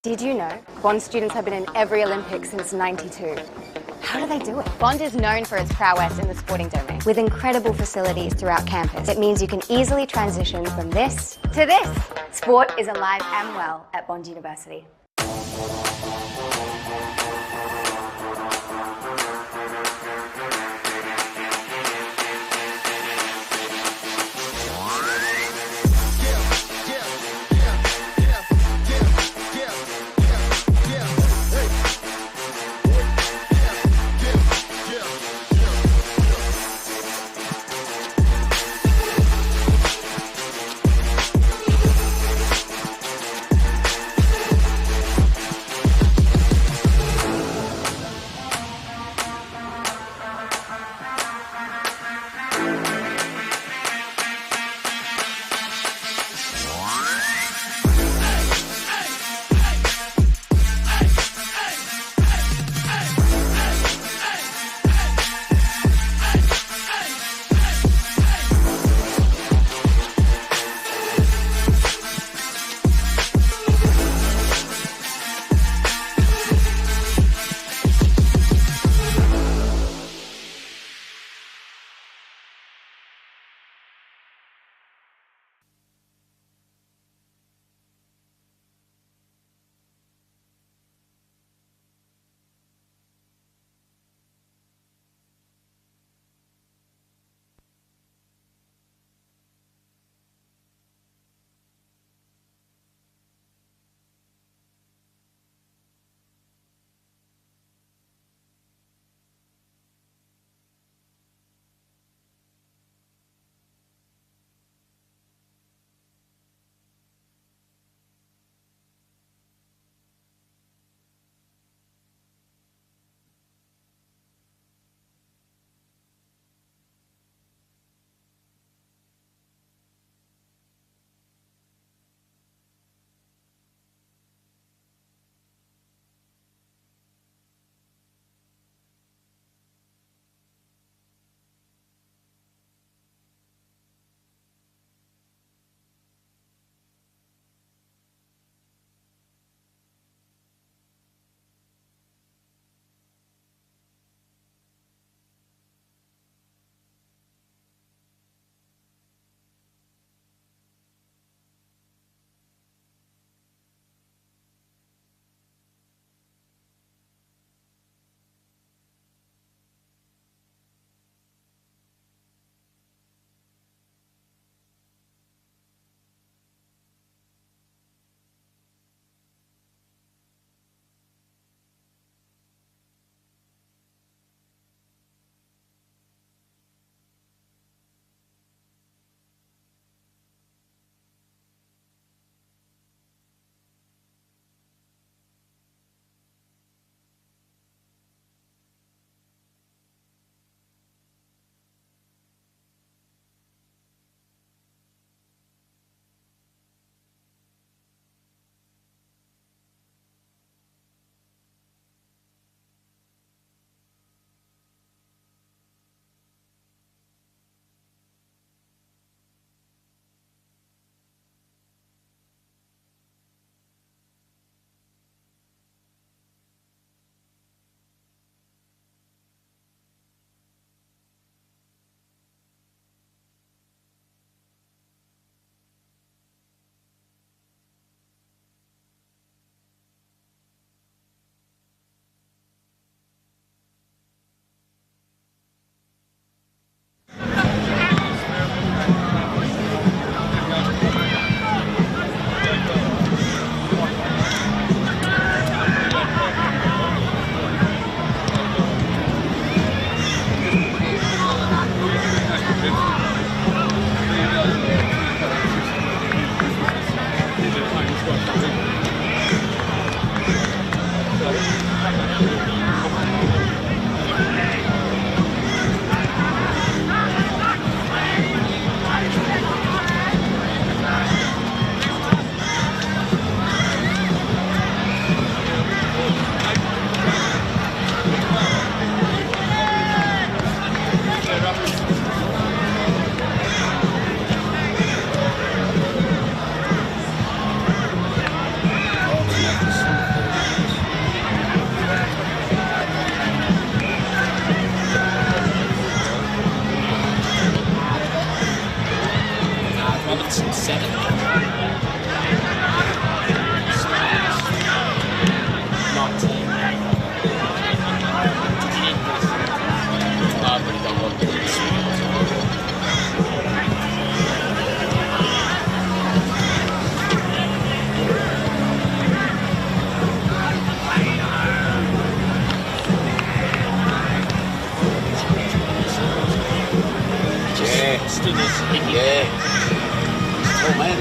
Did you know Bond students have been in every Olympics since '92? How do they do it? Bond is known for its prowess in the sporting domain. With incredible facilities throughout campus, it means you can easily transition from this to this. Sport is alive and well at Bond University.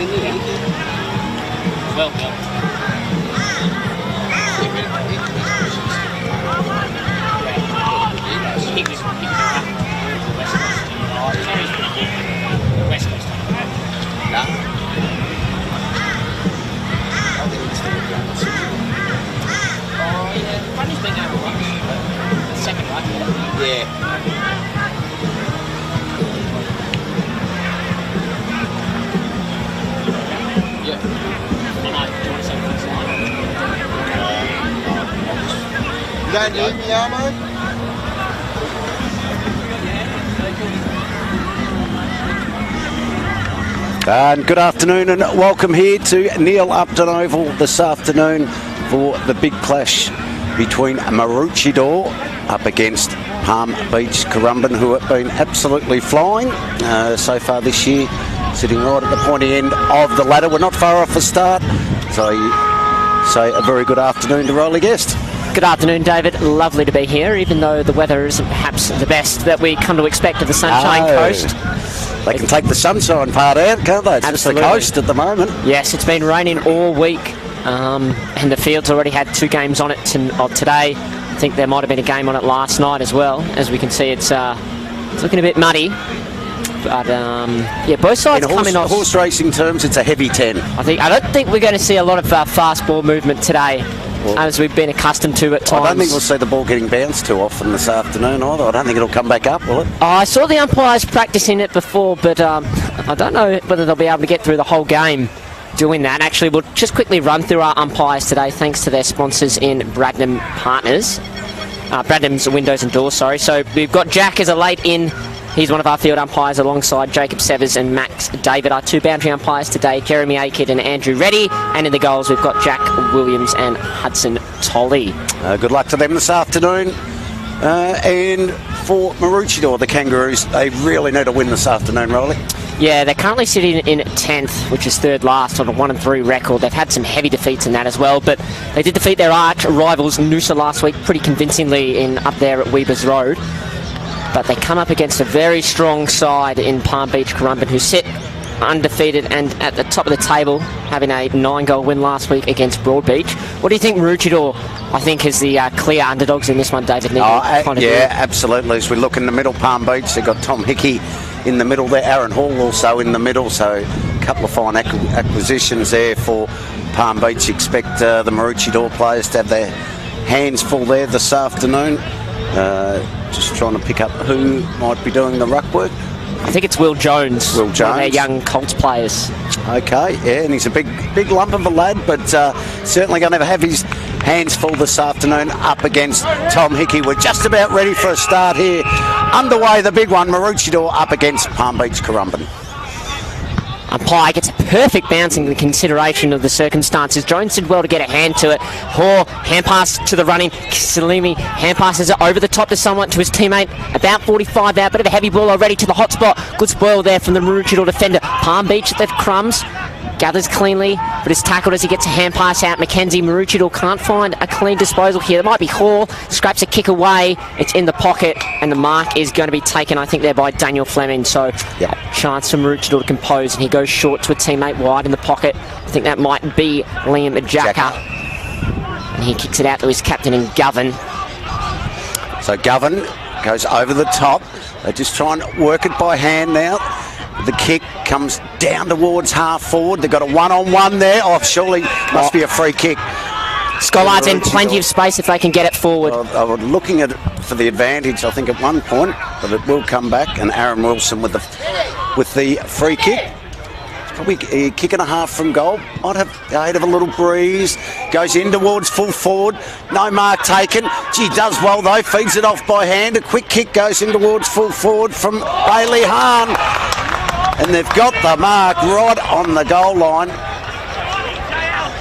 Well, You don't need me, Armo? And good afternoon and welcome here to Neil Upton Oval this afternoon for the big clash between Maroochydore up against Palm Beach Currumbin, who have been absolutely flying so far this year, sitting right at the pointy end of the ladder. We're not far off the start, so say a very good afternoon to Rolly Guest. good afternoon, David. Lovely to be here, even though the weather isn't perhaps the best that we come to expect at the Sunshine Coast. They can take the sunshine part out, can't they? It's Absolutely. just the coast at the moment. Yes, it's been raining all week, and the field's already had 2 games on it today. I think there might have been a game on it last night as well. As we can see, it's looking a bit muddy. But yeah, both sides coming off. In horse racing terms, it's a heavy 10. I don't think we're going to see a lot of fast ball movement today, as we've been accustomed to at times. I don't think we'll see the ball getting bounced too often this afternoon either. I don't think it'll come back up, will it? I saw the umpires practicing it before, but I don't know whether they'll be able to get through the whole game doing that. Actually, we'll just quickly run through our umpires today, thanks to their sponsors in Bradnam Partners. Bradnam's Windows and Doors, sorry. So we've got Jack as a late in. He's one of our field umpires alongside Jacob Severs and Max David. Our 2 boundary umpires today, Jeremy Akid and Andrew Reddy. And in the goals, we've got Jack Williams and Hudson Tolley. Good luck to them this afternoon. And for Maroochydore, the Kangaroos, they really need a win this afternoon, Rolly. Yeah, they're currently sitting in 10th, which is 3rd last on a 1-3 record. They've had some heavy defeats in that as well, but they did defeat their arch rivals Noosa last week pretty convincingly up there at Weber's Road. But they come up against a very strong side in Palm Beach Currumbin, who sit undefeated and at the top of the table, having a 9-goal win last week against Broadbeach. What do you think Maroochydore, I think, is the clear underdogs in this one, David? Yeah, absolutely. As we look in the middle, Palm Beach, they've got Tom Hickey in the middle there, Aaron Hall also in the middle, so a couple of fine acquisitions there for Palm Beach. Expect the Maroochydore players to have their hands full there this afternoon. Just trying to pick up who might be doing the ruck work. I think it's Will Jones. Will Jones. One of their young Colts players. Okay, yeah, and he's a big lump of a lad, but certainly going to have his hands full this afternoon up against Tom Hickey. We're just about ready for a start here. Underway, the big one, Maroochydore up against Palm Beach Currumbin. Umpire gets a perfect bouncing in the consideration of the circumstances. Jones did well to get a hand to it. Hoare, hand pass to the running. Salimi, hand passes it over the top to someone, to his teammate. About 45 out, bit of a heavy ball already to the hot spot. Good spoil there from the Maroochydore defender. Palm Beach at the crumbs. Gathers cleanly, but is tackled as he gets a hand pass out. Mackenzie, Maroochydore can't find a clean disposal here. It might be Hall, scraps a kick away. It's in the pocket, and the mark is going to be taken, I think, there by Daniel Fleming. So, chance for Maroochydore to compose, and he goes short to a teammate wide in the pocket. I think that might be Liam Jacka. And he kicks it out to his captain in Govan. So Govan goes over the top. They just try and work it by hand now. The kick comes down towards half forward. They've got a 1-on-1 there. Oh, surely must be a free kick. Scollard's in plenty of space if they can get it forward. I was looking at it for the advantage, I think, at one point, but it will come back. And Aaron Wilson with the free kick. Probably a kick and a half from goal. Might have aid of a little breeze. Goes in towards full forward. No mark taken. Gee, does well though. Feeds it off by hand. A quick kick goes in towards full forward from Bailey Hahn. And they've got the mark right on the goal line.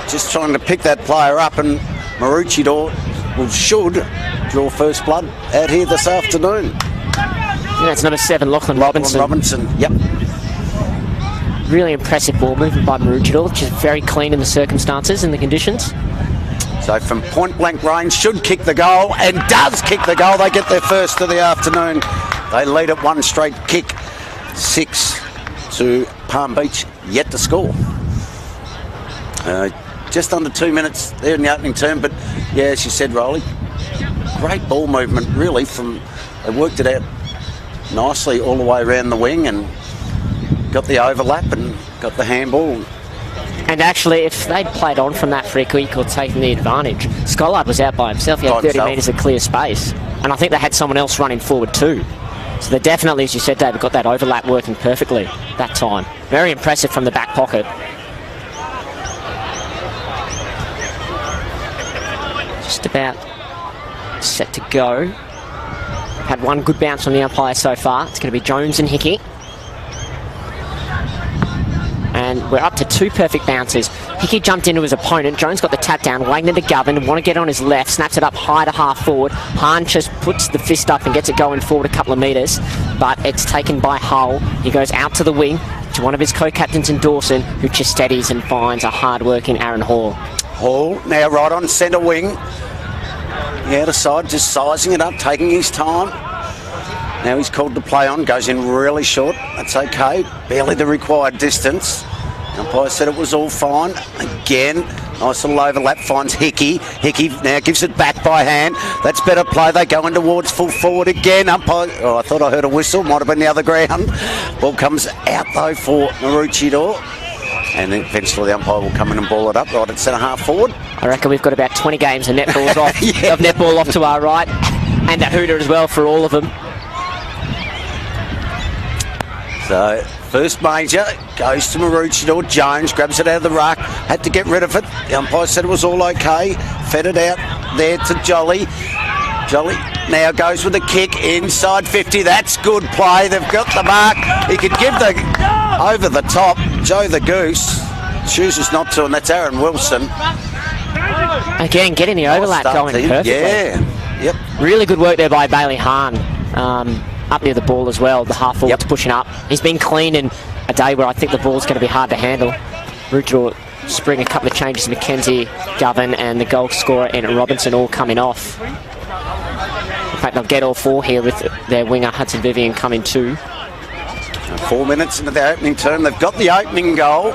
Just trying to pick that player up, and Maroochydore should draw first blood out here this afternoon. Yeah, it's number 7, Lachlan Robinson. Yep. Really impressive ball movement by Maroochydore, which is very clean in the circumstances and the conditions. So from point blank range, should kick the goal, and does kick the goal. They get their first of the afternoon. They lead at one straight kick, 6 to Palm Beach yet to score. Just under 2 minutes there in the opening term, but yeah, as you said, Rolly, great ball movement really they worked it out nicely all the way around the wing and got the overlap and got the handball. And actually, if they'd played on from that free kick or taken the advantage, Scollard was out by himself. He had 30 metres of clear space. And I think they had someone else running forward too. So they definitely, as you said, David, got that overlap working perfectly that time. Very impressive from the back pocket. Just about set to go. Had one good bounce from the umpire so far. It's going to be Jones and Hickey. And we're up to 2 perfect bounces. Hickey jumped into his opponent. Jones got the tap down, waiting to Govan, want to get on his left, snaps it up high to half forward. Hahn just puts the fist up and gets it going forward a couple of metres, but it's taken by Hull. He goes out to the wing to one of his co-captains in Dawson, who just steadies and finds a hard-working Aaron Hall. Hall now right on centre wing. The outer side, just sizing it up, taking his time. Now he's called to play on, goes in really short. That's okay, barely the required distance. Umpire said it was all fine. Again, nice little overlap, finds Hickey. Hickey now gives it back by hand. That's better play. They go in towards full forward again. Umpire, I thought I heard a whistle, might have been the other ground. Ball comes out though for Maroochydore. And then eventually the umpire will come in and ball it up right at centre half forward. I reckon we've got about 20 games of netballs off, of netball off to our right, and a hooter as well for all of them. So, first major goes to Maroochydore. Jones grabs it out of the ruck, had to get rid of it. The umpire said it was all okay. Fed it out there to Jolly. Jolly now goes with a kick inside 50. That's good play. They've got the mark. He could give the over the top. Joe the Goose chooses not to, and that's Aaron Wilson. Again, getting the overlap going perfectly. Yeah. Yep. Really good work there by Bailey Hahn. Up near the ball as well, the half forward's pushing up. He's been clean in a day where I think the ball's going to be hard to handle. Maroochydore spring a couple of changes, McKenzie, Govan and the goal scorer and Robinson all coming off. In fact, they'll get all 4 here with their winger Hudson Vivian coming too. 4 minutes into the opening term, they've got the opening goal.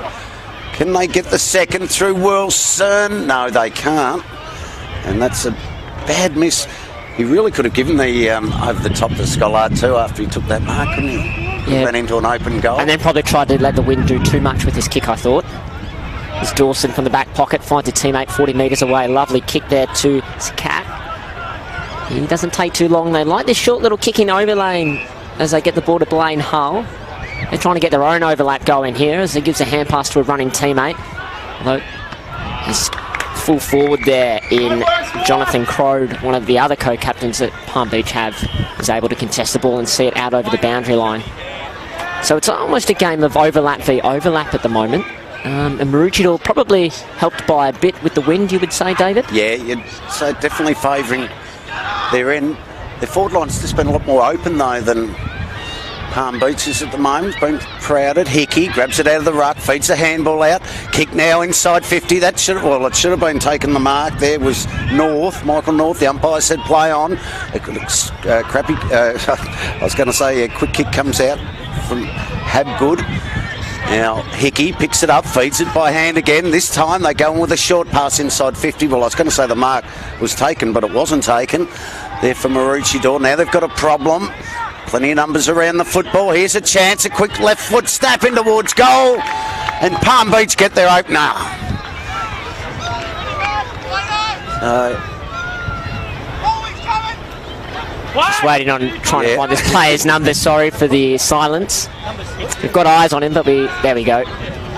Can they get the second through Wilson? No, they can't. And that's a bad miss. He really could have given the over the top to Scollard too after he took that mark, couldn't he? He ran into an open goal. And then probably tried to let the wind do too much with his kick, I thought. As Dawson from the back pocket finds a teammate 40 metres away. Lovely kick there to Cat. He doesn't take too long. They like this short little kick in overlane as they get the ball to Blaine Hull. They're trying to get their own overlap going here as he gives a hand pass to a running teammate. Although he's full forward there in Jonathan Crode, one of the other co-captains that Palm Beach have, is able to contest the ball and see it out over the boundary line. So it's almost a game of overlap v overlap at the moment. And Maroochydore probably helped by a bit with the wind, you would say, David? Yeah, you'd say definitely favouring their end. Their forward line's just been a lot more open though than Palm Beach is at the moment. It's been crowded. Hickey grabs it out of the ruck, feeds the handball out. Kick now inside 50. That should have been taken the mark. There was North, Michael North. The umpire said play on. It looks crappy. I was going to say a quick kick comes out from Habgood. Now Hickey picks it up, feeds it by hand again. This time they go in with a short pass inside 50. Well, I was going to say the mark was taken, but it wasn't taken. There for Maroochydore. Now they've got a problem. Plenty of numbers around the football. Here's a chance, a quick left foot snap in towards goal. And Palm Beach get their opener. Just waiting on trying to find this player's number. Sorry for the silence. We've got eyes on him, but there we go.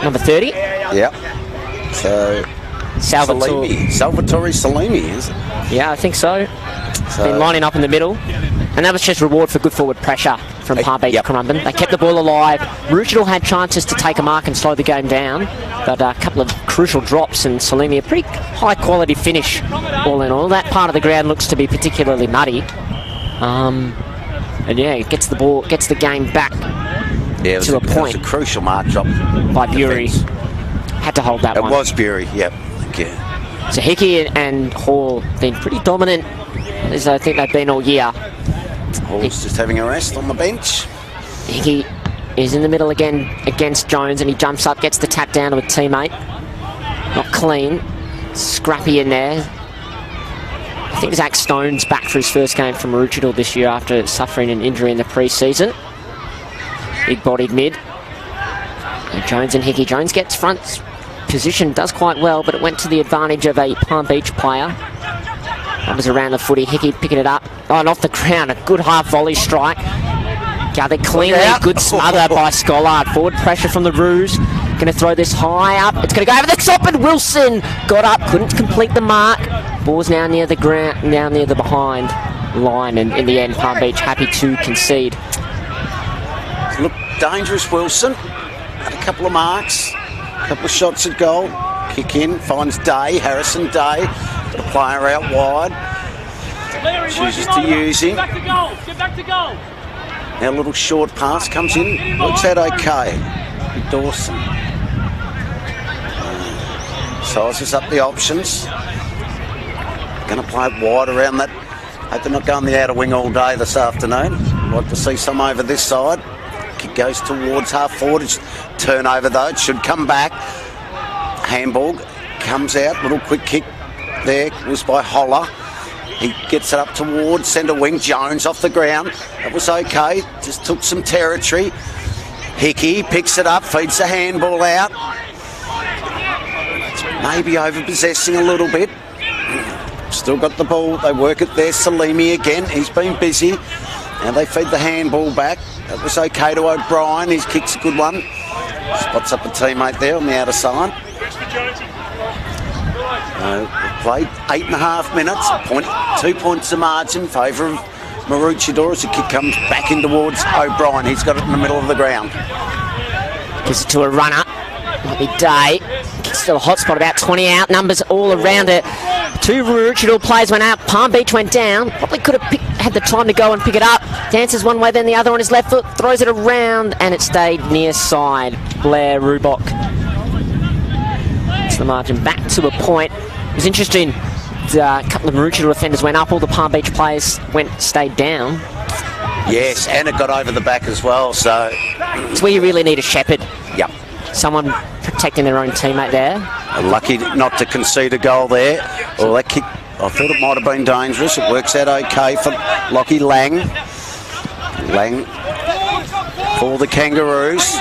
Number 30. Yep. So Salvatore Salimi, is it? Yeah, I think so. Been lining up in the middle. And that was just reward for good forward pressure from Palm Beach Currumbin. They kept the ball alive. Maroochydore had chances to take a mark and slow the game down, but a couple of crucial drops, and Salimi a pretty high quality finish all in all. That part of the ground looks to be particularly muddy. And yeah, it gets the game back to a point. It was a crucial mark drop by Bury. Had to hold that one. It was Bury, yep. Thank you. So Hickey and Hall been pretty dominant, as I think they've been all year. Hall's just having a rest on the bench. Hickey is in the middle again against Jones, and he jumps up, gets the tap down to a teammate. Not clean. Scrappy in there. I think Zach Stone's back for his first game from Maroochydore this year after suffering an injury in the pre-season. Big-bodied mid. And Jones and Hickey. Jones gets front position, does quite well, but it went to the advantage of a Palm Beach player. That was around the footy. Hickey picking it up. Oh, and off the ground. A good half volley strike. Gathered cleanly. Good smother by Scollard. Forward pressure from the Roos. Going to throw this high up. It's going to go over the top, and Wilson got up. Couldn't complete the mark. Ball's now near the ground, now near the behind line, and in the end, Palm Beach happy to concede. Look, dangerous Wilson. Had a couple of marks. A couple of shots at goal. Kick in. Finds Day. Harrison Day. Got a player out wide. Chooses to use him. Get back to goal. Get back to goal. Now a little short pass comes in. Looks out okay. Dawson. Sizes up the options. Going to play it wide around that. Hope they're not going the outer wing all day this afternoon. Like to see some over this side. Kick goes towards half forward. It's turnover though. It should come back. Handball comes out. Little quick kick there was by Holler. He gets it up towards centre wing. Jones off the ground. That was okay. Just took some territory. Hickey picks it up, feeds the handball out. Maybe over-possessing a little bit. Still got the ball. They work it there. Salimi again. He's been busy. Now they feed the handball back. That was okay to O'Brien. His kick's a good one. Spots up a teammate there on the outer side. We've played 8.5 minutes. 2 points the margin in favour of Maroochydore as the kick comes back in towards O'Brien. He's got it in the middle of the ground. Gives it to a runner. Might be Day. Still a hot spot, about 20 out. Numbers all around it. 2 Maroochydore players went out. Palm Beach went down. Probably could have had the time to go and pick it up. Dances one way, then the other on his left foot. Throws it around, and it stayed near side. Blair Rubok. It's the margin back to a point. It was interesting. A couple of Maroochydore defenders went up. All the Palm Beach players stayed down. Yes, and it got over the back as well. So it's where you really need a shepherd. Yep. Someone protecting their own teammate there. Lucky not to concede a goal there. Well, that kick, I thought it might have been dangerous. It works out okay for Lockie Lang. Lang for the Kangaroos.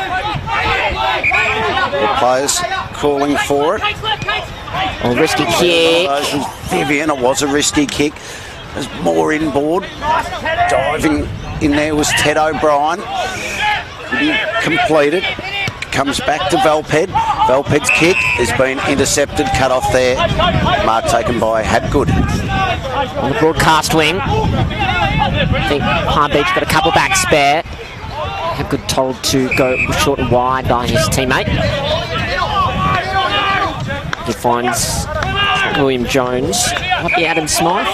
The players calling for it. Oh, risky kick. Vivian, it was a risky kick. There's more inboard. Diving in there was Ted O'Brien. Couldn't complete it. Comes back to Valped. Valped's kick has been intercepted, cut off there. Mark taken by Hadgood. On the broadcast wing. I think Palm Beach got a couple back spare. Hadgood told to go short and wide by his teammate. He finds William Jones. Might be Adam Smythe.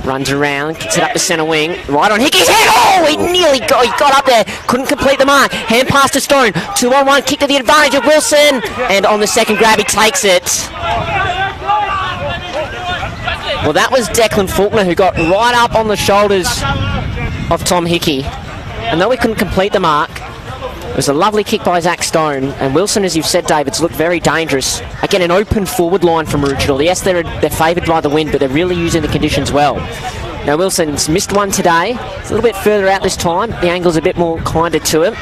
Runs around, kicks it up the centre wing. Right on Hickey's head. Oh, he nearly got up there. Couldn't complete the mark. Hand pass to Stone. 2-on-1 kick to the advantage of Wilson. And on the second grab, he takes it. Well, that was Declan Faulkner who got right up on the shoulders of Tom Hickey. And though he couldn't complete the mark, it was a lovely kick by Zach Stone. And Wilson, as you've said, David's looked very dangerous. Again, an open forward line from Maroochydore. Yes, they're favoured by the wind, but they're really using the conditions well. Now, Wilson's missed one today. It's a little bit further out this time. The angle's a bit more kinder to him.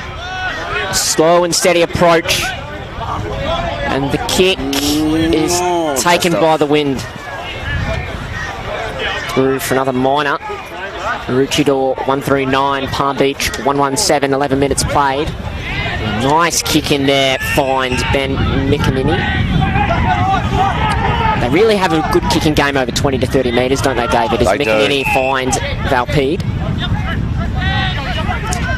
Slow and steady approach. And the kick is taken by the wind. Through for another minor. Maroochydore 139, Palm Beach 117, 11 minutes played. Nice kick in there, finds Ben McInerney. They really have a good kicking game over 20 to 30 metres, don't they, David? As McInerney finds Valpede.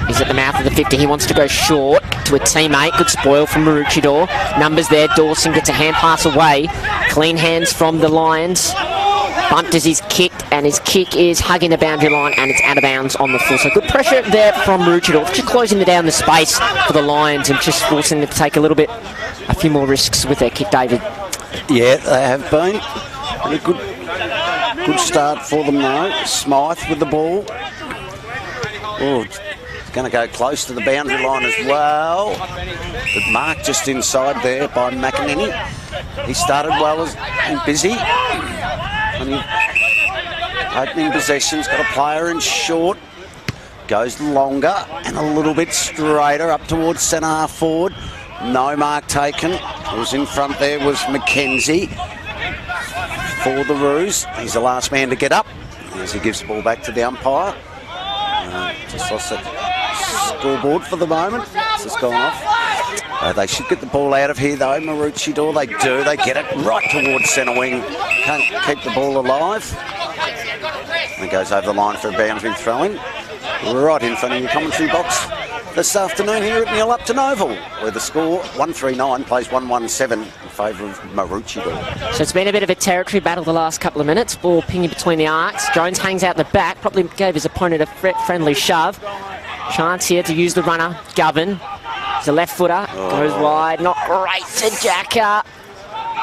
He's at the mouth of the 50. He wants to go short to a teammate. Good spoil from Maroochydore. Numbers there. Dawson gets a hand pass away. Clean hands from the Lions. Bumped as he's kicked, and his kick is hugging the boundary line, and it's out of bounds on the full. So good pressure there from Maroochydore, just closing down the space for the Lions and just forcing them to take a few more risks with their kick, David. Yeah, they have been. A good start for them though. Smythe with the ball. Oh, going to go close to the boundary line as well. But marked just inside there by McEnany. He started well and busy. Opening possession's got a player in short. Goes longer and a little bit straighter up towards centre half forward. No mark taken. Who was in front there was Mackenzie for the Roos. He's the last man to get up as he gives the ball back to the umpire. Just lost the scoreboard for the moment. It's just gone off. They should get the ball out of here though, Maroochydore. They do. They get it right towards centre wing. Can't keep the ball alive. And it goes over the line for a boundary throw-in. Right in front of your commentary box this afternoon here at Neil Upton Oval, where the score 139 plays 117 in favour of Maroochydore. So it's been a bit of a territory battle the last couple of minutes. Ball pinging between the arcs. Jones hangs out the back, probably gave his opponent a friendly shove. Chance here to use the runner, Govern. He's a left footer, goes wide, not great to Jacker.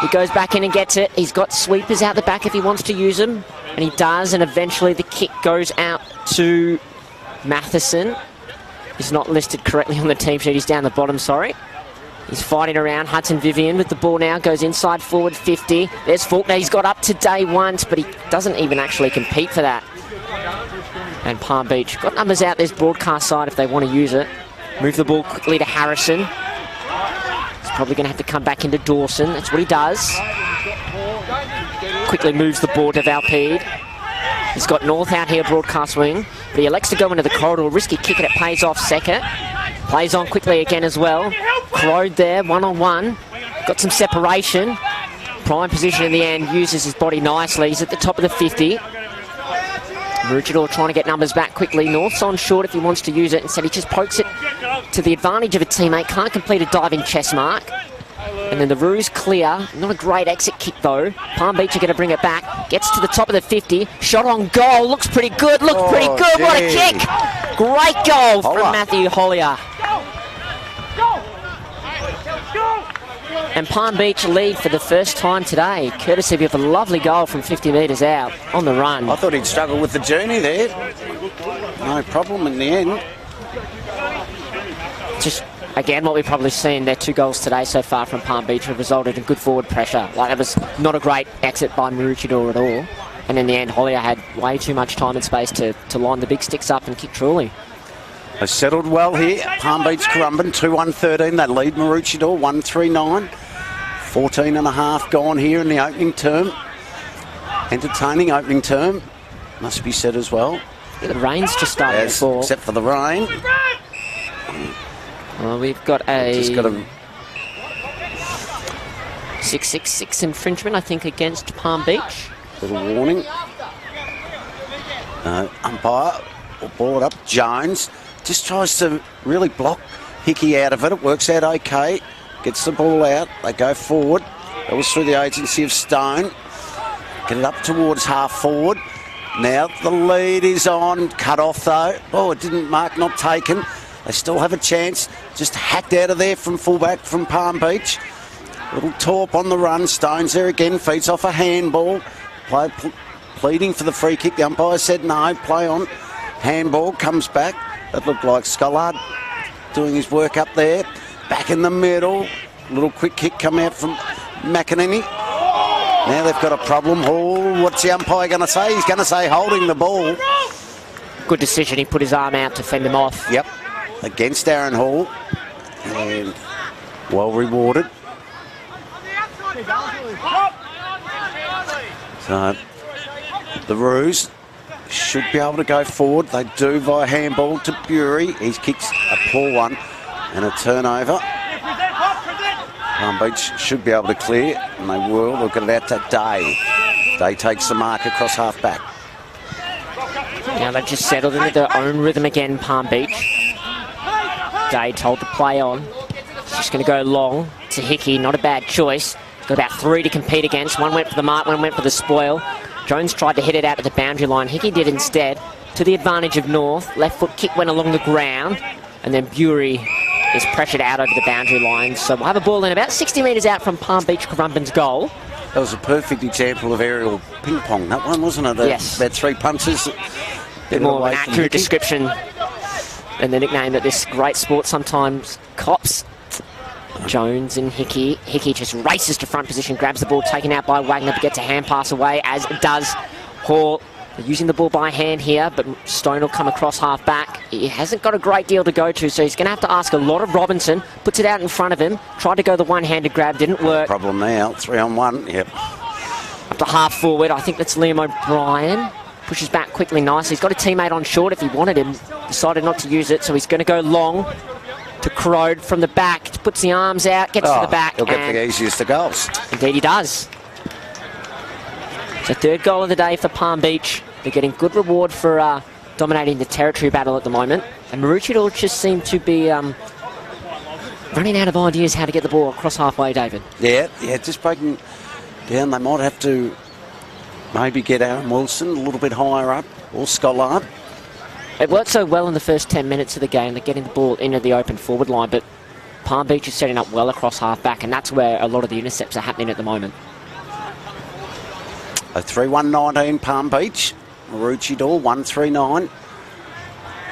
He goes back in and gets it. He's got sweepers out the back if he wants to use them, and he does, and eventually the kick goes out to Matheson. He's not listed correctly on the team sheet. He's down the bottom, sorry. He's fighting around. Hudson Vivian with the ball now. Goes inside forward 50. There's Faulkner. He's got up to day once, but he doesn't even actually compete for that. And Palm Beach got numbers out this broadcast side if they want to use it. Move the ball quickly to Harrison. He's probably going to have to come back into Dawson. That's what he does. Quickly moves the ball to Valpede. He's got North out here, broadcast wing, but he elects to go into the corridor. Risky kick and it pays off second. Plays on quickly again as well. Crowed there, one-on-one. Got some separation. Prime position in the end, uses his body nicely. He's at the top of the 50. Maroochydore trying to get numbers back quickly. North's on short if he wants to use it. Instead, he just pokes it to the advantage of a teammate. Can't complete a diving chest mark. And then the Roos clear. Not a great exit kick though. Palm Beach are going to bring it back. Gets to the top of the 50. Shot on goal. Looks pretty good. Looks pretty good. What a kick. Great goal from Matthew Hollier. And Palm Beach lead for the first time today, courtesy of a lovely goal from 50 metres out on the run. I thought he'd struggle with the journey there. No problem in the end. Just, again, what we've probably seen, their 2 goals today so far from Palm Beach have resulted in good forward pressure. Like, it was not a great exit by Maroochydore at all. And in the end, Hollier had way too much time and space to line the big sticks up and kick truly. They settled well here. Palm Beach Currumbin 2-1-13. They lead Maroochydore 1-3-9. 14 and a half gone here in the opening term. Entertaining opening term, must be said as well. Yeah, the rain's just starting to fall. Except for the rain. Well, we've got a just got a 666 infringement, I think, against Palm Beach. Little warning. Umpire will ball it up. Jones just tries to really block Hickey out of it. It works out okay. Gets the ball out. They go forward. That was through the agency of Stone. Get it up towards half forward. Now the lead is on. Cut off though. Oh, it didn't mark, not taken. They still have a chance. Just hacked out of there from fullback from Palm Beach. Little torp on the run. Stone's there again. Feeds off a handball. Play pleading for the free kick. The umpire said no. Play on. Handball comes back. That looked like Scollard doing his work up there. Back in the middle. Little quick kick come out from McEnany. Now they've got a problem. Hall, what's the umpire going to say? He's going to say holding the ball. Good decision. He put his arm out to fend him off. Yep. Against Aaron Hall. And well rewarded. So the Roos should be able to go forward. They do via handball to Bury. He kicks a poor one. And a turnover. Palm Beach should be able to clear, and they will. Look at that to Day. Day takes the mark across half back. Now they've just settled into their own rhythm again, Palm Beach. Day told to play on. He's just going to go long to Hickey. Not a bad choice. Got about 3 to compete against. One went for the mark, one went for the spoil. Jones tried to hit it out to the boundary line. Hickey did instead. To the advantage of North. Left foot kick went along the ground. And then Bury is pressured out over the boundary line. So we'll have a ball in about 60 metres out from Palm Beach Currumbin's goal. That was a perfect example of aerial ping pong, that one, wasn't it? Yes. About 3 punches. Bit more of an accurate description and the nickname that this great sport sometimes cops. Jones and Hickey. Hickey just races to front position, grabs the ball, taken out by Wagner, but gets a hand pass away, as does Hall. They're using the ball by hand here, but Stone will come across half back. He hasn't got a great deal to go to, so he's going to have to ask a lot of Robinson. Puts it out in front of him, tried to go the one-handed grab, didn't work. Problem now, 3-on-1, yep. Up to half forward, I think that's Liam O'Brien. Pushes back quickly, nice. He's got a teammate on short if he wanted him. Decided not to use it, so he's going to go long to Crode from the back. Puts the arms out, gets to the back. He'll get the easiest of goals. Indeed he does. It's a third goal of the day for Palm Beach. They're getting good reward for dominating the territory battle at the moment. And Maroochydore just seem to be running out of ideas how to get the ball across halfway, David. Yeah, just breaking down. They might have to maybe get Aaron Wilson a little bit higher up, or Scollard. It worked so well in the first 10 minutes of the game. They're getting the ball into the open forward line, but Palm Beach is setting up well across half-back, and that's where a lot of the intercepts are happening at the moment. A 3-1-19 Palm Beach. Maroochydore 1-3-9.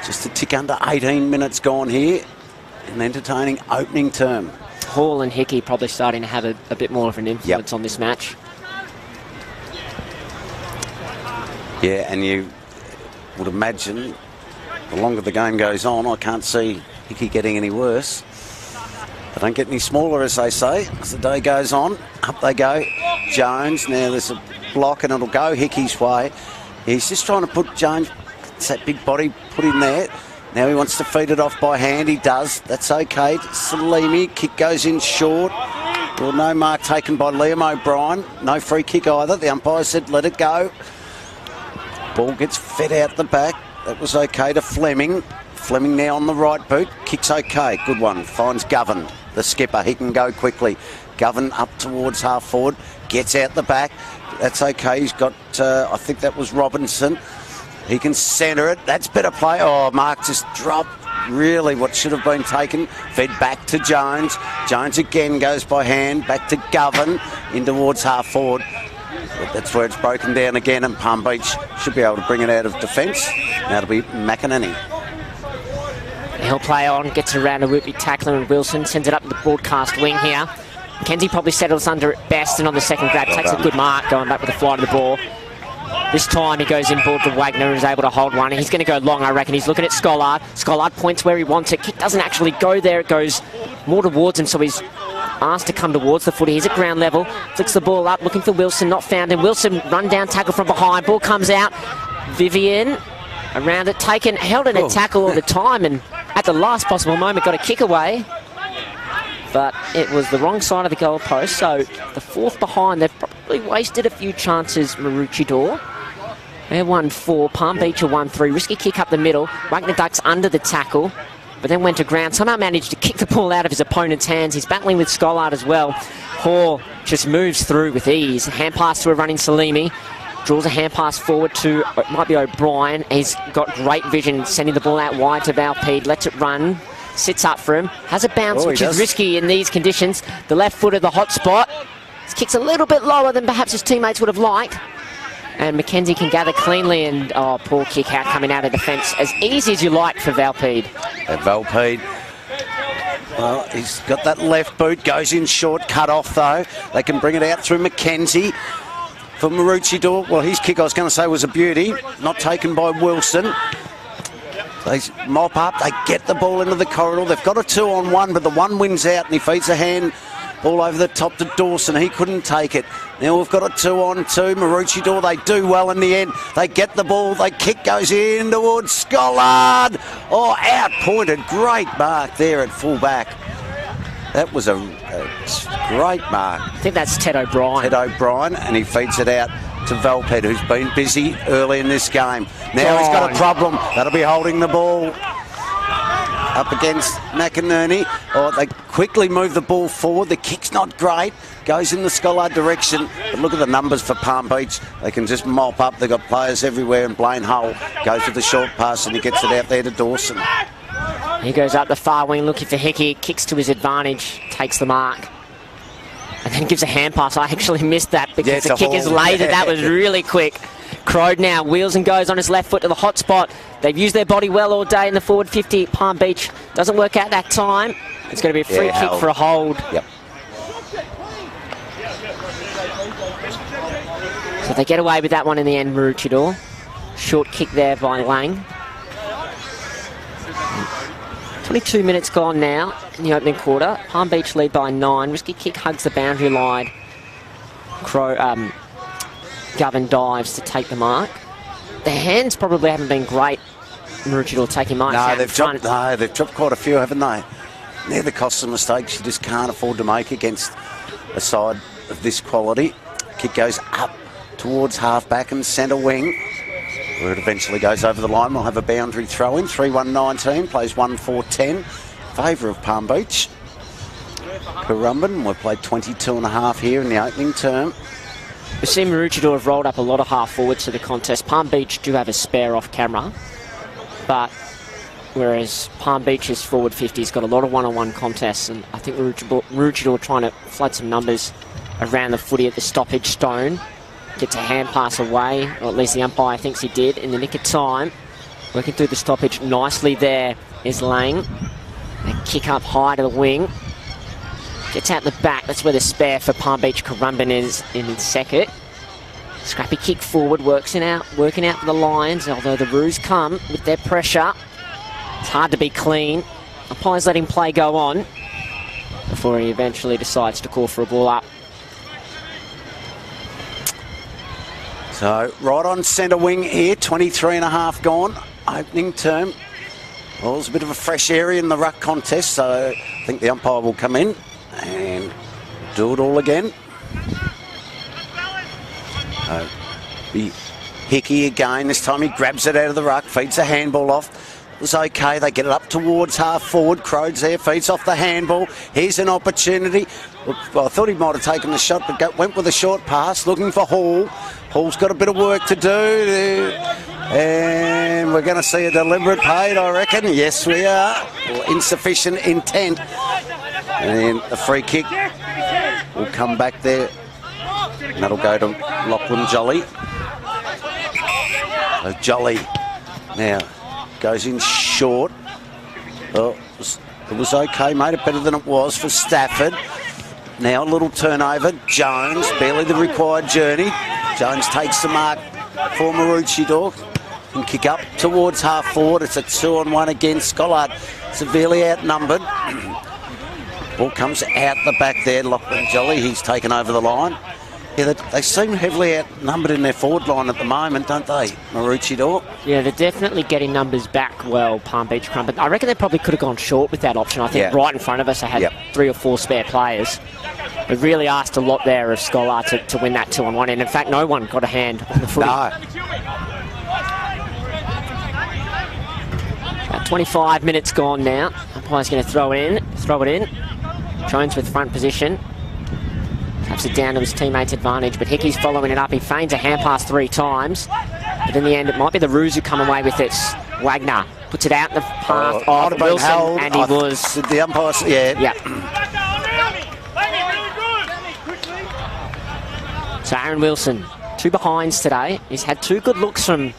Just a tick under 18 minutes gone here. An entertaining opening term. Hall and Hickey probably starting to have a bit more of an influence on this match. Yeah, and you would imagine the longer the game goes on, I can't see Hickey getting any worse. They don't get any smaller, as they say. As the day goes on, up they go. Jones, now there's a block and it'll go Hickey's way. He's just trying to put Jones, it's that big body put in there. Now he wants to feed it off by hand. He does. That's okay. Salimi, kick goes in short. Well, no mark taken by Liam O'Brien. No free kick either. The umpire said let it go. Ball gets fed out the back. That was okay to Fleming. Fleming now on the right boot. Kick's okay. Good one. Finds Govan, the skipper. He can go quickly. Govan up towards half forward. Gets out the back. That's okay. He's got, I think that was Robinson. He can centre it. That's better play. Oh, Mark just dropped really what should have been taken. Fed back to Jones. Jones again goes by hand. Back to Govan. In towards half forward. But that's where it's broken down again, and Palm Beach should be able to bring it out of defence. Now it'll be McInerney. He'll play on, gets around a whoopie tackler, and Wilson sends it up the broadcast wing here. Kenzie probably settles under it best, and on the second grab takes a good mark, going back with the flight of the ball. This time he goes inboard to Wagner and is able to hold one. He's going to go long, I reckon. He's looking at Scollard. Scollard points where he wants it. Kick doesn't actually go there. It goes more towards him, so he's asked to come towards the footy. He's at ground level. Flicks the ball up, looking for Wilson. Not found him. Wilson run down, tackle from behind. Ball comes out. Vivian around it, taken, held in a tackle all the time, and at the last possible moment got a kick away. But it was the wrong side of the goal post, so the fourth behind. They've probably wasted a few chances, Maroochydore. They're 1-4. Palm Beach are 1-3. Risky kick up the middle. Wagner ducks under the tackle, but then went to ground. Somehow managed to kick the ball out of his opponent's hands. He's battling with Scollard as well. Hall just moves through with ease. Hand pass to a running Salimi. Draws a hand pass forward to, it might be O'Brien. He's got great vision, sending the ball out wide to Valpede. Lets it run. Sits up for him. Has a bounce, which is risky in these conditions. The left foot of the hot spot. His kick's a little bit lower than perhaps his teammates would have liked. And Mackenzie can gather cleanly, and poor kick out coming out of defence. As easy as you like for Valpede. Valpede, well, he's got that left boot, goes in short, cut off though. They can bring it out through Mackenzie. For Maroochydore, well, his kick I was going to say was a beauty. Not taken by Wilson. They mop up, they get the ball into the corridor. They've got a 2-on-1, but the one wins out and he feeds a hand ball over the top to Dawson. He couldn't take it. Now we've got a 2-on-2. Maroochydore, they do well in the end. They get the ball, they kick goes in towards Scollard. Oh, out-pointed. Great mark there at full-back. That was a great mark. I think that's Ted O'Brien. Ted O'Brien, and he feeds it out to Valpede, who's been busy early in this game. Now he's got a problem. That'll be holding the ball up against McInerney. Oh, they quickly move the ball forward. The kick's not great. Goes in the Scollard direction. But look at the numbers for Palm Beach. They can just mop up. They've got players everywhere, and Blaine Hull goes with the short pass, and he gets it out there to Dawson. He goes up the far wing looking for Hickey. Kicks to his advantage. Takes the mark. And then gives a hand pass. I actually missed that because the kick is late, and that was really quick. Crode now wheels and goes on his left foot to the hot spot. They've used their body well all day in the forward 50. Palm Beach doesn't work out that time. It's going to be a free kick for a hold. Yep. So they get away with that one in the end, Maroochydore. Short kick there by Lang. 22 minutes gone now in the opening quarter. Palm Beach lead by 9. Risky kick hugs the boundary line. Govan dives to take the mark. Their hands probably haven't been great. Maroochydore taking marks out in front. They've dropped quite a few, haven't they? They're the costs and mistakes you just can't afford to make against a side of this quality. Kick goes up towards half-back and centre wing, where it eventually goes over the line. We'll have a boundary throw-in. 3-1-19, plays 1-4-10. Favour of Palm Beach. Currumbin, we've played 22.5 here in the opening term. We've seen Maroochydore have rolled up a lot of half-forwards to the contest. Palm Beach do have a spare off camera, but whereas Palm Beach's forward 50's got a lot of one-on-one contests, and I think Maroochydore trying to flood some numbers around the footy at the stoppage stone. Gets a hand pass away, or at least the umpire thinks he did, in the nick of time. Working through the stoppage nicely there is Lang. A kick up high to the wing. Gets out the back. That's where the spare for Palm Beach Currumbin is in his second. Scrappy kick forward, working out for the Lions, although the Roos come with their pressure. It's hard to be clean. Umpire's letting play go on before he eventually decides to call for a ball up. So, right on centre wing here, 23.5 gone, opening term. Well, there's a bit of a fresh area in the ruck contest, so I think the umpire will come in and do it all again. Be Hickey again. This time he grabs it out of the ruck, feeds the handball off. It was okay. They get it up towards half forward. Crode's there, feeds off the handball. Here's an opportunity. Well, I thought he might have taken the shot, but went with a short pass, looking for Hall. Hall's got a bit of work to do. And we're going to see a deliberate paid, I reckon. Yes, we are. Well, insufficient intent. And the free kick will come back there. And that'll go to Lachlan Jolly. So Jolly now goes in short. Oh, it was okay, made it better than it was for Stafford. Now a little turnover. Jones, barely the required journey. Jones takes the mark for Maroochydore. Can kick up towards half forward. It's a 2-on-1 against Schollard. Severely outnumbered. Ball comes out the back there. Lachlan Jolly, he's taken over the line. Yeah, they seem heavily outnumbered in their forward line at the moment, don't they, Maroochydore? Yeah, they're definitely getting numbers back well, Palm Beach Currumbin. I reckon they probably could have gone short with that option. I think right in front of us, they had 3 or 4 spare players. They really asked a lot there of Scholar to win that 2-on-1, and in fact, no one got a hand on the footy. No. About 25 minutes gone now. Umpire's going to throw it in. Jones with front position. Taps it down to his teammates' advantage, but Hickey's following it up. He feigns a hand pass 3 times, but in the end, it might be the Roos who come away with it. Wagner puts it out in the path of Wilson, held, and he was... The umpire, yeah. So Aaron Wilson, 2 behinds today. He's had 2 good looks from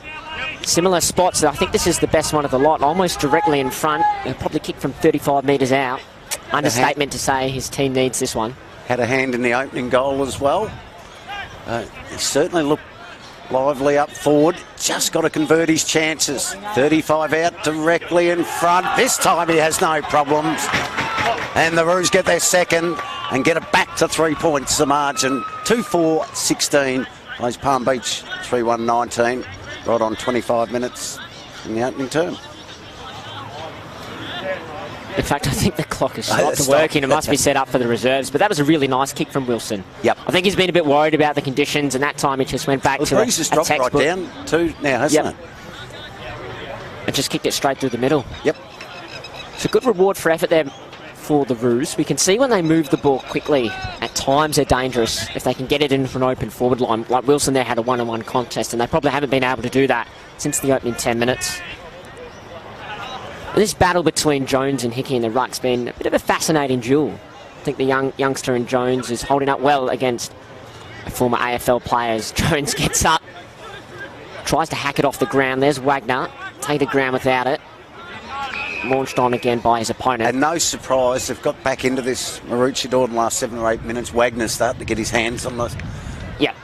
similar spots. I think this is the best one of the lot, almost directly in front. He'll probably kick from 35 metres out. Understatement to say his team needs this one. Had a hand in the opening goal as well. He certainly looked lively up forward. Just got to convert his chances. 35 out directly in front. This time he has no problems. And the Roos get their second and get it back to 3 points, the margin. 2-4-16. Plays Palm Beach 3-1-19. Right on 25 minutes in the opening term. In fact, I think the clock has stopped working. It must be set up for the reserves. But that was a really nice kick from Wilson. Yep. I think he's been a bit worried about the conditions, and that time he just went back to a dropped right down too now, hasn't it? And just kicked it straight through the middle. Yep. It's a good reward for effort there for the Roos. We can see when they move the ball quickly, at times they're dangerous if they can get it into an open forward line. Like Wilson there had a 1-on-1 contest, and they probably haven't been able to do that since the opening 10 minutes. This battle between Jones and Hickey in the ruck's been a bit of a fascinating duel. I think the youngster in Jones is holding up well against former AFL players. Jones gets up, Tries to hack it off the ground. There's Wagner. Take the ground without it. Launched on again by his opponent. And no surprise, they've got back into this Maroochydore in the last 7 or 8 minutes. Wagner's starting to get his hands on the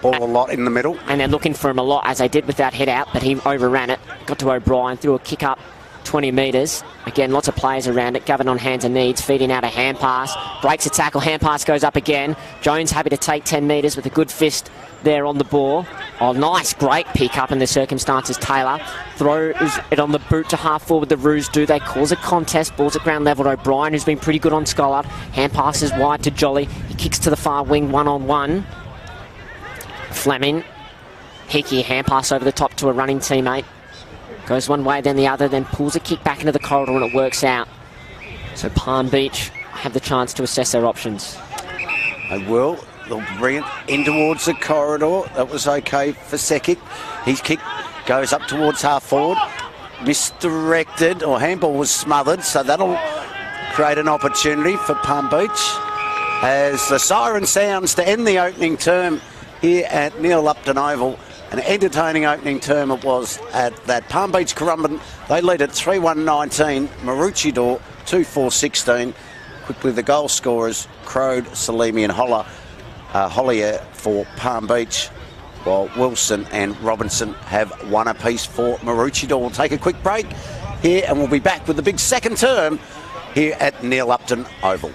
ball a lot in the middle. And they're looking for him a lot, as they did with that hit out, but he overran it. Got to O'Brien, threw a kick up 20 metres. Again, lots of players around it. Gavin on hands and knees, feeding out a hand pass. Breaks a tackle, hand pass goes up again. Jones happy to take 10 metres with a good fist there on the ball. Oh, nice, great pick up in the circumstances. Taylor throws it on the boot to half forward. The Roos do. They cause a contest. Ball's at ground level. O'Brien, who's been pretty good on Scholar. Hand passes wide to Jolly. He kicks to the far wing, one-on-one. Fleming. Hickey, hand pass over the top to a running teammate. Goes one way, then the other, then pulls a kick back into the corridor and it works out. So Palm Beach have the chance to assess their options. They will. They'll bring it in towards the corridor. That was okay for Sekic. His kick goes up towards half forward. Misdirected, or handball was smothered, so that'll create an opportunity for Palm Beach. As the siren sounds to end the opening term here at Neil Upton Oval. An entertaining opening term it was at that Palm Beach Currumbin. They lead at 3-1-19. Maroochydore 2-4-16. Quickly the goal scorers, Crode, Salimi and Hollier for Palm Beach, while Wilson and Robinson have one apiece for Maroochydore. We'll take a quick break here and we'll be back with the big second term here at Neil Upton Oval.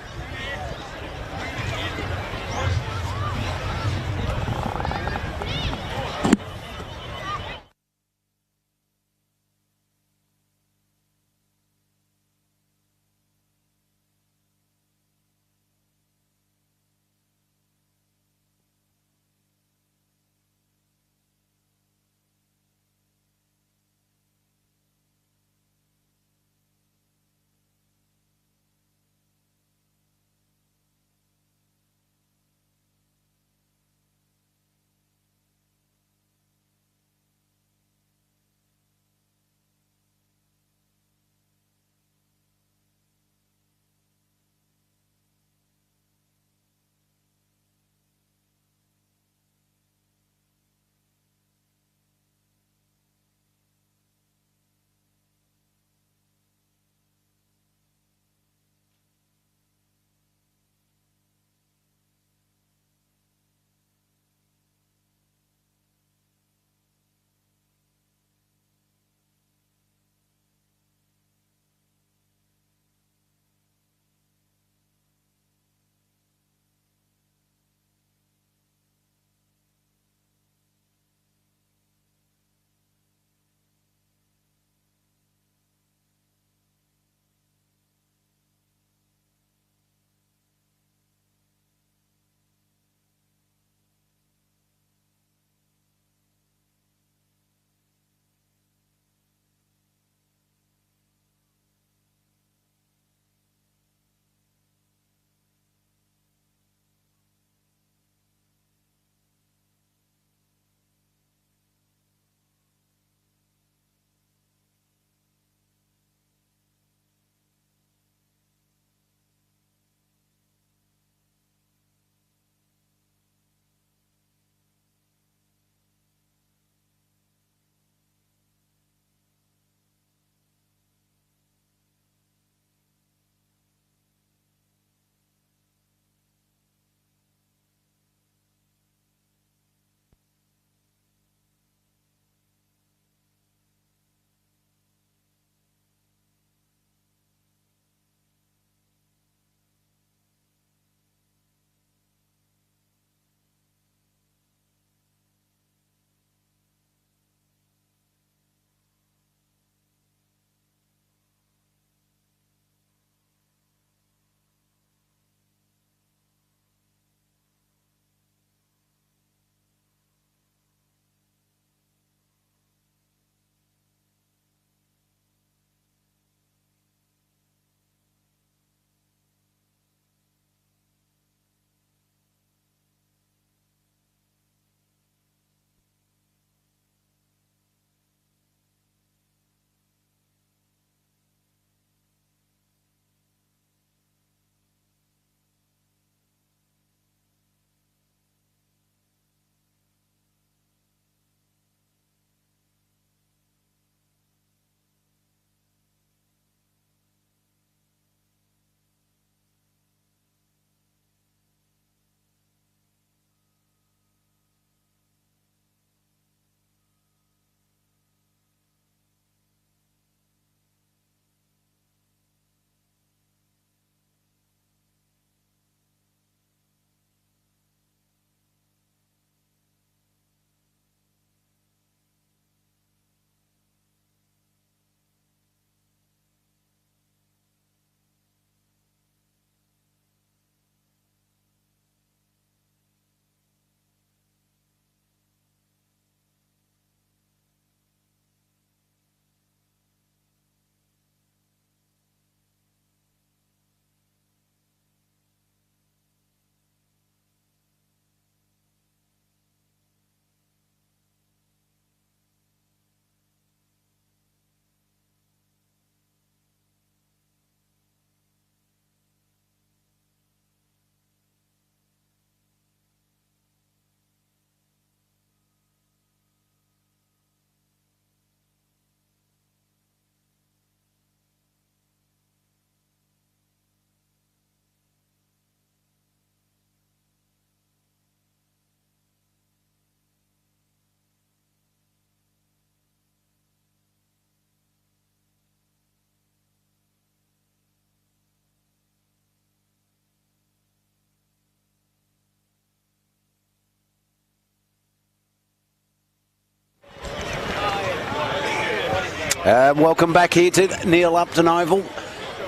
Welcome back here to Neil Upton Oval.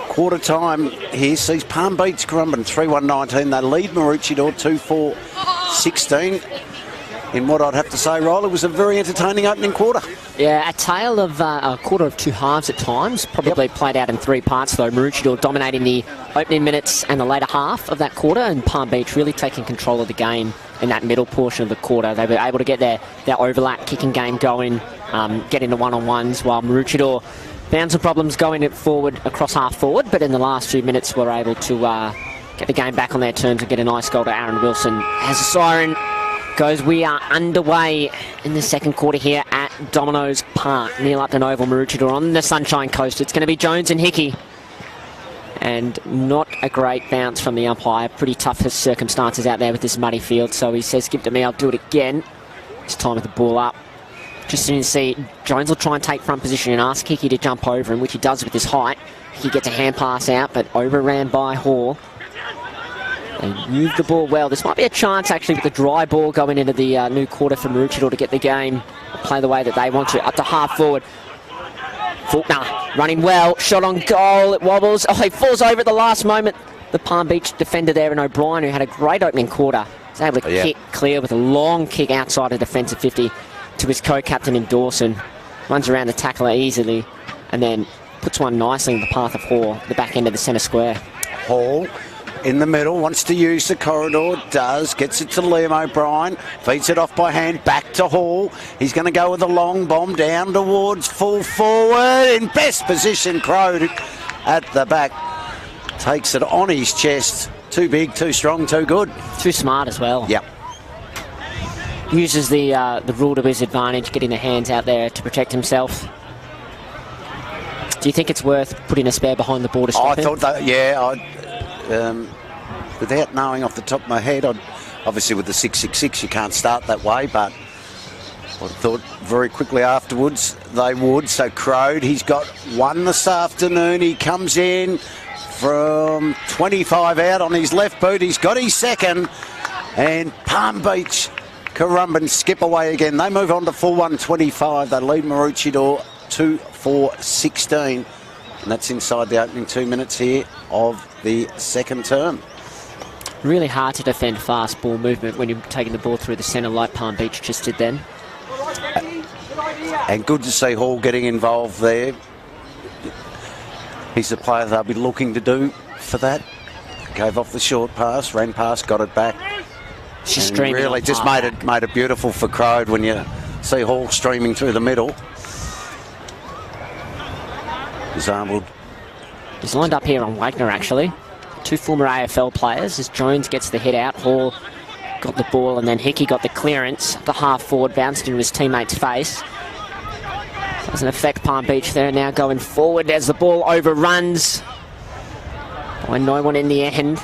Quarter time here sees Palm Beach Currumbin 3-1-19. They lead Maroochydore 2-4-16. In what I'd have to say, Riley, was a very entertaining opening quarter. Yeah, a tale of a quarter of two halves at times. Probably played out in three parts, though. Maroochydore dominating the opening minutes and the later half of that quarter, and Palm Beach really taking control of the game in that middle portion of the quarter. They were able to get their overlap kicking game going, get into one-on-ones, while Maroochydore found some problems going it forward, across half forward, but in the last few minutes were able to get the game back on their terms and get a nice goal to Aaron Wilson. As the siren goes, we are underway in the second quarter here at Domino's Park. Neil Upton Oval, Maroochydore on the Sunshine Coast. It's going to be Jones and Hickey. And not a great bounce from the umpire. Pretty tough circumstances out there with this muddy field. So he says, give it to me, I'll do it again. This time with the ball up. Just to see, Jones will try and take front position and ask Hickey to jump over him, which he does with his height. He gets a hand pass out, but overran by Hall. They move the ball well. This might be a chance, actually, with the dry ball going into the new quarter for Maroochydore to get the game, play the way that they want to. Up to half forward. Faulkner running well. Shot on goal. It wobbles. Oh, he falls over at the last moment. The Palm Beach defender there, and O'Brien, who had a great opening quarter, was able to kick clear with a long kick outside of defensive 50 to his co-captain in Dawson. Runs around the tackler easily and then puts one nicely in the path of Hall, the back end of the centre square. Hall in the middle, wants to use the corridor, does, gets it to Liam O'Brien, feeds it off by hand, back to Hall. He's going to go with a long bomb down towards full forward, in best position, Crow at the back. Takes it on his chest. Too big, too strong, too good. Too smart as well. Yep. Uses the rule to his advantage, getting the hands out there to protect himself. Do you think it's worth putting a spare behind the ball to stop him? I thought that, yeah. Without knowing off the top of my head, obviously with the 666 you can't start that way, but I thought very quickly afterwards they would. So Crode, he's got one this afternoon. He comes in from 25 out on his left boot. He's got his second, and Palm Beach Currumbin skip away again. They move on to full 125. They lead Maroochydore 2-4-16. And that's inside the opening 2 minutes here of the second term. Really hard to defend fast ball movement when you're taking the ball through the centre like Palm Beach just did then. And good to see Hall getting involved there. He's the player they'll be looking to do for that. Gave off the short pass, ran past, got it back. She's and streaming. Really just made it beautiful for Crode when you see Hall streaming through the middle. He's lined up here on Wagner, actually. Two former AFL players as Jones gets the hit out. Hall got the ball and then Hickey got the clearance. The half forward bounced into his teammate's face. Doesn't affect Palm Beach there, now going forward as the ball overruns by no one in the end.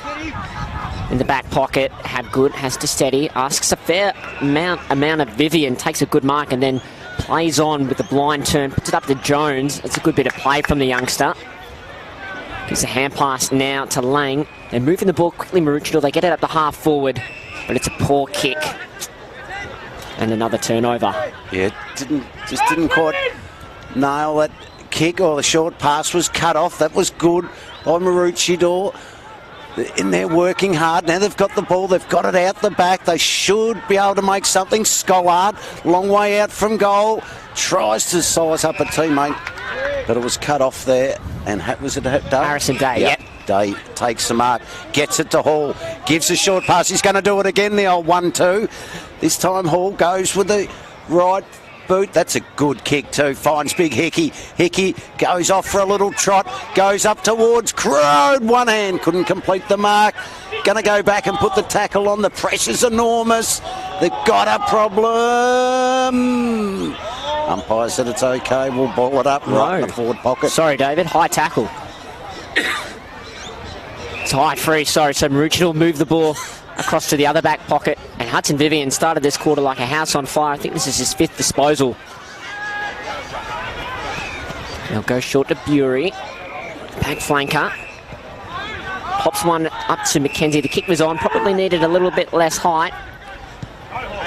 In the back pocket, Habgood has to steady, asks a fair amount of Vivian, takes a good mark and then plays on with the blind turn, puts it up to Jones. It's a good bit of play from the youngster. Gives a hand pass now to Lang. They're moving the ball quickly, Maroochydore. They get it up to half forward, but it's a poor kick. And another turnover. Yeah, just didn't quite nail that kick, or the short pass was cut off. That was good by Maroochydore. In there working hard. Now they've got the ball, they've got it out the back. They should be able to make something. Scollard, long way out from goal. Tries to size up a teammate, but it was cut off there. And was it Day? Harrison Day, yep. Day takes the mark, gets it to Hall, gives a short pass. He's going to do it again, the old 1-2. This time Hall goes with the right boot. That's a good kick too. Finds big Hickey. Hickey goes off for a little trot. Goes up towards Crode. One hand. Couldn't complete the mark. Going to go back and put the tackle on. The pressure's enormous. They've got a problem. Umpire said it's okay. We'll ball it up right in the forward pocket. Sorry, David. High tackle. It's high free. Sorry. So Maroochydore moved the ball across to the other back pocket, and Hudson Vivian started this quarter like a house on fire. I think this is his 5th disposal. He'll go short to Bury. Back flanker. Pops one up to McKenzie. The kick was on, probably needed a little bit less height.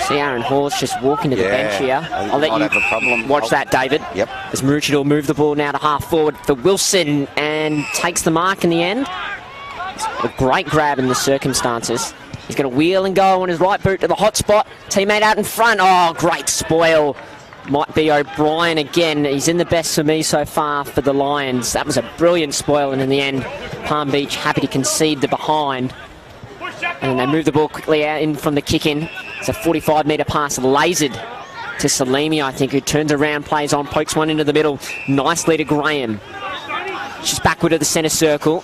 See Aaron Hall's just walking to the bench here. I'll let you have a problem. watch that, David. Yep. As Maroochydore move the ball now to half forward for Wilson and takes the mark in the end. A great grab in the circumstances. He's going to wheel and go on his right boot to the hot spot. Teammate out in front. Oh, great spoil. Might be O'Brien again. He's in the best for me so far for the Lions. That was a brilliant spoil, and in the end, Palm Beach happy to concede the behind. And they move the ball quickly out in from the kick-in. It's a 45-metre pass lasered to Salimi, I think, who turns around, plays on, pokes one into the middle. Nicely to Graham. She's backward to the centre circle.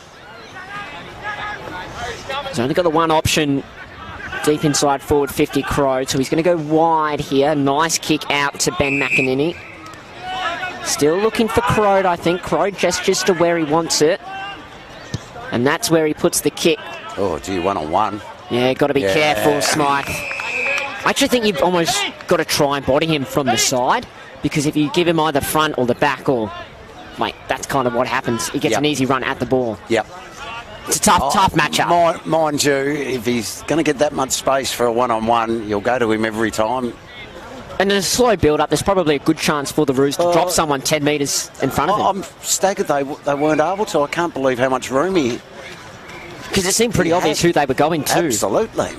He's only got the one option deep inside forward 50 Crow, so he's going to go wide here. Nice kick out to Ben McEnany. Still looking for Crow, I think. Crow gestures to where he wants it. And that's where he puts the kick. Oh, gee, 1-on-1. Yeah, got to be careful, Smythe. I actually think you've almost got to try and body him from the side, because if you give him either front or the back, or, mate, that's kind of what happens. He gets an easy run at the ball. Yep. It's a tough matchup. Mind you, if he's going to get that much space for a 1-on-1, you'll go to him every time. And in a slow build-up, there's probably a good chance for the Roos to drop someone 10 metres in front of him. I'm staggered they weren't able to. I can't believe how much room he... Because it seemed pretty obvious who they were going to. Absolutely.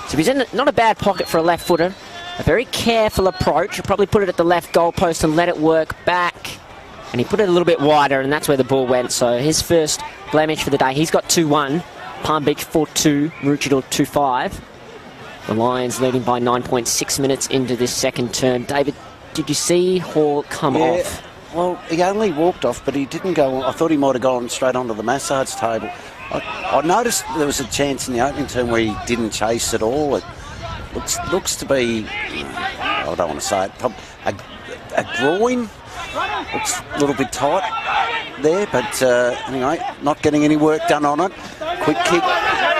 So he's in not a bad pocket for a left footer. A very careful approach. He'll probably put it at the left goalpost and let it work back. And he put it a little bit wider, and that's where the ball went. So his first blemish for the day. He's got 2-1. Palm Beach 4-2. Maroochydore 2-5. The Lions leading by 9.6 minutes into this second term. David, did you see Hall come off? Well, he only walked off, but he didn't go... I thought he might have gone straight onto the massage table. I noticed there was a chance in the opening term where he didn't chase at all. It looks to be... I don't want to say it. A groin. Looks a little bit tight there, but anyway, not getting any work done on it. Quick kick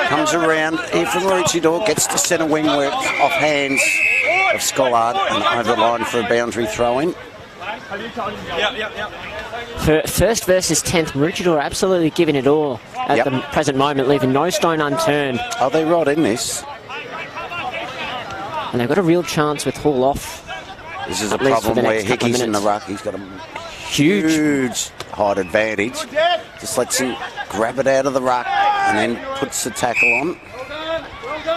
comes around here from Maroochydore, gets to centre wing work off hands of Scollard and over the line for a boundary throw-in. For first versus 10th, Maroochydore absolutely giving it all at the present moment, leaving no stone unturned. Oh, they're right in this. And they've got a real chance with Hall off. This is a problem where Hickey's in the ruck. He's got a huge height advantage. Just lets him grab it out of the ruck and then puts the tackle on.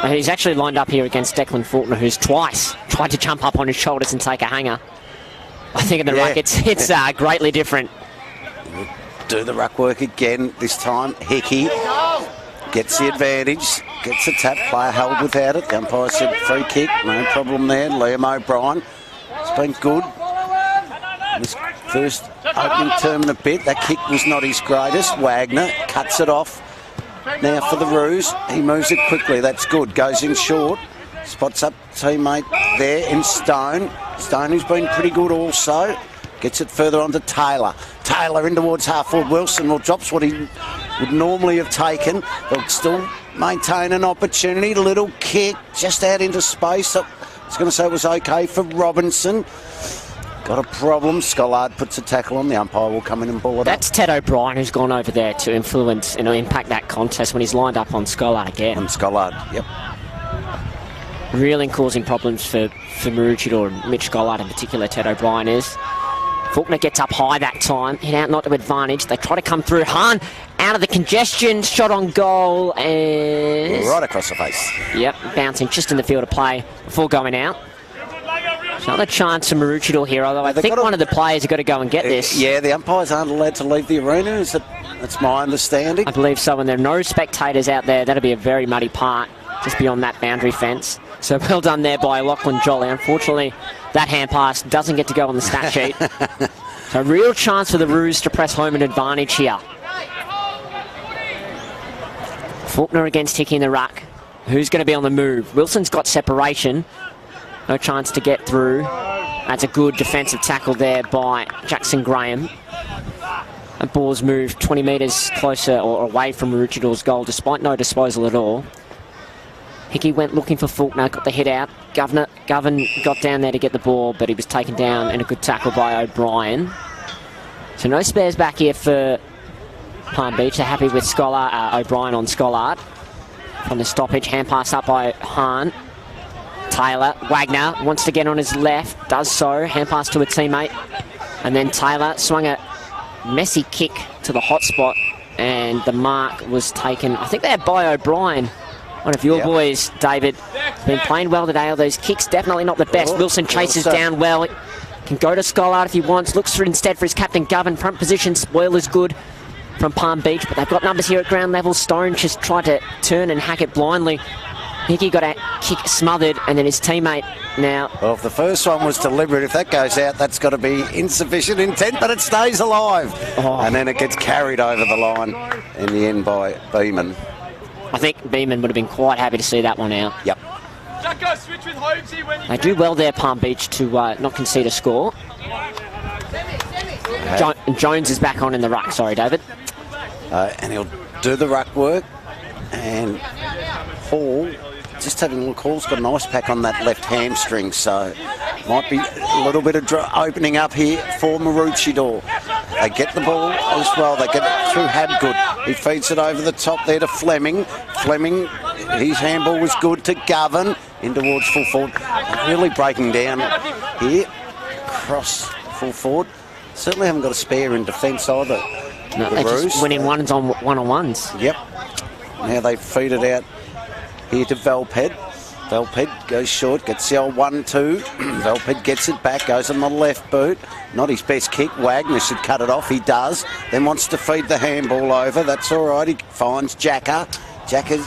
And he's actually lined up here against Declan Faulkner, who's twice tried to jump up on his shoulders and take a hanger. I think in the ruck it's greatly different. Do the ruck work again. This time Hickey gets the advantage, gets a tap, player held without it. The umpire said free kick, no problem there. Liam O'Brien. It's been good. This first opening term in a bit, that kick was not his greatest. Wagner cuts it off. Now for the Roos, he moves it quickly, that's good. Goes in short, spots up teammate there in Stone. Stone, who's been pretty good also, gets it further on to Taylor. Taylor in towards half-forward. Wilson drops what he would normally have taken. They'll still maintain an opportunity. Little kick just out into space. I was going to say it was okay for Robinson. Got a problem. Scollard puts a tackle on. The umpire will come in and ball it That's up. Ted O'Brien who's gone over there to influence and impact that contest when he's lined up on Scollard again. On Scollard, yep. Really causing problems for Maroochydore and Mitch Scollard in particular. Ted O'Brien is. Faulkner gets up high that time. Hit out not to advantage. They try to come through. Hahn out of the congestion. Shot on goal. And right across the face. Yep, bouncing just in the field of play before going out. Another chance for Maroochydore here, although I think one of the players have got to go and get this. Yeah, the umpires aren't allowed to leave the arena. That's my understanding. I believe so, and there are no spectators out there. That'll be a very muddy part just beyond that boundary fence. So well done there by Lachlan Jolly. Unfortunately, that hand pass doesn't get to go on the stat sheet. So a real chance for the Roos to press home an advantage here. Faulkner against Hickey in the ruck. Who's going to be on the move? Wilson's got separation. No chance to get through. That's a good defensive tackle there by Jackson Graham. And ball's moved 20 metres closer or away from Maroochidore's goal despite no disposal at all. Hickey went looking for Faulkner, got the hit out. Govern got down there to get the ball, but he was taken down, and a good tackle by O'Brien. So no spares back here for Palm Beach. They're happy with O'Brien on Scollard. From the stoppage, hand pass up by Hahn. Taylor, Wagner wants to get on his left, does so, hand pass to a teammate. And then Taylor swung a messy kick to the hot spot, and the mark was taken, I think they're by O'Brien. One of your boys, David, been playing well today. All those kicks, definitely not the best. Wilson chases down well. Can go to Scollard if he wants. Looks for instead for his captain, Govern. Front position, spoil is good from Palm Beach, but they've got numbers here at ground level. Stone just tried to turn and hack it blindly. Hickey got a kick smothered, and then his teammate now. Well, if the first one was deliberate, if that goes out, that's got to be insufficient intent, but it stays alive. And then it gets carried over the line in the end by Beeman. I think Beeman would have been quite happy to see that one out. Yep. They do well there, Palm Beach, to not concede a score. Jones is back on in the ruck. Sorry, David. And he'll do the ruck work. And Hall, just having a look, Hall's got an ice pack on that left hamstring, so might be a little bit of opening up here for Maroochydore. They get the ball as well. They get it through Habgood. He feeds it over the top there to Fleming. Fleming, his handball was good to Govern in towards full forward. Really breaking down here. Cross full forward. Certainly haven't got a spare in defence either. No, they're just winning one-on-ones. Yep. Now they feed it out here to Velped. Velped goes short, gets the old 1-2. Velped gets it back, goes on the left boot. Not his best kick. Wagner should cut it off. He does. Then wants to feed the handball over. That's all right. He finds Jacker. Jacker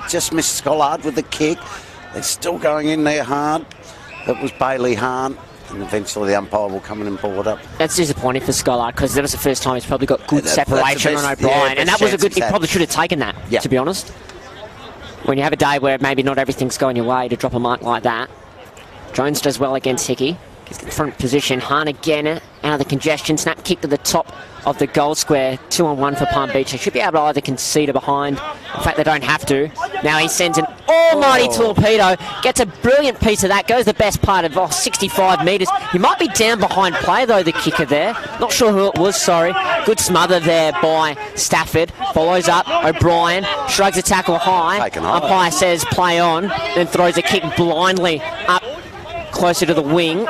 just missed Scollard with the kick. They're still going in there hard. That was Bailey Hahn. And eventually the umpire will come in and pull it up. That's disappointing for Scollard, because that was the first time he's probably got good separation on O'Brien. And that was a good... He probably should have taken that, to be honest. When you have a day where maybe not everything's going your way, to drop a mark like that. Jones does well against Hickey. Gets in front position. Hahn again out of the congestion. Snap kick to the top of the goal square. 2-on-1 for Palm Beach. They should be able to either concede or behind. In fact, they don't have to. Now he sends an almighty torpedo. Gets a brilliant piece of that. Goes the best part of 65 metres. He might be down behind play, though, the kicker there. Not sure who it was, sorry. Good smother there by Stafford. Follows up. O'Brien shrugs a tackle high. Umpire says play on. Then throws a kick blindly up closer to the wing.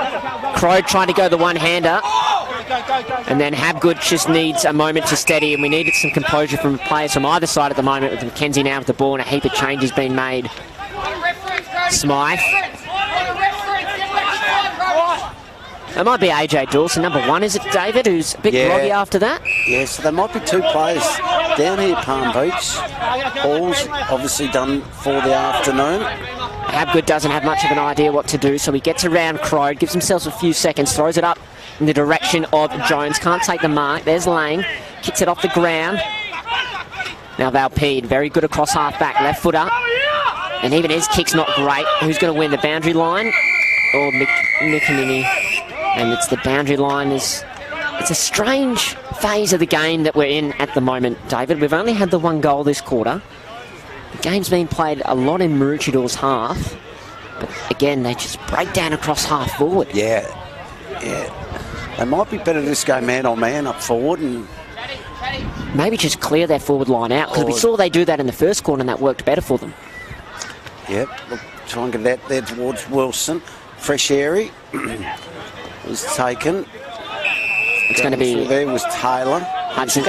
Crow trying to go the one-hander. And then Habgood just needs a moment to steady, and we needed some composure from players from either side at the moment, with McKenzie now with the ball and a heap of changes being made. Smythe. It might be AJ Dawson, number 1, is it, David, who's a bit groggy after that? Yeah, so there might be 2 players down here at Palm Beach. Hall's obviously done for the afternoon. Habgood doesn't have much of an idea what to do, so he gets around Crow, gives himself a few seconds, throws it up in the direction of Jones. Can't take the mark. There's Lang. Kicks it off the ground. Now Valpede, very good across half-back, left footer. And even his kick's not great. Who's going to win the boundary line? Or McKinney. And it's the boundary line. It's a strange phase of the game that we're in at the moment, David. We've only had the 1 goal this quarter. The game's been played a lot in Maroochidore's half. But again, they just break down across half forward. Yeah. They might be better to just go man-on-man up forward and maybe just clear their forward line out, because we saw they do that in the first quarter and that worked better for them. Yep, look, try and get out there towards Wilson. Fresh Airy was taken. It's going to be... There was Taylor.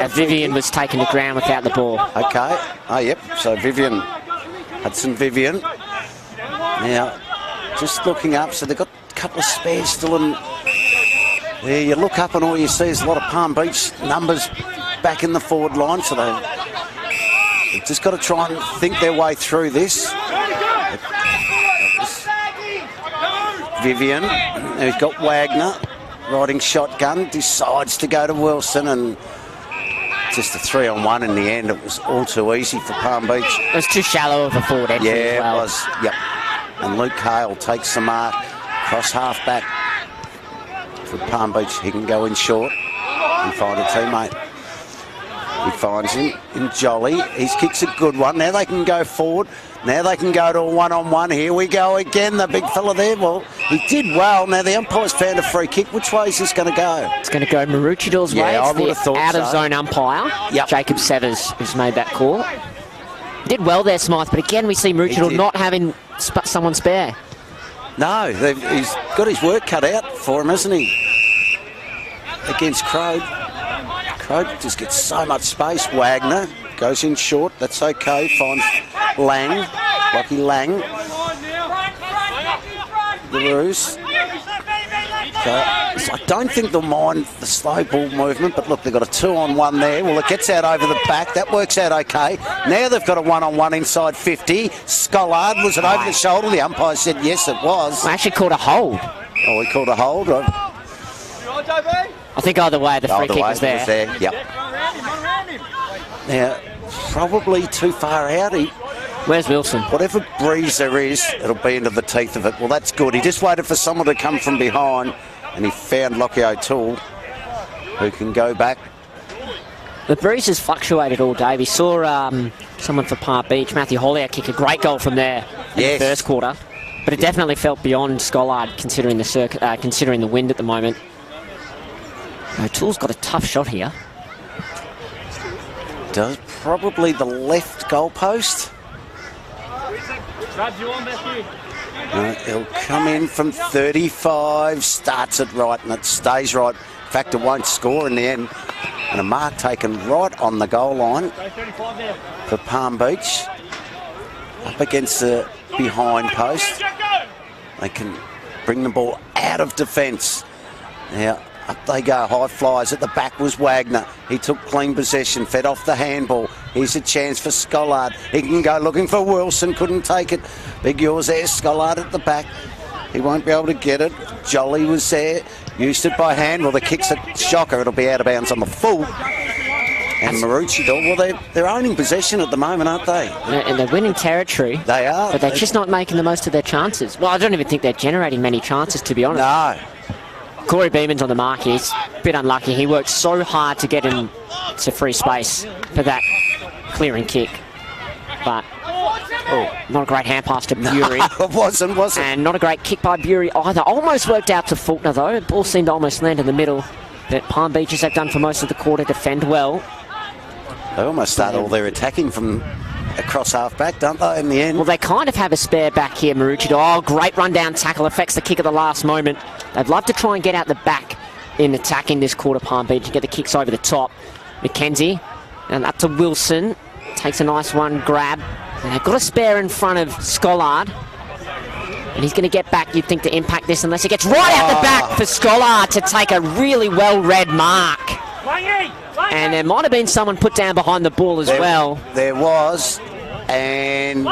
Vivian was taken to ground without the ball. Okay. Oh, yep. So Vivian. Vivian. Now, just looking up, so they've got a couple of spares still in... There you look up and all you see is a lot of Palm Beach numbers back in the forward line, so they've just got to try and think their way through this. Vivian, who's got Wagner riding shotgun, decides to go to Wilson, and just a 3-on-1 in the end. It was all too easy for Palm Beach. It was too shallow of a forward entry as well. Yeah, it was. Yep. And Luke Hale takes the mark, cross half back for Palm Beach. He can go in short and find a teammate. He finds him in Jolly. His kick's a good one. Now they can go forward. Now they can go to a 1-on-1. Here we go again. The big fella there. Well, he did well. Now the umpire's found a free kick. Which way is this going to go? It's going to go Maroochidore's way. I would have thought out-of-zone umpire, Jacob Severs, who's made that call. Did well there, Smythe, but again we see Maroochydore not having someone spare. No, he's got his work cut out for him, hasn't he? Against Crow. Crow just gets so much space. Wagner goes in short. That's okay. Finds Lang. Lucky Lang. The Roos. So I don't think they'll mind the slow ball movement, but look, they've got a 2-on-1 there. Well, it gets out over the back. That works out okay. Now they've got a 1-on-1 inside 50. Scollard, was it over the shoulder? The umpire said yes, it was. I actually called a hold. Oh, he called a hold. I think either way, the free kick was there. Yep. Now, probably too far out. Where's Wilson? Whatever breeze there is, it'll be into the teeth of it. Well, that's good. He just waited for someone to come from behind, and he found Lockie O'Toole, who can go back. The breeze has fluctuated all day. We saw someone for Palm Beach, Matthew Hollier, kick a great goal from there in the first quarter, but it definitely felt beyond Scollard considering the wind at the moment. O'Toole's got a tough shot here. Does probably the left goalpost. He'll come in from 35, starts it right, and it stays right. In fact, it won't score in the end. And a mark taken right on the goal line for Palm Beach. Up against the behind post. They can bring the ball out of defence. Now, up they go, high flies. At the back was Wagner. He took clean possession, fed off the handball. Here's a chance for Scollard. He can go looking for Wilson, couldn't take it. Big yours there, Scollard at the back. He won't be able to get it. Jolly was there, used it by hand. Well, the kick's a shocker. It'll be out of bounds on the full. And Maroochydore, well, they're owning possession at the moment, aren't they? And they're winning territory. They are. But they're just not making the most of their chances. Well, I don't even think they're generating many chances, to be honest. No. Corey Beeman's on the mark. He's a bit unlucky. He worked so hard to get into free space for that clearing kick. But not a great hand pass to Bury. No, it wasn't. And not a great kick by Bury either. Almost worked out to Faulkner, though. The ball seemed to almost land in the middle. But Palm Beaches have done for most of the quarter, defend well. They almost start all their attacking from across half-back, don't they, in the end? Well, they kind of have a spare back here, Maroochydore. Oh, great run-down tackle. Affects the kick at the last moment. They'd love to try and get out the back in attacking this quarter, Palm Beach, and get the kicks over the top. McKenzie, and up to Wilson. Takes a nice one, grab. And they've got a spare in front of Scollard. And he's going to get back, you'd think, to impact this, unless he gets right out the back for Scollard to take a really well-read mark. And there might have been someone put down behind the ball as well. There was. And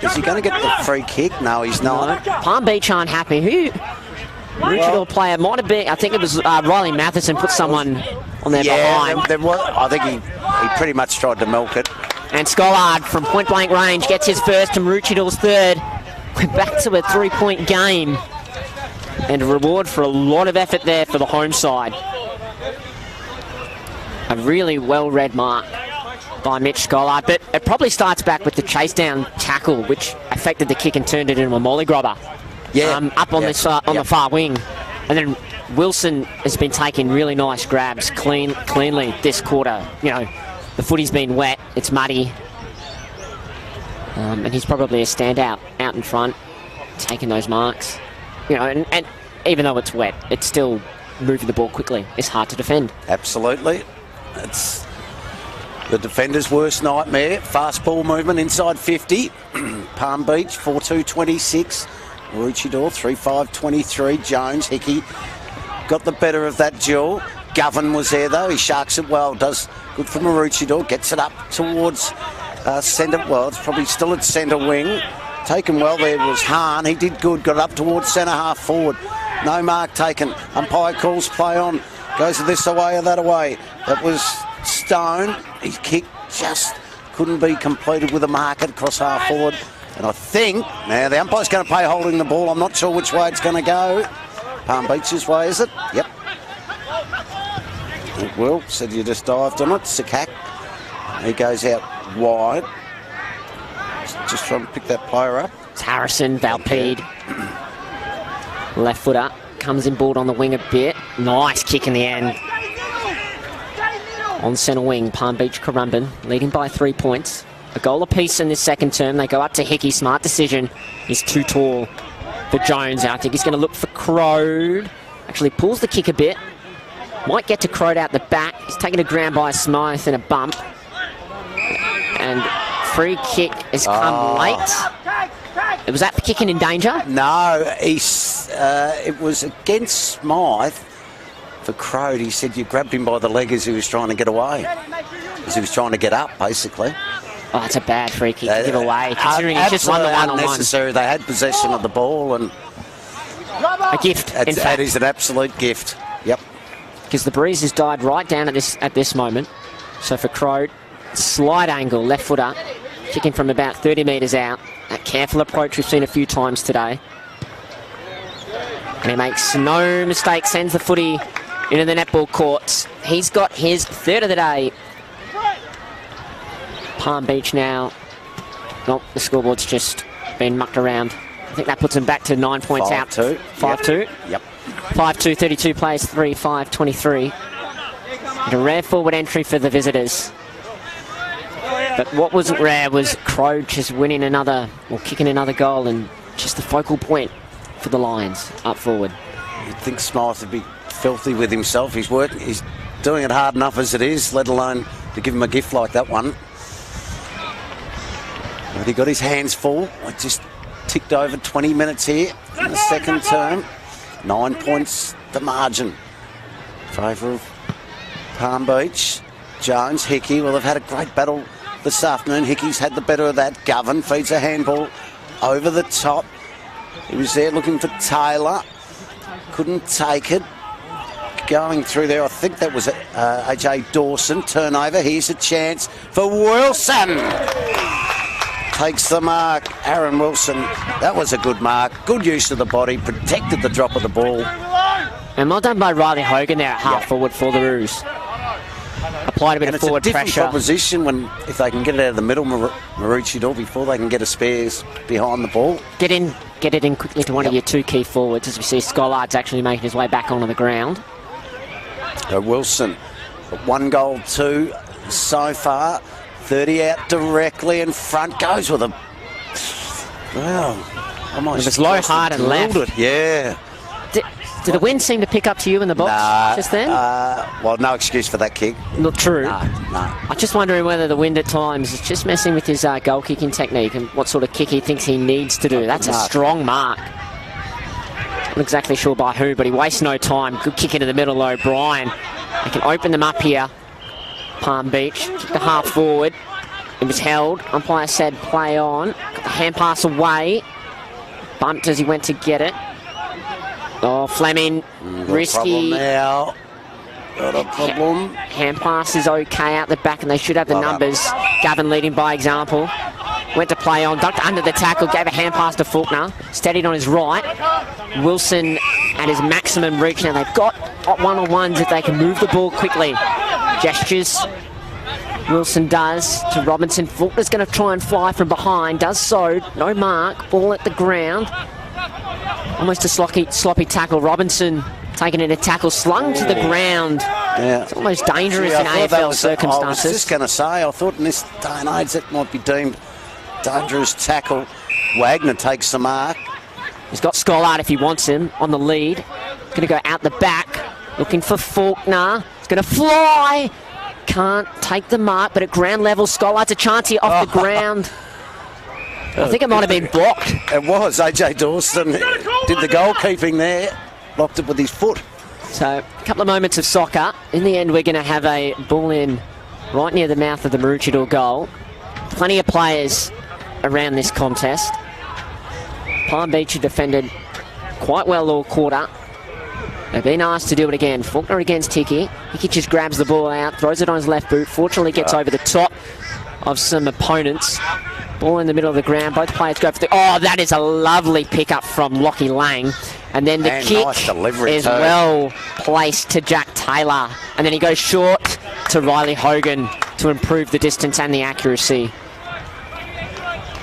is he going to get the free kick? No, he's not. No. Palm Beach aren't happy. Who? Maroochydore player might have been. I think it was Riley Matheson put someone on their behind. There was, I think he pretty much tried to milk it. And Scollard from point-blank range gets his first to Maroochidore's third. We're back to a three-point game. And a reward for a lot of effort there for the home side. A really well-read mark by Mitch Scollard, but it probably starts back with the chase-down tackle, which affected the kick and turned it into a molly-grubber. Yeah. Up on the far wing. And then Wilson has been taking really nice grabs cleanly this quarter. You know, the footy's been wet, it's muddy. And he's probably a standout out in front, taking those marks. You know, and even though it's wet, it's still moving the ball quickly. It's hard to defend. Absolutely. It's the defender's worst nightmare. Fast ball movement inside 50. Palm Beach, 4-2-26. Maroochydore, 3-5-23. Jones, Hickey got the better of that duel. Govan was there, though. He sharks it well. Does good for Maroochydore. Gets it up towards centre. Well, it's probably still at centre wing. Taken well there was Hahn. He did good. Got up towards centre half forward. No mark taken. Umpire calls play on. Goes this away or that away. That was Stone. His kick just couldn't be completed with a mark across half forward. And I think, now the umpire's going to play holding the ball. I'm not sure which way it's going to go. Palm Beach's way, is it? Yep. It will. Said you just dived on it. Sakak. He goes out wide. Just trying to pick that player up. It's Harrison, Valpede. Left footer. Comes in board on the wing a bit. Nice kick in the end. On centre wing, Palm Beach Currumbin leading by 3 points. A goal apiece in this second term. They go up to Hickey. Smart decision. He's too tall for Jones. I think he's going to look for Crode. Actually pulls the kick a bit. Might get to Crode out the back. He's taken a ground by Smythe and a bump. And free kick has come late. Was that kicking in danger? No, it was against Smythe for Crode. He said you grabbed him by the leg as he was trying to get away. As he was trying to get up, basically. Oh, that's a bad free kick to give away, considering he's just won the one-on-one. Unnecessary. They had possession of the ball, and a gift, in fact. That is an absolute gift. Yep. Because the breeze has died right down at this moment. So for Crode, slight angle, left footer, kicking from about 30 metres out. That careful approach we've seen a few times today. And he makes no mistake, sends the footy into the netball courts. He's got his third of the day. Palm Beach now. Nope, the scoreboard's just been mucked around. I think that puts him back to 9 points out. 5-2. Yep. 5-2, 32 plays, 3-5, 23. And a rare forward entry for the visitors. But what wasn't rare was Crode just winning another, or kicking another goal, and just the focal point for the Lions up forward. You'd think Smythe would be filthy with himself. He's doing it hard enough as it is, let alone to give him a gift like that one. But he got his hands full. I just ticked over 20 minutes here in the second term. 9 points the margin. Favour of Palm Beach. Jones, Hickey will have had a great battle this afternoon. Hickey's had the better of that. Govan feeds a handball over the top. He was there looking for Taylor. Couldn't take it. Going through there, I think that was AJ Dawson. Turnover. Here's a chance for Wilson. Takes the mark. Aaron Wilson. That was a good mark. Good use of the body. Protected the drop of the ball. And well done by Riley Hogan there at half forward for the Roos. Applied a bit of forward pressure. It's a different proposition if they can get it out of the middle, Maroochydore, before they can get a spares behind the ball. Get it in quickly to one of your two key forwards, as we see Schollard's actually making his way back onto the ground. Wilson, 1 goal, 2 so far. 30 out directly in front. Goes with a... Well, almost... It was low, hard and left. It. Yeah. Did the wind seem to pick up to you in the box just then? Well, no excuse for that kick. Not true. No. I'm just wondering whether the wind at times is just messing with his goal kicking technique and what sort of kick he thinks he needs to do. That's a strong mark. Not exactly sure by who, but he wastes no time. Good kick into the middle, O'Brien. They can open them up here. Palm Beach, kick the half forward. It was held. Umpire said play on. Got the hand pass away. Bumped as he went to get it. Oh, Fleming, risky. Got a problem. Hand pass is okay out the back, and they should have the numbers. Govan leading by example. Went to play on, ducked under the tackle, gave a hand pass to Faulkner. Steadied on his right. Wilson at his maximum reach. Now they've got one-on-ones if they can move the ball quickly. Gestures. Wilson does to Robinson. Faulkner's going to try and fly from behind. Does so. No mark. Ball at the ground. Almost a sloppy tackle. Robinson taking it a tackle, slung to the ground. Yeah. It's almost dangerous in AFL circumstances. I was just going to say, I thought in this day and age that might be deemed dangerous tackle. Wagner takes the mark. He's got Schollard if he wants him on the lead. Going to go out the back, looking for Faulkner. He's going to fly. Can't take the mark, but at ground level, Schollard's a chance here off the ground. I think it might have been blocked. It was. AJ Dawson did the goalkeeping there. Blocked it with his foot. So, a couple of moments of soccer. In the end, we're going to have a ball in right near the mouth of the Maroochydore goal. Plenty of players around this contest. Palm Beach have defended quite well all quarter. They've been asked to do it again. Faulkner against Hickey. Hickey just grabs the ball out, throws it on his left boot. Fortunately gets over the top of some opponents. Ball in the middle of the ground. Both players go for the... Oh, that is a lovely pickup from Lockie Lang. And then the kick is well placed to Jack Taylor. And then he goes short to Riley Hogan to improve the distance and the accuracy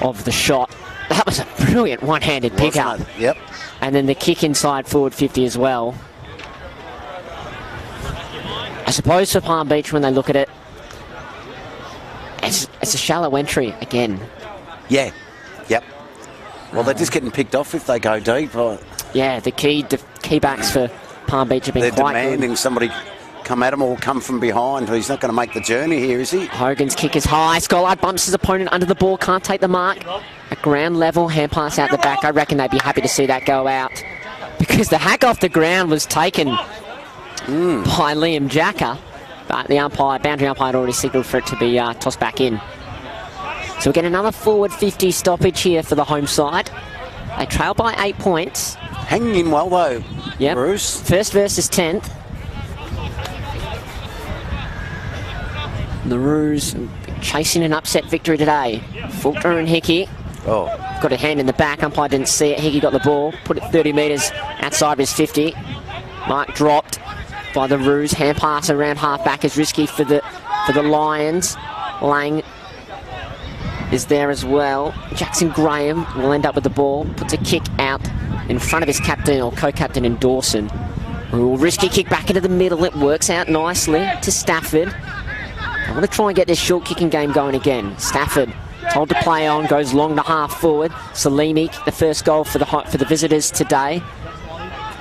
of the shot. That was a brilliant one-handed pickup. Yep. And then the kick inside forward 50 as well. I suppose for Palm Beach, when they look at it, it's a shallow entry again. Yeah. Yep. Well, they're just getting picked off if they go deep. Yeah, the key backs for Palm Beach have been They're quite demanding good. somebody come at him or come from behind. He's not going to make the journey here, is he? Hogan's kick is high. Scollard bumps his opponent under the ball, can't take the mark. At ground level, hand pass out the back. I reckon they'd be happy to see that go out, because the hack off the ground was taken by Liam Jacker, but the boundary umpire had already signalled for it to be tossed back in. So we get another forward 50 stoppage here for the home side. They trail by 8 points. Hanging in well, though, Yep. Bruce. First versus 10th. The Roos chasing an upset victory today. Fulton and Hickey. Oh, Got a hand in the back. Umpire didn't see it. Hickey got the ball. Put it 30 metres outside of his 50. Mark dropped by the Roos. Hand pass around half back is risky for the Lions. Lang is there as well. Jackson Graham will end up with the ball. Puts a kick out in front of his captain or co-captain in Dawson. Ooh, risky kick back into the middle. It works out nicely to Stafford. I want to try and get this short kicking game going again. Stafford told to play on, goes long to half forward. Salimi, the first goal for the visitors today.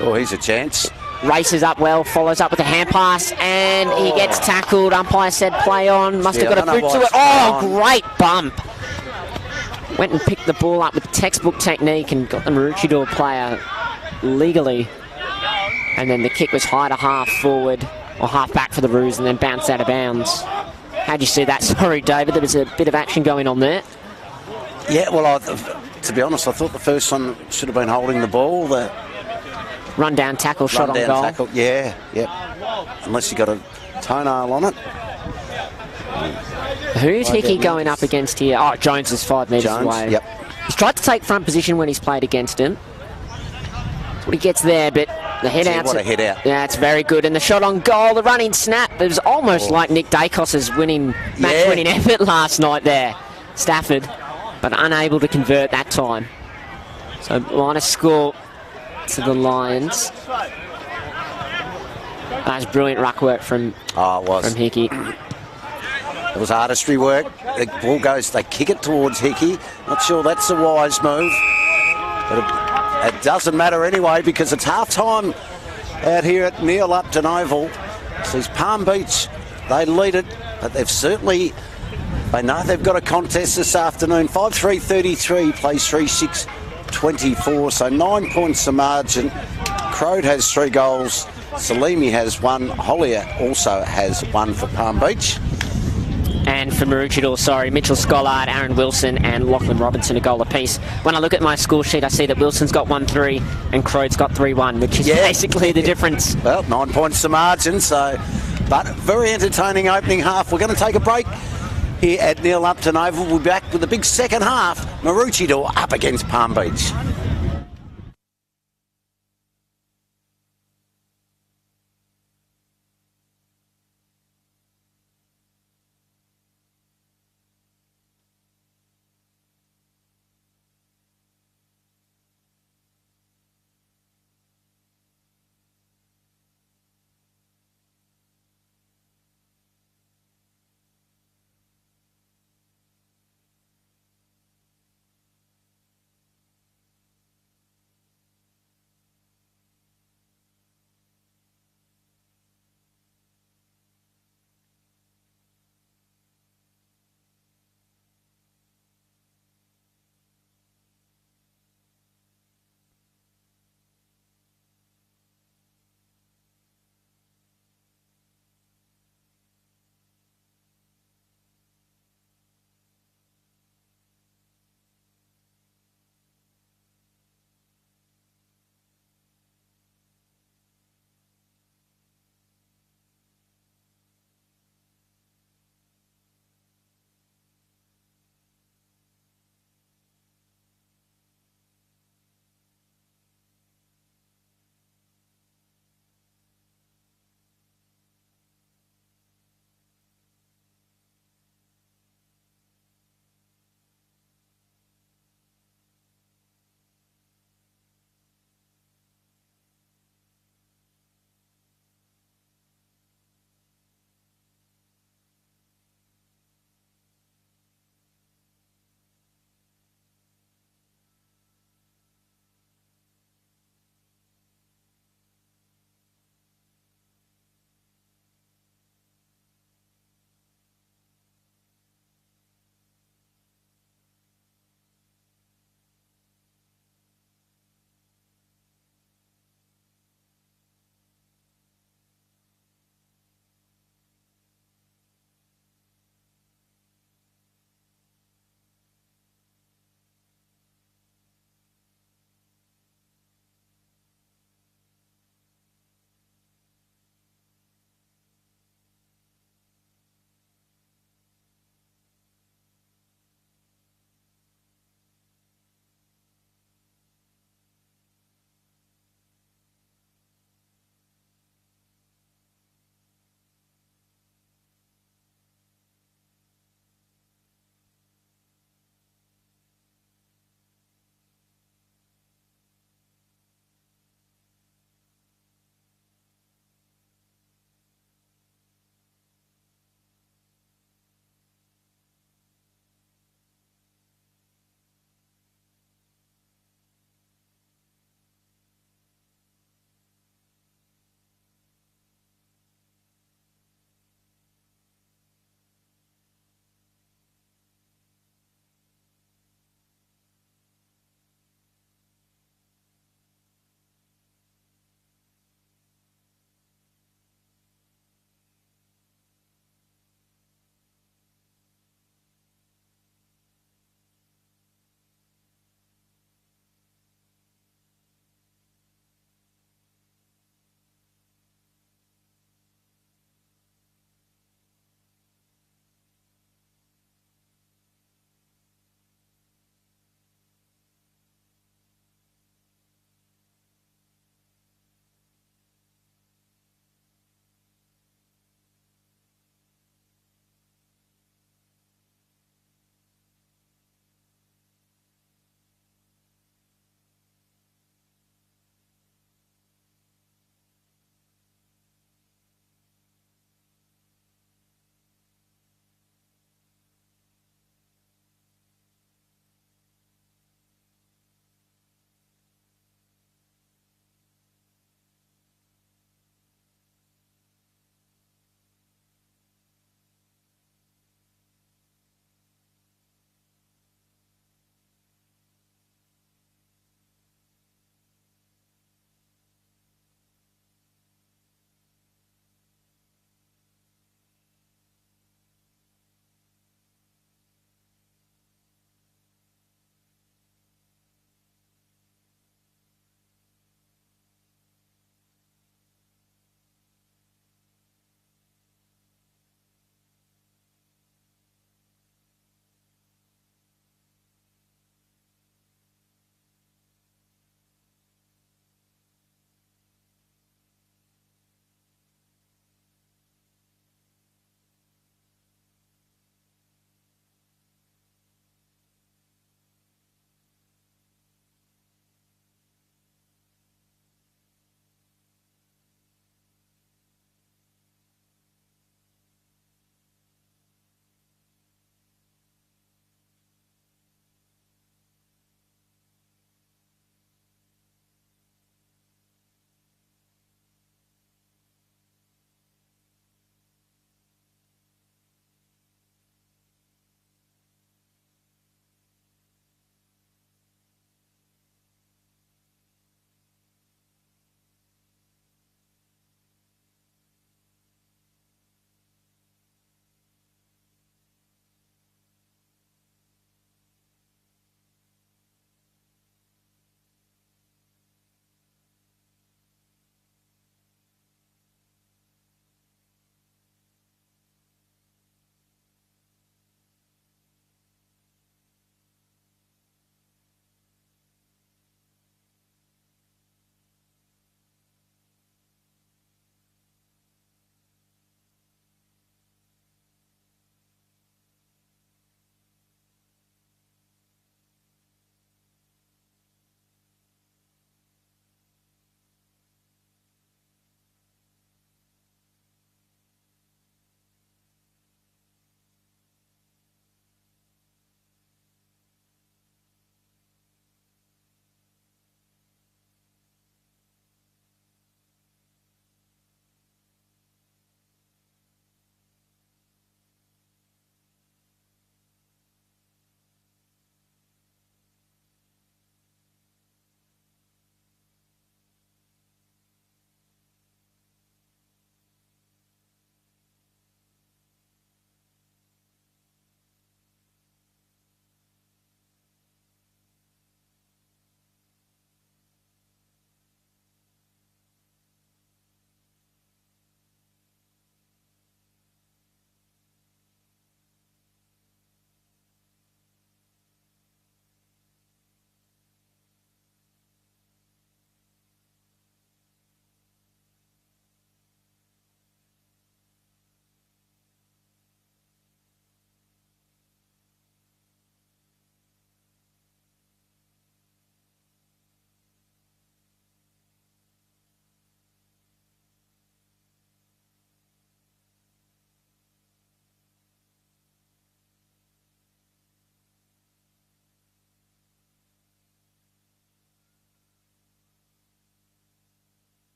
oh, here's a chance. Races up well, follows up with a hand pass, and he gets tackled. Umpire said play on, must have got a boot to it. Oh, great bump. Went and picked the ball up with textbook technique and got the Maroochydore player legally. And then the kick was high to half forward, or half back for the Roos, and then bounced out of bounds. How'd you see that? Sorry, David, there was a bit of action going on there. Yeah, well, to be honest, I thought the first one should have been holding the ball. The Run down tackle, shot on run-down goal. tackle, yeah, yep. Unless you got a toenail on it. Who's 5 Hickey going metres. up against here? Oh, Jones is 5 metres Jones, away. yep. He's tried to take front position when he's played against him. That's what he gets there, but the head Gee, out. what a head out. Yeah, it's very good. And the shot on goal, the running snap. It was almost like Nick Dacos's match-winning effort last night there. Stafford, but unable to convert that time. So minus score to the Lions. That was brilliant ruck work from Oh, it was. Hickey. It was artistry work. The ball goes, they kick it towards Hickey. Not sure that's a wise move. But it doesn't matter anyway, because it's half-time out here at Neil Upton Oval. So it's Palm Beach, they lead it, but they know they've got a contest this afternoon. 5-3-33 plays 3-6-24, so 9 points the margin. Crode has 3 goals. Salimi has 1. Hollier also has 1 for Palm Beach. And for Maroochydore, Mitchell Scollard, Aaron Wilson and Lachlan Robinson a goal apiece. When I look at my score sheet, I see that Wilson's got 1-3 and Crode's got 3-1, which is basically the difference. Well, 9 points to margin, but very entertaining opening half. We're going to take a break here at Neil Upton Oval. We'll be back with the big second half. Maroochydore up against Palm Beach.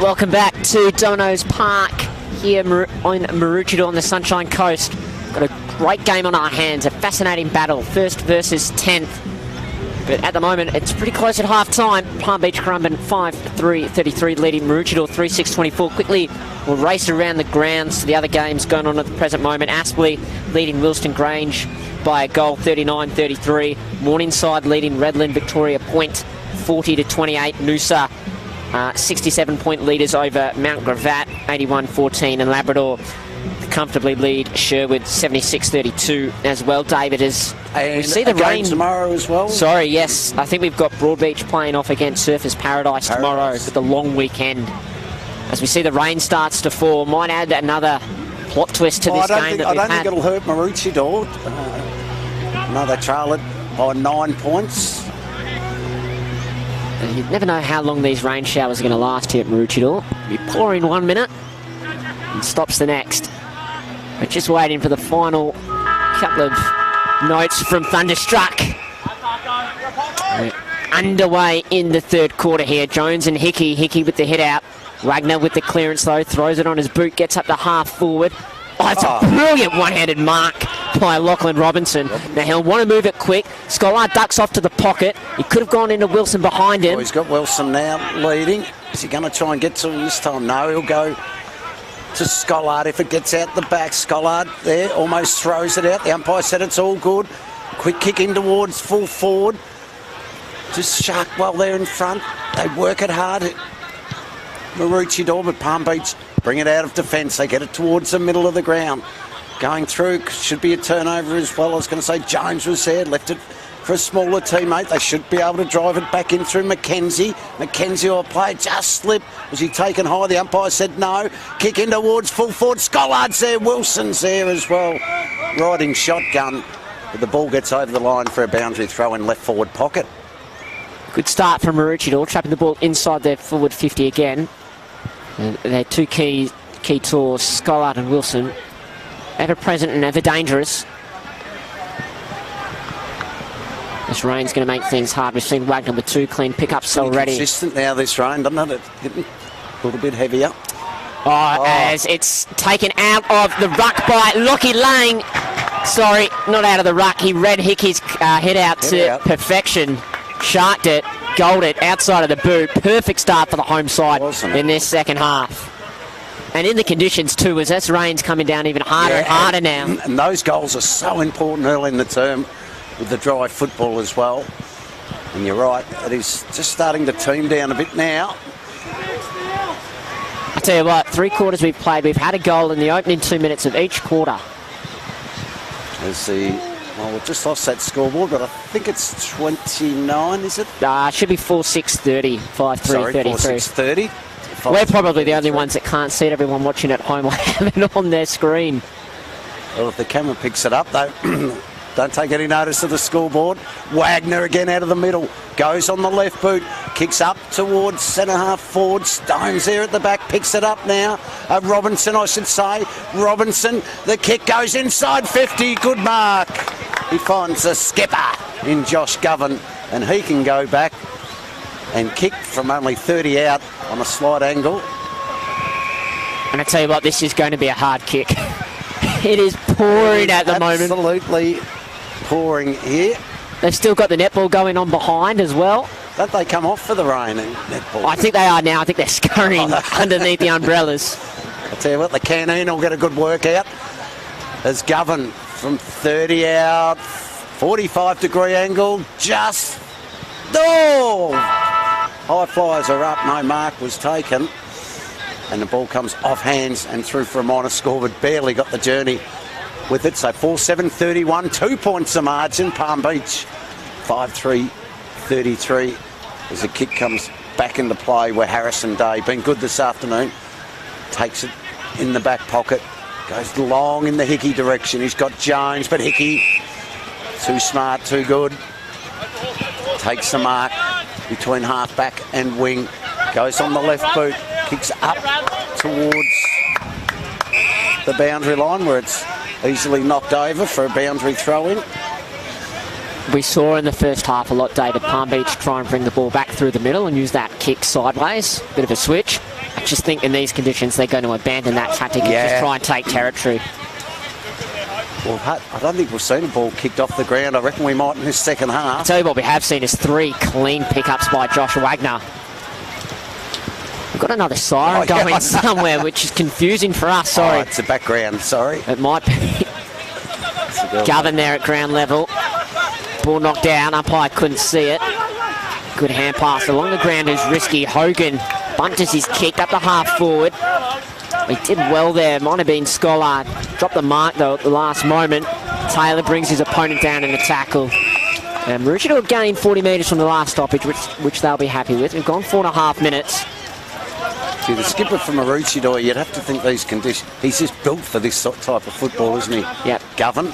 Welcome back to Domino's Park here on Maroochydore on the Sunshine Coast. Got a great game on our hands, a fascinating battle, first versus 10th. But at the moment, it's pretty close at half-time. Palm Beach Currumbin 5-3-33 leading Maroochydore 3-6-24. Quickly, we'll race around the grounds to the other games going on at the present moment. Aspley leading Wilston Grange by a goal, 39-33. Morningside leading Redland Victoria Point, 40-28. Noosa 67-point leaders over Mount Gravatt, 81-14, and Labrador comfortably lead Sherwood 76-32 as well. David, as we see the rain tomorrow as well. Sorry, yes, I think we've got Broadbeach playing off against Surfers Paradise tomorrow with the long weekend. As we see the rain starts to fall, might add another plot twist to this game that we've had. I don't think it'll hurt Maroochydore. No, they trail it by 9 points. You never know how long these rain showers are going to last here at Maroochydore. It'll be pouring 1 minute and stops the next. We're just waiting for the final couple of notes from Thunderstruck. We're underway in the third quarter here. Jones and Hickey. Hickey with the hit out. Wagner with the clearance though. Throws it on his boot. Gets up to half forward. Oh, it's a brilliant one-handed mark by Lachlan Robinson. Now he'll want to move it quick. Scollard ducks off to the pocket. He could have gone into Wilson behind him. Oh, he's got Wilson now leading. Is he going to try and get to him this time? No, he'll go to Scollard if it gets out the back. Scollard there almost throws it out. The umpire said it's all good. Quick kick in towards full forward. Just Sharkwell there in front. They work it hard. Maroochydore, but Palm Beach bring it out of defence. They get it towards the middle of the ground. Going through, should be a turnover as well. I was going to say Jones was there, left it for a smaller teammate. They should be able to drive it back in through Mackenzie. Mackenzie will play, just slip. Was he taken high? The umpire said no. Kick in towards full forward. Scollard's there, Wilson's there as well. Riding shotgun, but the ball gets over the line for a boundary throw in left forward pocket. Good start from Maroochydore, trapping the ball inside their forward 50 again. They're two key tours, Scollard and Wilson. Ever present and ever dangerous. This rain's going to make things hard. We've seen Wagner with 2 clean pickups already. Consistent now, this rain, doesn't it? Getting a little bit heavier. As it's taken out of the ruck by Lockie Lang. Sorry, not out of the ruck. He read Hickey's hit out to perfection. Sharked it, goaled it outside of the boot. Perfect start for the home side in this second half. And in the conditions too, as this rain's coming down even harder and harder now. And those goals are so important early in the term with the dry football as well. And you're right, it is just starting to team down a bit now. I tell you what, 3 quarters we've played, we've had a goal in the opening 2 minutes of each quarter. As we've just lost that scoreboard, but I think it's 29, is it? Should be 4-6-30, 5-3-33. Sorry, 4-6-30. We're probably the only ones that can't see it. Everyone watching at home will have it on their screen. Well, if the camera picks it up, though, don't take any notice of the scoreboard. Wagner again out of the middle. Goes on the left boot. Kicks up towards centre half forward. Stones there at the back. Picks it up now. Robinson, I should say. Robinson. The kick goes inside 50. Good mark. He finds a skipper in Josh Govan. And he can go back and kick from only 30 out on a slight angle. And I tell you what, this is going to be a hard kick. It is pouring at the moment. Absolutely pouring here. They've still got the netball going on behind as well. Don't they come off for the rain in netball? I think they are now. I think they're scurrying underneath the umbrellas. I tell you what, the canteen will get a good workout. As Govan from 30 out, 45-degree angle, just... High flyers are up, no mark was taken. And the ball comes off hands and through for a minor score, but barely got the journey with it. So 4-7-31, 2 points the margin. Palm Beach 5-3-33 as the kick comes back into play where Harrison Day, been good this afternoon, takes it in the back pocket, goes long in the Hickey direction. He's got Jones, but Hickey, too smart, too good. Takes the mark between half-back and wing. Goes on the left boot. Kicks up towards the boundary line where it's easily knocked over for a boundary throw-in. We saw in the first half a lot, David, Palm Beach try and bring the ball back through the middle and use that kick sideways. Bit of a switch. A just think in these conditions they're going to abandon that tactic and just try and take territory. Well, I don't think we've seen a ball kicked off the ground. I reckon we might in this second half. I'll tell you what we have seen is 3 clean pickups by Josh Wagner. We've got another siren going somewhere, which is confusing for us. Sorry. Oh, it's the background, sorry. It might be. Govern there at ground level. Ball knocked down. Umpire couldn't see it. Good hand pass along the ground is risky. Hogan bunches his kick up the half forward. He did well there. Might have been Scholar. Dropped the mark though at the last moment. Taylor brings his opponent down in the tackle. And Maroochydore gained 40 metres from the last stoppage, which they'll be happy with. We've gone 4.5 minutes. See, the skipper from Maroochydore, you'd have to think these conditions. He's just built for this type of football, isn't he? Yep. Govern.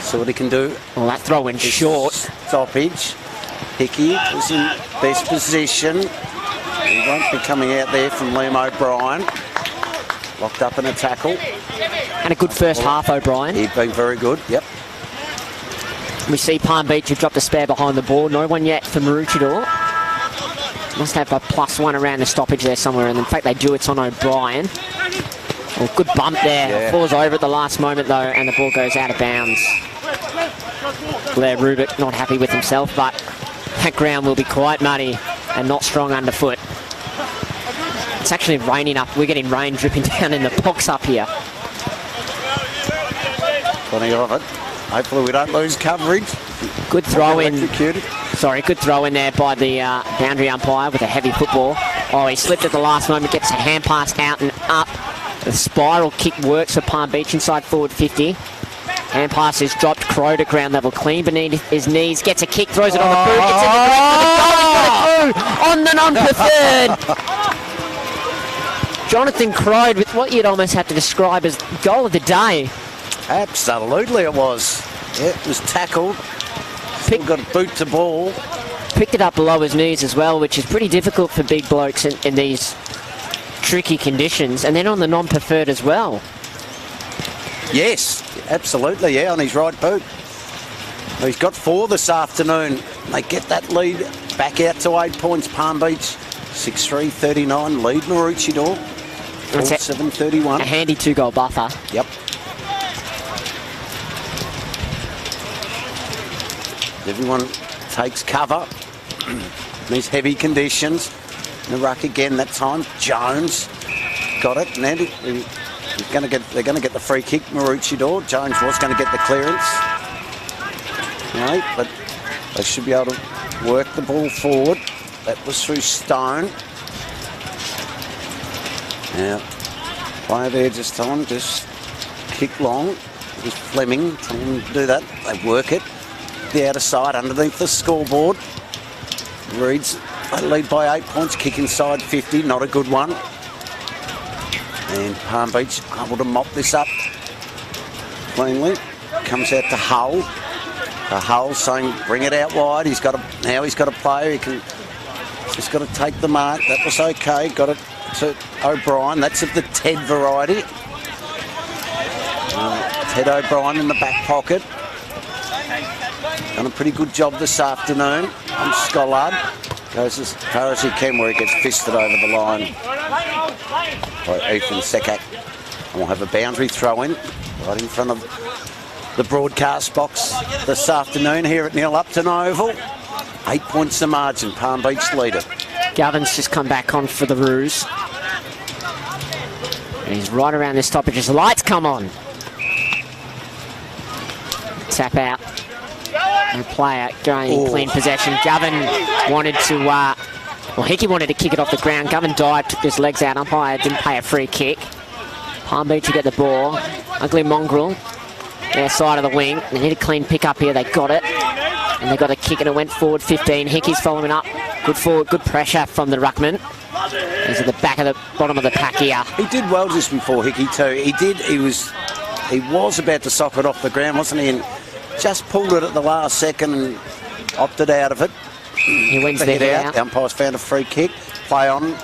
So what he can do. Well, that throw in short. Stoppage. Hickey was in best position. He won't be coming out there from Liam O'Brien. Locked up in a tackle. And a good first half, O'Brien. He'd been very good, yep. We see Palm Beach who dropped a spare behind the ball. No one yet for Maroochydore. Must have a +1 around the stoppage there somewhere. And in fact, they do. It's on O'Brien. Oh, good bump there. Yeah. Falls over at the last moment, though, and the ball goes out of bounds. Blair Rubik not happy with himself, but that ground will be quite muddy and not strong underfoot. It's actually raining up. We're getting rain dripping down in the box up here. Plenty of it. Hopefully we don't lose coverage. Good throw in. Good throw in there by the boundary umpire with a heavy football. Oh, he slipped at the last moment, gets a hand pass out and up. The spiral kick works for Palm Beach inside forward 50. Hand pass is dropped. Crow to ground level, clean beneath his knees. Gets a kick, throws it on the boot. Gets in the goal. He's got it through on the non-preferred. Jonathan Crow with what you'd almost have to describe as goal of the day. Absolutely it was. Yeah, it was tackled. Got a boot to ball. Picked it up below his knees as well, which is pretty difficult for big blokes in these tricky conditions. And then on the non-preferred as well. Yes, absolutely, yeah, on his right boot. He's got 4 this afternoon. They get that lead back out to 8 points. Palm Beach, 6-3-39, lead Maroochydore, 4-7-31. A handy 2-goal buffer. Yep. Everyone takes cover in these heavy conditions. The ruck again that time. Jones got it. And they're going to get the free kick, Maroochydore. Jones was going to get the clearance. No, but they should be able to work the ball forward. That was through Stone. Now, player there just on, just kick long. Just Fleming, tell them to do that. They work it. The outer side underneath the scoreboard. Reeds, they lead by 8 points, kick inside 50, not a good one. And Palm Beach able to mop this up cleanly. Comes out to Hull. Hull saying bring it out wide. He's got a player. He's got to take the mark. That was okay. Got it to O'Brien. That's of the Ted variety. Ted O'Brien in the back pocket. Done a pretty good job this afternoon. And Schollard goes as far as he can where he gets fisted over the line by Ethan Sekak. And we'll have a boundary throw in right in front of the broadcast box this afternoon here at Neil Upton Oval. 8 points the margin, Palm Beach leader. Govin's just come back on for the Roos. And he's right around this topic as the lights come on. Tap out. And a player going in clean possession. Govin wanted to, Hickey wanted to kick it off the ground. Govin dived, took his legs out. Umpire didn't pay a free kick. Palm Beach to get the ball. Ugly Mongrel. Their side of the wing. They need a clean pick up here. They got it. And they got a kick and it went forward 15. Hickey's following up. Good forward, good pressure from the ruckman. He's at the bottom of the pack here. He did well just before Hickey too. He was about to sock it off the ground, wasn't he? And just pulled it at the last second and opted out of it. He wins the hit out. The umpire's found a free kick. Play on,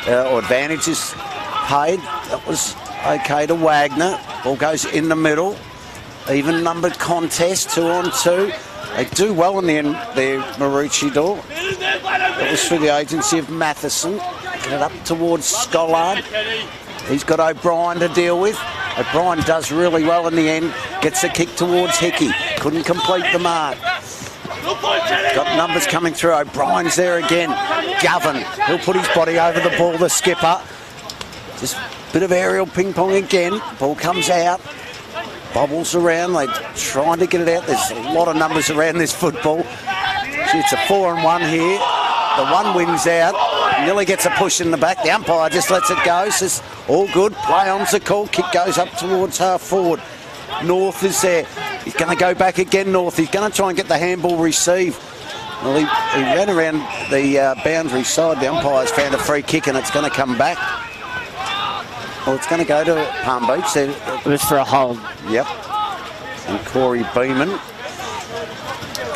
or advantage is paid. That was okay to Wagner. Ball goes in the middle. Even numbered contest, 2 on 2. They do well in the end there, Maroochydore. That was through the agency of Matheson. Get it up towards Scollard. He's got O'Brien to deal with. O'Brien does really well in the end. Gets a kick towards Hickey. Couldn't complete the mark. Got numbers coming through. O'Brien's there again. Govan, he'll put his body over the ball, the skipper. Just a bit of aerial ping pong again. Ball comes out. Bobbles around. They're trying to get it out. There's a lot of numbers around this football. It's a 4-on-1 here. The one wins out. Nearly gets a push in the back. The umpire just lets it go. Says, all good. Play on's the call. Kick goes up towards half forward. North is there. He's going to go back again, North. He's going to try and get the handball received. Well, he ran around the boundary side. The umpire's found a free kick and it's going to come back. Well, it's going to go to Palm Beach. It was for a hold. Yep. And Corey Beeman.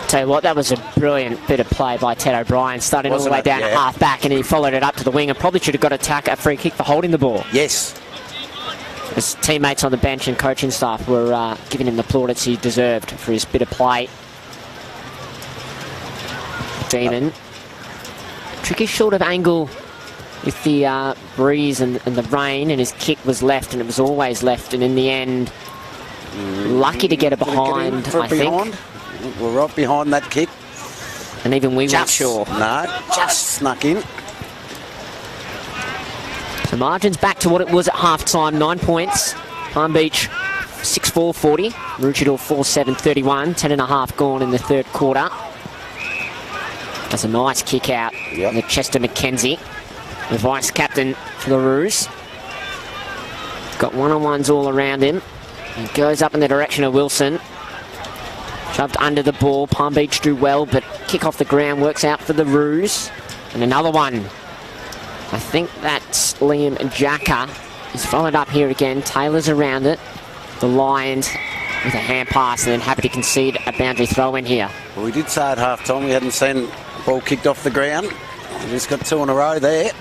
Tell you what, that was a brilliant bit of play by Ted O'Brien, starting all the way down at half back, and he followed it up to the wing and probably should have got a free kick for holding the ball. Yes. His teammates on the bench and coaching staff were giving him the plaudits he deserved for his bit of play. Beeman. Tricky short of angle with the breeze and the rain, and his kick was left, and it was always left, and in the end, lucky to get it behind, I think. We're right behind that kick. And even we weren't sure. No, just snuck in. The margin's back to what it was at half-time, 9 points. Palm Beach 6-4-40. Maroochydore 4-7-31. 10.5 gone in the third quarter. That's a nice kick out. Yep. The Chester McKenzie, the vice-captain for the Roos. Got one-on-ones all around him. He goes up in the direction of Wilson. Shoved under the ball. Palm Beach do well, but kick off the ground works out for the Roos. And another one. I think that's Liam Jacka. He's followed up here again. Taylor's around it. The Lions with a hand pass and then happy to concede a boundary throw in here. Well, we did say at half-time we hadn't seen the ball kicked off the ground. We just got two in a row there.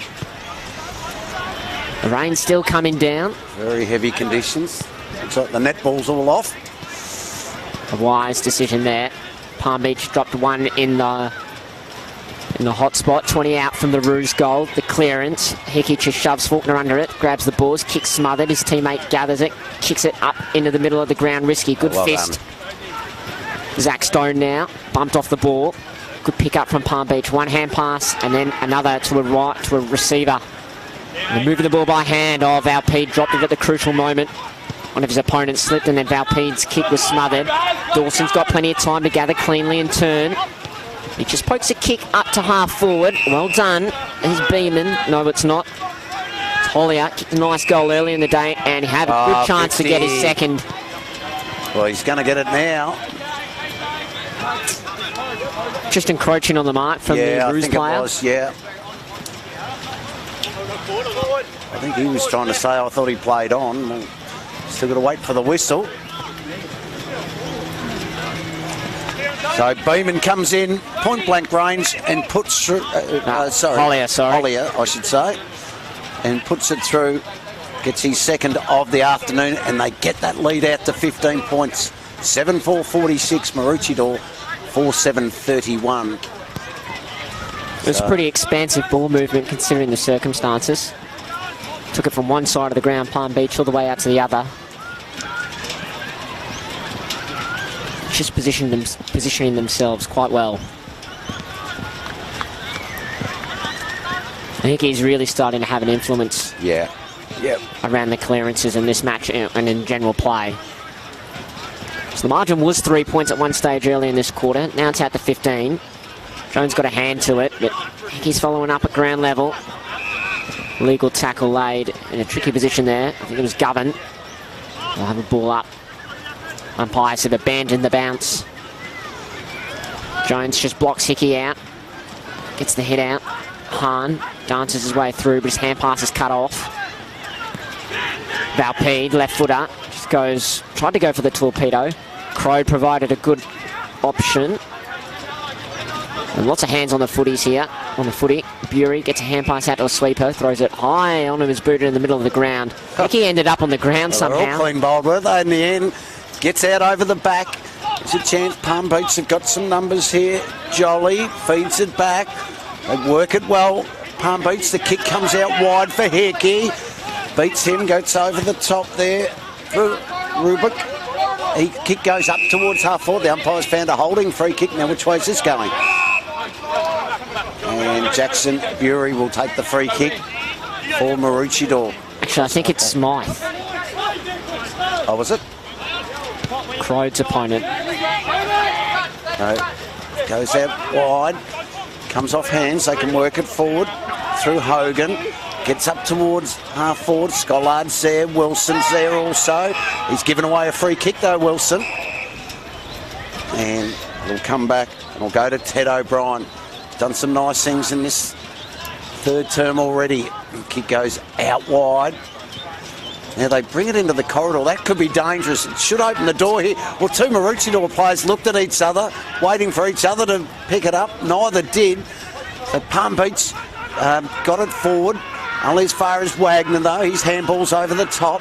The rain's still coming down. Very heavy conditions. Looks like the netball's all off. A wise decision there. Palm Beach dropped one in the hot spot. 20 out from the Roos goal. The clearance. Hickey just shoves Faulkner under it. Grabs the balls. Kick smothered. His teammate gathers it. Kicks it up into the middle of the ground. Risky. Good fist. Zach Stone now. Bumped off the ball. Good pick up from Palm Beach. One hand pass and then another to a receiver. And moving the ball by hand. Oh, Valpede dropped it at the crucial moment. One of his opponents slipped and then Valpede's kick was smothered. Dawson's got plenty of time to gather cleanly and turn. He just pokes a kick up to half forward. Well done. Here's Beeman. No, it's not. It's Hollier. Kicked a nice goal early in the day and he had a good chance 50. To get his second. Well, he's going to get it now. Just encroaching on the mark from the Roos player. It was, yeah. I think he was trying to say, I thought he played on. Well, still got to wait for the whistle. So Beeman comes in, point blank range, and puts through. Hollier, Hollier, I should say, and puts it through. Gets his second of the afternoon, and they get that lead out to 15 points. 7-4-46, Maroochydore 4-7-31. It was pretty expansive ball movement considering the circumstances. Took it from one side of the ground, Palm Beach, all the way out to the other. Just positioning themselves quite well. I think he's really starting to have an influence around the clearances in this match and in general play. So the margin was 3 points at one stage early in this quarter. Now it's out to 15. Jones got a hand to it, but he's following up at ground level. Legal tackle laid in a tricky position there. I think it was Govan. They'll have a ball up. Umpires have abandoned the bounce. Jones just blocks Hickey out. Gets the hit out. Hahn dances his way through, but his hand pass is cut off. Valpede, left footer, just tried to go for the torpedo. Crow provided a good option. And lots of hands on the footies here. On the footy. Bury gets a hand pass out to a sweeper, throws it high on him, is booted in the middle of the ground. Hickey ended up on the ground somehow. They're all clean bowled, weren't they, in the end? Gets out over the back. There's a chance. Palm Beach have got some numbers here. Jolly feeds it back. They work it well. Palm beats. The kick comes out wide for Hickey. Beats him, goes over the top there for Rubik. Kick goes up towards half forward. The umpire's found a holding free kick. Now, which way is this going? And Jackson Bury will take the free kick for Maroochydore. Actually, I think it's Smythe. Oh, was it? Croyd's opponent. No. Goes out wide. Comes off hands. They can work it forward through Hogan. Gets up towards half forward. Scollard's there. Wilson's there also. He's given away a free kick though, Wilson. And it'll come back and we'll go to Ted O'Brien. Done some nice things in this third term already. Kick goes out wide. Now they bring it into the corridor. That could be dangerous. It should open the door here. Well, two Maroochydore players looked at each other, waiting for each other to pick it up. Neither did. So Palm Beach got it forward. Only as far as Wagner, though. His handball's over the top.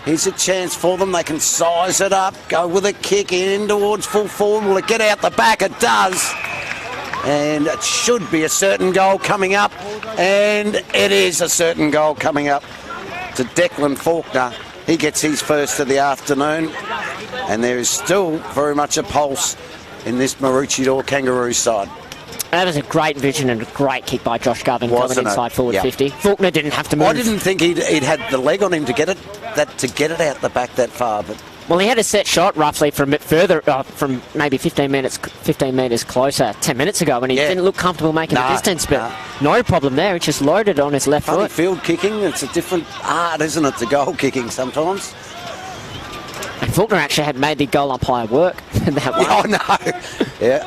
Here's a chance for them. They can size it up, go with a kick in towards full forward. Will it get out the back? It does. And it should be a certain goal coming up. And it is a certain goal coming up to Declan Faulkner. He gets his first of the afternoon. And there is still very much a pulse in this Maroochydore Kangaroo side. That was a great vision and a great kick by Josh Garvin coming inside forward 50. Faulkner didn't have to move. I didn't think he'd had the leg on him to get it out the back that far. But well, he had a set shot roughly from a bit further, from maybe 15 metres closer 10 minutes ago, and he didn't look comfortable making the distance. But no problem there. He just loaded on his left foot. Field kicking, it's a different art, isn't it, to goal kicking sometimes. And Faulkner actually had made the goal umpire work that way. Oh no! Yeah.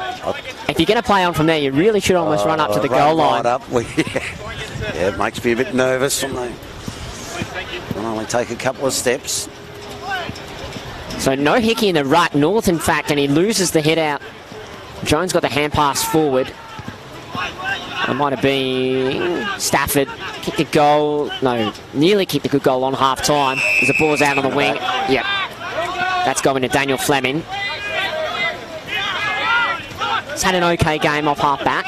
If you're going to play on from there, you really should almost run up to the goal line. Up. Yeah, it makes me a bit nervous when they only take a couple of steps. So no Hickey in the right north, in fact, and he loses the hit out. Jones got the hand pass forward. It might have been Stafford. Kicked a goal. No, nearly kicked a good goal on half time. There's a ball's out on the wing. Yep. That's going to Daniel Fleming. He's had an okay game off half back.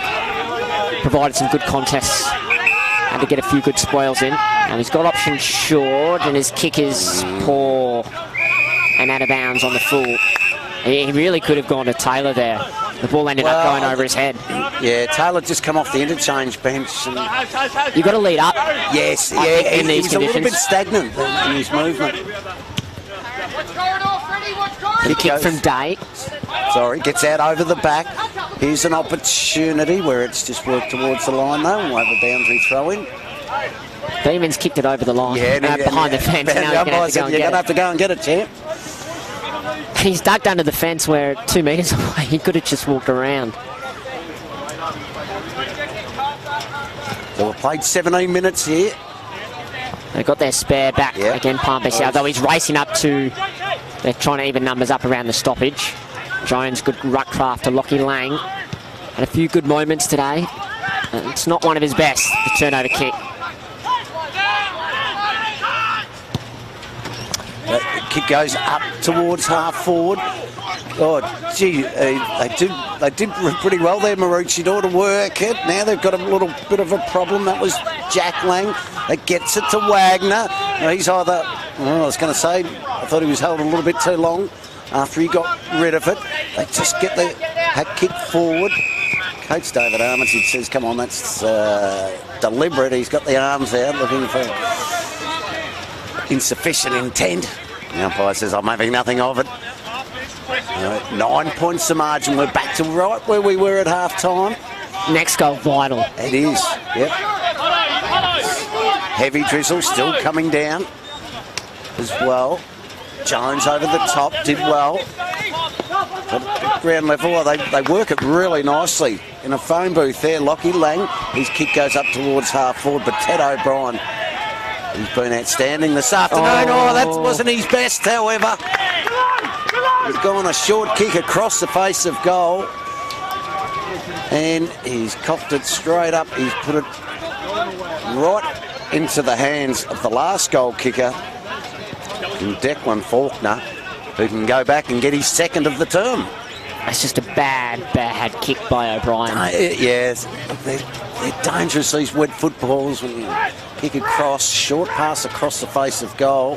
Provided some good contests. Had to get a few good spoils in. And he's got option short, and his kick is poor and out of bounds on the full. He really could have gone to Taylor there. The ball ended up going over his head. Yeah, Taylor just come off the interchange bench. And you've got to lead up. Yes, in these he's a little bit stagnant in his movement. The kick from Day. Sorry, gets out over the back. Here's an opportunity where it's just worked towards the line though. We'll have a boundary throw in. Beeman's kicked it over the line. Behind the fence. Now you're going to have to go and get it, champ. He's ducked under the fence where 2 metres away. He could have just walked around. So we've played 17 minutes here. They got their spare back again, Palm Beach, although he's racing up to... They're trying to even numbers up around the stoppage. Jones, good ruck craft to Lockie Lang. Had a few good moments today. It's not one of his best, the turnover kick. The kick goes up towards half forward. Oh, gee, they did pretty well there, Maroochydore, to work it. Now they've got a little bit of a problem. That was Jack Lang that gets it to Wagner. He's either, I was going to say, I thought he was held a little bit too long after he got rid of it. They just get the hat kick forward. Coach David Armitage says, come on, that's deliberate. He's got the arms out looking for insufficient intent. The umpire says, I'm having nothing of it. 9 points the margin. We're back to right where we were at half time. Next goal vital. It is, yep. Heavy drizzle still coming down as well. Jones over the top, did well. But ground level, they work it really nicely. In a phone booth there, Lockie Lang, his kick goes up towards half forward, but Ted O'Brien, he's been outstanding this afternoon. Oh, that wasn't his best, however. He's gone a short kick across the face of goal. And he's copped it straight up. He's put it right into the hands of the last goal kicker, Declan Faulkner, who can go back and get his second of the term. That's just a bad kick by O'Brien. Yes, they're dangerous, these wet footballs, when you kick across, short pass across the face of goal.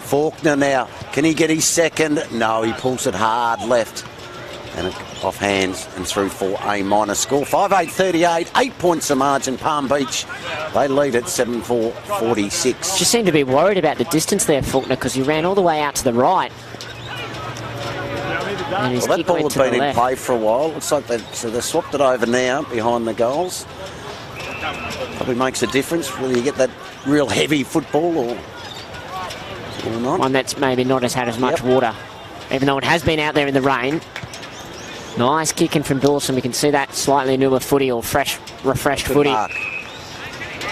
Faulkner now, can he get his second? No, he pulls it hard left. And off hands and through for A- score. 5-8-38, 8 points the margin. Palm Beach, they lead at 7-4-46. Just seemed to be worried about the distance there, Faulkner, because he ran all the way out to the right. And his Well, that kick ball went had to the been in left. play for a while. Looks like they swapped it over now behind the goals. Probably makes a difference whether you get that real heavy football or not. One that's maybe not has had as much water, even though it has been out there in the rain. Nice kicking from Dawson. We can see that slightly newer footy or refreshed footy. Mark.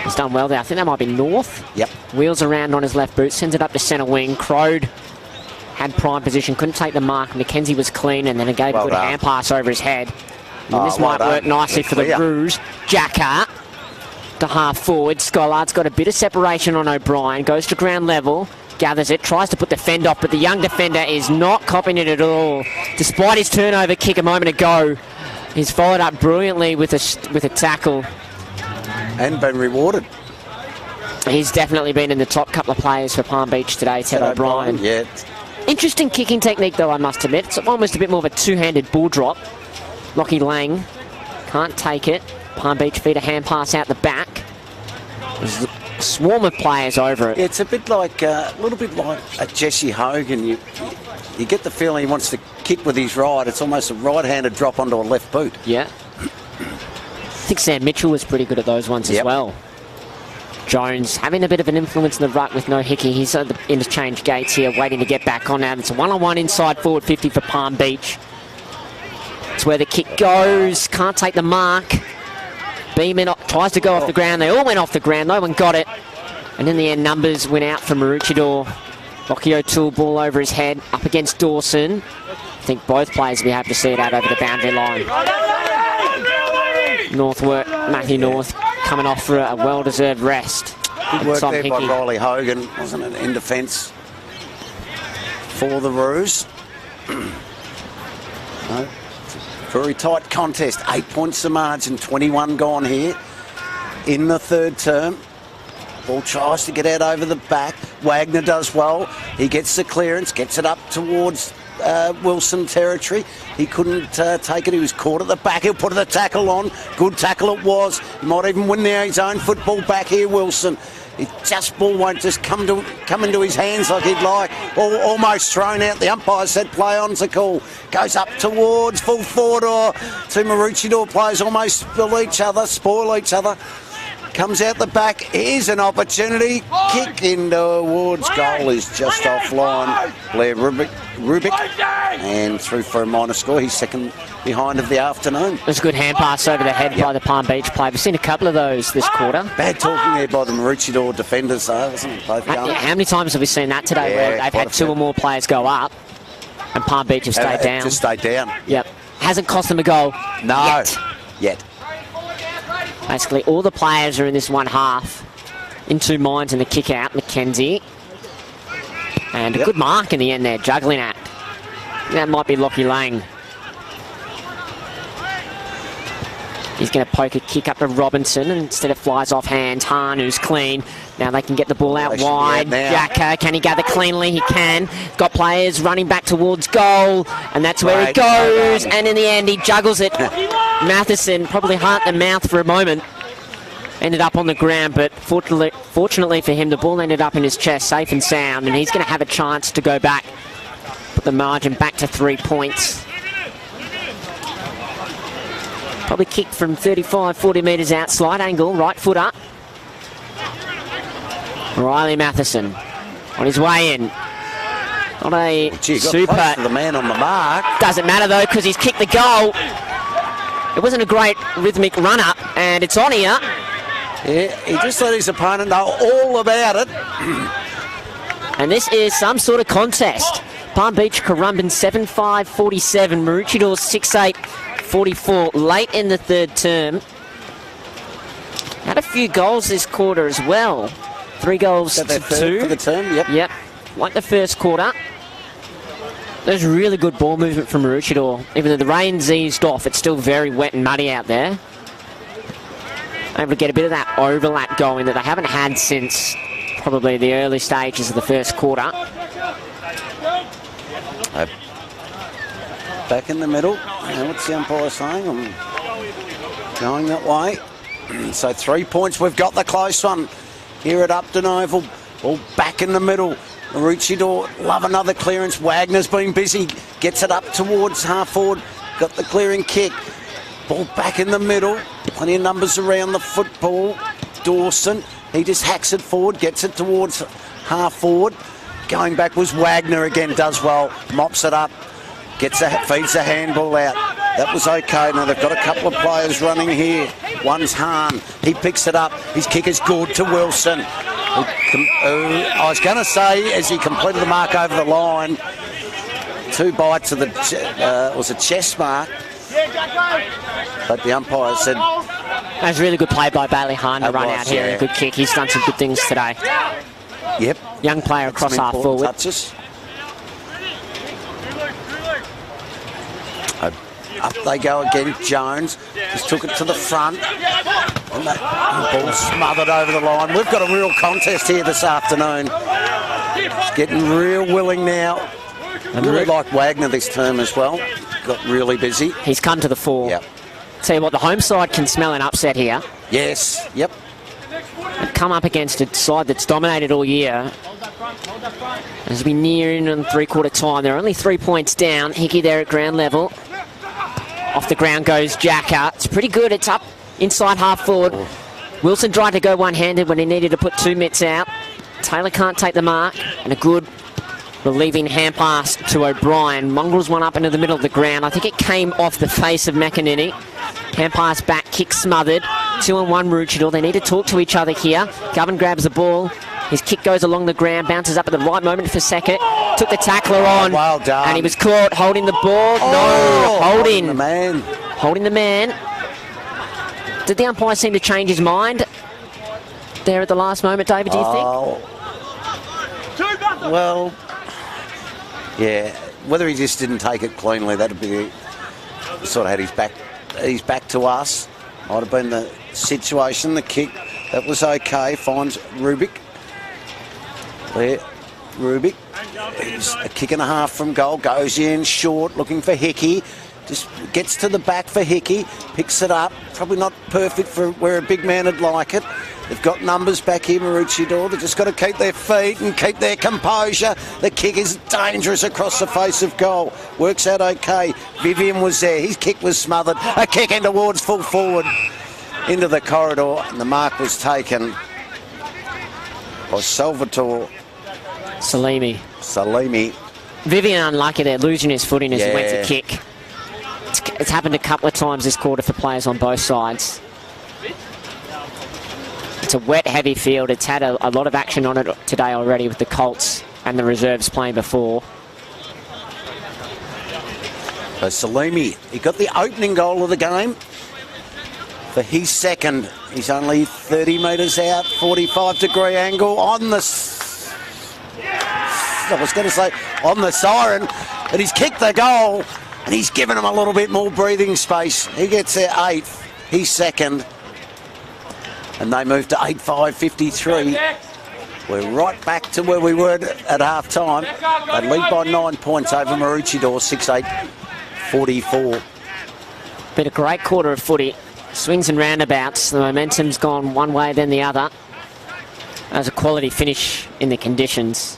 He's done well there. I think that might be North. Yep. Wheels around on his left boot, sends it up to centre wing. Crode had prime position, couldn't take the mark. McKenzie was clean, and then it gave a good hand pass over his head. And this might work nicely for the Rouge. Jacker to half forward. Scollard's got a bit of separation on O'Brien. Goes to ground level. Gathers it, tries to put the fend off, but the young defender is not copying it at all. Despite his turnover kick a moment ago, he's followed up brilliantly with a tackle. And been rewarded. He's definitely been in the top couple of players for Palm Beach today, Ted O'Brien. Yeah. Interesting kicking technique, though, I must admit. It's almost a bit more of a two-handed ball drop. Lockie Lang can't take it. Palm Beach feed a hand pass out the back. There's a swarm of players over it. It's a bit like a little bit like a Jesse Hogan. You get the feeling he wants to kick with his right. It's almost a right-handed drop onto a left boot. Yeah. I think Sam Mitchell was pretty good at those ones as well. Jones having a bit of an influence in the ruck with no Hickey. He's at the interchange gates here, waiting to get back on now. It's a one-on-one inside forward 50 for Palm Beach. It's where the kick goes. Can't take the mark. Beeman tries to go off the ground. They all went off the ground. No one got it. And in the end, numbers went out for Maroochydore. Lockie O'Toole, ball over his head, up against Dawson. I think both players will be happy to see it out over the boundary line. Matthew North coming off for a well-deserved rest. Good work Tom there by Hickey. Riley Hogan, wasn't it, in defence for the Roos. No, very tight contest. 8 points the margin, 21 gone here in the third term. Ball tries to get out over the back. Wagner does well. He gets the clearance, gets it up towards Wilson territory. He couldn't take it. He was caught at the back. He'll put the tackle on. Good tackle it was. He might even win his own football back here, Wilson. It just ball won't just come into his hands like he'd like. Almost thrown out. The umpire said play on's the call. Goes up towards full forward or two Maroochydore players almost spoil each other. Comes out the back. Here's an opportunity. Kick in towards goal is just offline. Blair Rubik. And through for a minor score. He's second behind of the afternoon. It was a good hand pass over the head by the Palm Beach player. We've seen a couple of those this quarter. Bad talking there by the Maroochydore defenders, though, wasn't it? Both How many times have we seen that today where they've had two or more players go up and Palm Beach have stayed down? Just stayed down. Yep. Hasn't cost them a goal. No. Yet. Basically, all the players are in this one half. In two minds in the kick out, McKenzie. And a good mark in the end there, juggling act. That might be Lockie Lang. He's going to poke a kick up to Robinson, and instead it flies off hands. Hahn, who's clean. Now they can get the ball out wide. Jacker, can he gather cleanly? He can. Got players running back towards goal, and that's where he goes. And in the end, he juggles it. Matheson, probably heart and mouth for a moment. Ended up on the ground, but fortunately for him, the ball ended up in his chest, safe and sound, and he's going to have a chance to go back. Put the margin back to 3 points. Probably kicked from 35, 40 metres out, slight angle, right foot up. Riley Matheson on his way in. Not a super. Close to the man on the mark. Doesn't matter though, because he's kicked the goal. It wasn't a great rhythmic run-up, and it's on here. Yeah, he just let his opponent know all about it. And this is some sort of contest. Palm Beach, Currumbin 7-5-47, Maroochydore 6-8-44, late in the third term. Had a few goals this quarter as well. 3 goals to 2. For the term, yep. Yep, like the first quarter. There's really good ball movement from Maroochydore. Even though the rain's eased off, it's still very wet and muddy out there. Able to get a bit of that overlap going that they haven't had since probably the early stages of the first quarter. Back in the middle. Now what's the umpire saying? I'm going that way. So 3 points. We've got the close one here at Upton Oval. All back in the middle. Maroochydore love another clearance. Wagner's been busy. Gets it up towards half forward. Got the clearing kick. Ball back in the middle. Plenty of numbers around the football. Dawson, he just hacks it forward. Gets it towards half forward. Going back was Wagner again. Does well. Mops it up. Feeds the handball out. That was okay. Now they've got a couple of players running here. One's Hahn. He picks it up. His kick is good to Wilson. I was going to say, as he completed the mark over the line, 2 bites of the was a chest mark. But the umpire said... That was a really good play by Bailey Hahn to run out here. Yeah. A good kick. He's done some good things today. Yep. Young player across half forward. Touches. Up they go again. Jones just took it to the front. And that ball smothered over the line. We've got a real contest here this afternoon. It's getting real willing now. I really like Wagner this term as well. Got really busy. He's come to the fore. Yep. Tell you what, the home side can smell an upset here. Yes. Yep. And come up against a side that's dominated all year. As we near in on three-quarter time, they're only 3 points down. Hickey there at ground level. Off the ground goes Jacker. It's pretty good. It's up inside half forward. Wilson tried to go one-handed when he needed to put 2 mitts out. Taylor can't take the mark. And a good relieving hand pass to O'Brien. Mongrels one up into the middle of the ground. I think it came off the face of McEnany. Hand pass back, kick smothered. 2-on-1 Maroochydore. They need to talk to each other here. Govern grabs the ball. His kick goes along the ground, bounces up at the right moment for second. Took the tackler on. Well done. And he was caught holding the ball. No, holding. The man. Holding the man. Did the umpire seem to change his mind there at the last moment, David, do you think? Well, yeah. Whether he just didn't take it cleanly, that'd be sort of had his back to us. Might have been the situation, the kick. That was okay. Finds Rubik. There, Rubik. He's a kick and a half from goal. Goes in short, looking for Hickey. Just gets to the back for Hickey. Picks it up. Probably not perfect for where a big man would like it. They've got numbers back here, Maroochydore. They've just got to keep their feet and keep their composure. The kick is dangerous across the face of goal. Works out okay. Vivian was there. His kick was smothered. A kick in towards full forward into the corridor. And the mark was taken by Salvatore Salimi. Vivian unlucky there, losing his footing as he went to kick. It's happened a couple of times this quarter for players on both sides. It's a wet, heavy field. It's had a lot of action on it today already with the Colts and the reserves playing before. So Salimi, he got the opening goal of the game. For his second, he's only 30 metres out, 45-degree angle on the... I was going to say on the siren, but he's kicked the goal and he's given him a little bit more breathing space. He gets there 8th, he's second. And they move to 8-5-53. We're right back to where we were at half-time. They lead by 9 points over Maroochydore, 6-8-44. Been a great quarter of footy. Swings and roundabouts. The momentum's gone one way then the other. That was a quality finish in the conditions.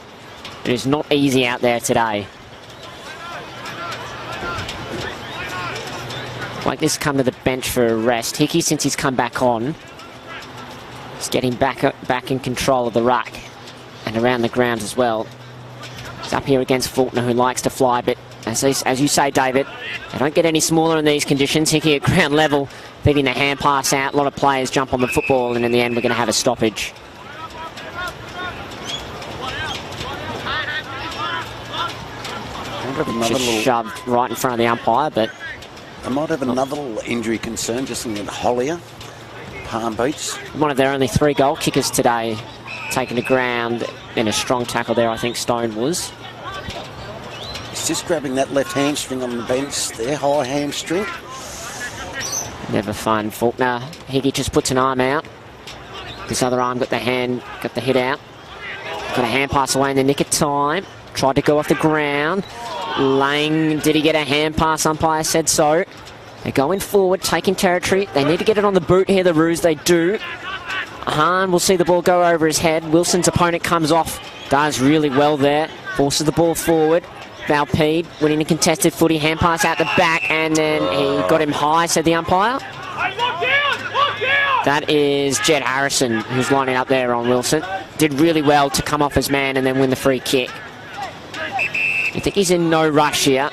It is not easy out there today. Like this, come to the bench for a rest. Hickey, since he's come back on, is getting back in control of the ruck and around the ground as well. He's up here against Faulkner, who likes to fly, but as you say, David, they don't get any smaller in these conditions. Hickey at ground level, feeding the hand pass out. A lot of players jump on the football, and in the end, we're going to have a stoppage. Just shoved right in front of the umpire, but... I might have another little injury concern, just looking at Hollier, Palm Beach. One of their only 3 goal kickers today, taken to ground in a strong tackle there, I think Stone was. He's just grabbing that left hamstring on the bench there, high hamstring. Never fun. Faulkner. Hickey just puts an arm out. This other arm got the hit out. Got a hand pass away in the nick of time. Tried to go off the ground. Lang, did he get a hand pass? Umpire said so. They're going forward, taking territory. They need to get it on the boot here, the Roos. They do. Hahn will see the ball go over his head. Wilson's opponent comes off. Does really well there. Forces the ball forward. Valpede winning the contested footy. Hand pass out the back, and then he got him high, said the umpire. That is Jed Harrison who's lining up there on Wilson. Did really well to come off his man and then win the free kick. I think he's in no rush here.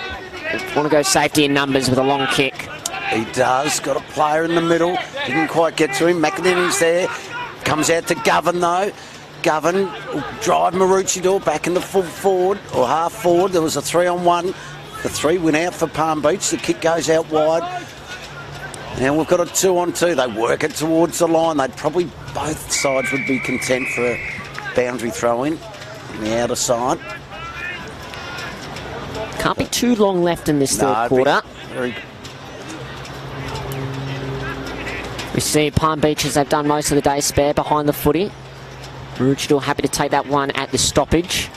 Want to go safety in numbers with a long kick. He does. Got a player in the middle. Didn't quite get to him. McInerney's there. Comes out to Govan though. Govan will drive Maroochydore back in the full forward or half forward. There was a 3-on-1. The 3 went out for Palm Beach. The kick goes out wide. Now we've got a 2-on-2. They work it towards the line. They'd probably, both sides would be content for a boundary throw in the outer side. Can't be too long left in this third quarter. We see Palm Beach, as they've done most of the day, spare behind the footy. Maroochydore happy to take that one at the stoppage.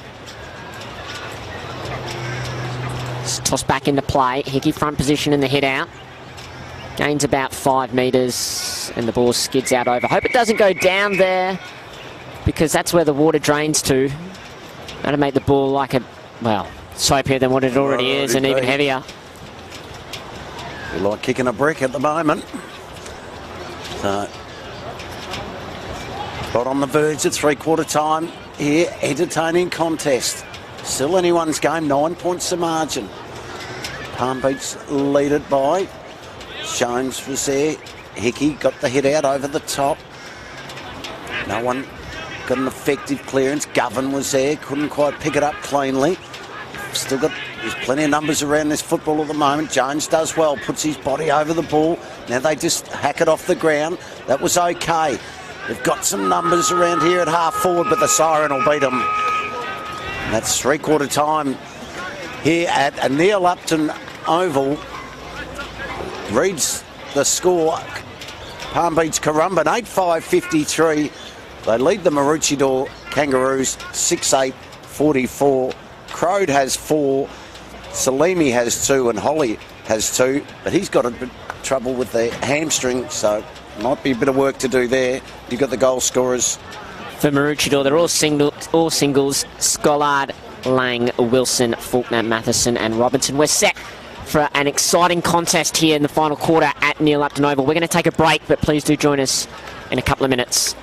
It's tossed back into play. Hickey front position in the hit out. Gains about 5 metres and the ball skids out over. Hope it doesn't go down there because that's where the water drains to. That'll make the ball like a, well, soapier than what it already is and even heavier. You're like kicking a brick at the moment. So, right on the verge of three-quarter time here. Entertaining contest. Still anyone's game. 9 points the margin. Palm Beach lead it by. Jones was there. Hickey got the hit out over the top. No one got an effective clearance. Govan was there. Couldn't quite pick it up cleanly. Still got, there's plenty of numbers around this football at the moment. Jones does well, puts his body over the ball. Now they just hack it off the ground. That was okay. They've got some numbers around here at half forward, but the siren will beat them. And that's three-quarter time here at Neil Upton Oval. Reads the score. Palm Beach Currumbin 8-5-53. They lead the Maroochydore Kangaroos 6-8-44. Crode has 4, Salimi has 2, and Holly has 2, but he's got a bit of trouble with the hamstring, so might be a bit of work to do there. You've got the goal scorers. For Maroochydore, they're all singles. Scollard, Lang, Wilson, Faulkner, Matheson and Robinson. We're set for an exciting contest here in the final quarter at Neil Upton Oval. We're going to take a break, but please do join us in a couple of minutes.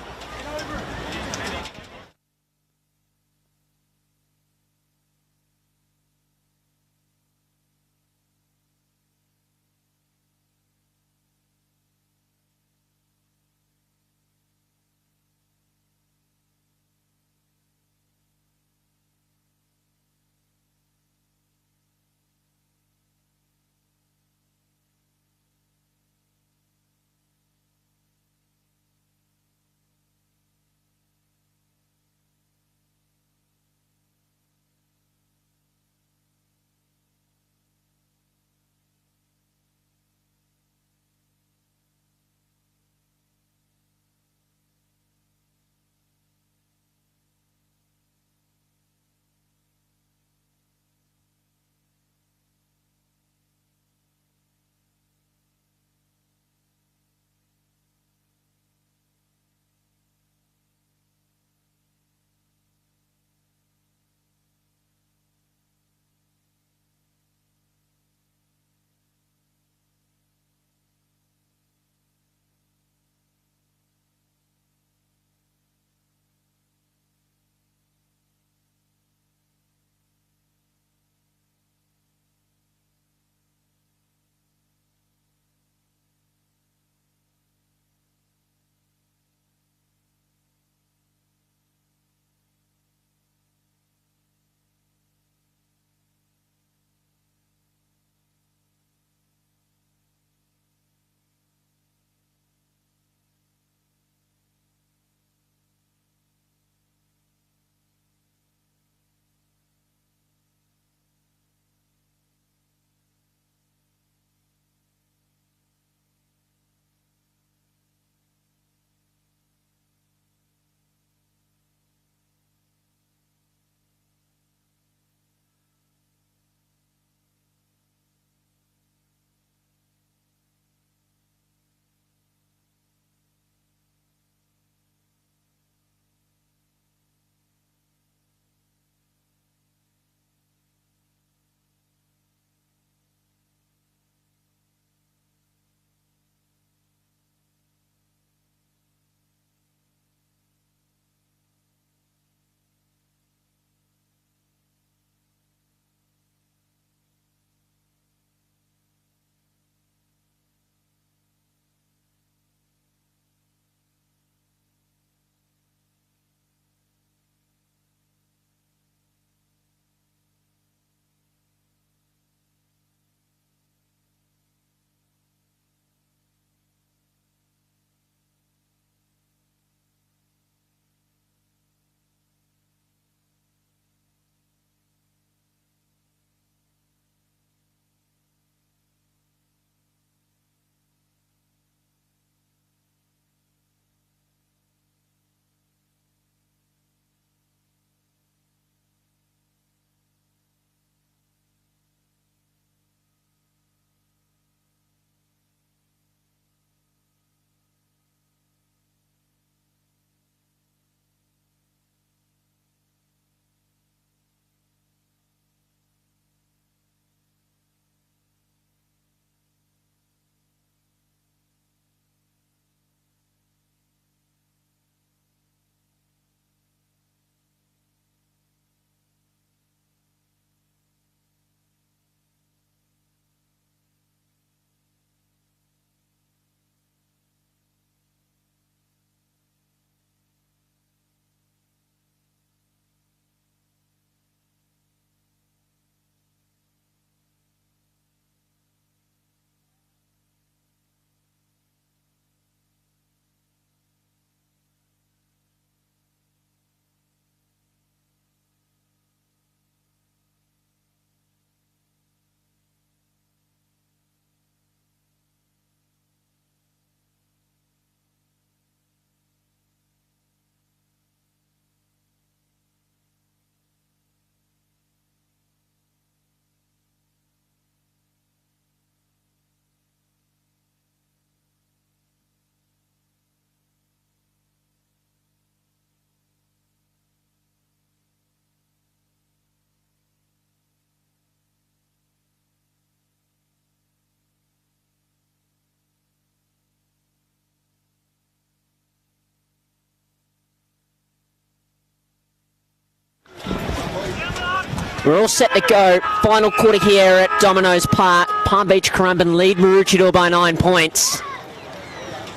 We're all set to go. Final quarter here at Domino's Park. Palm Beach Currumbin lead Maroochydore by 9 points.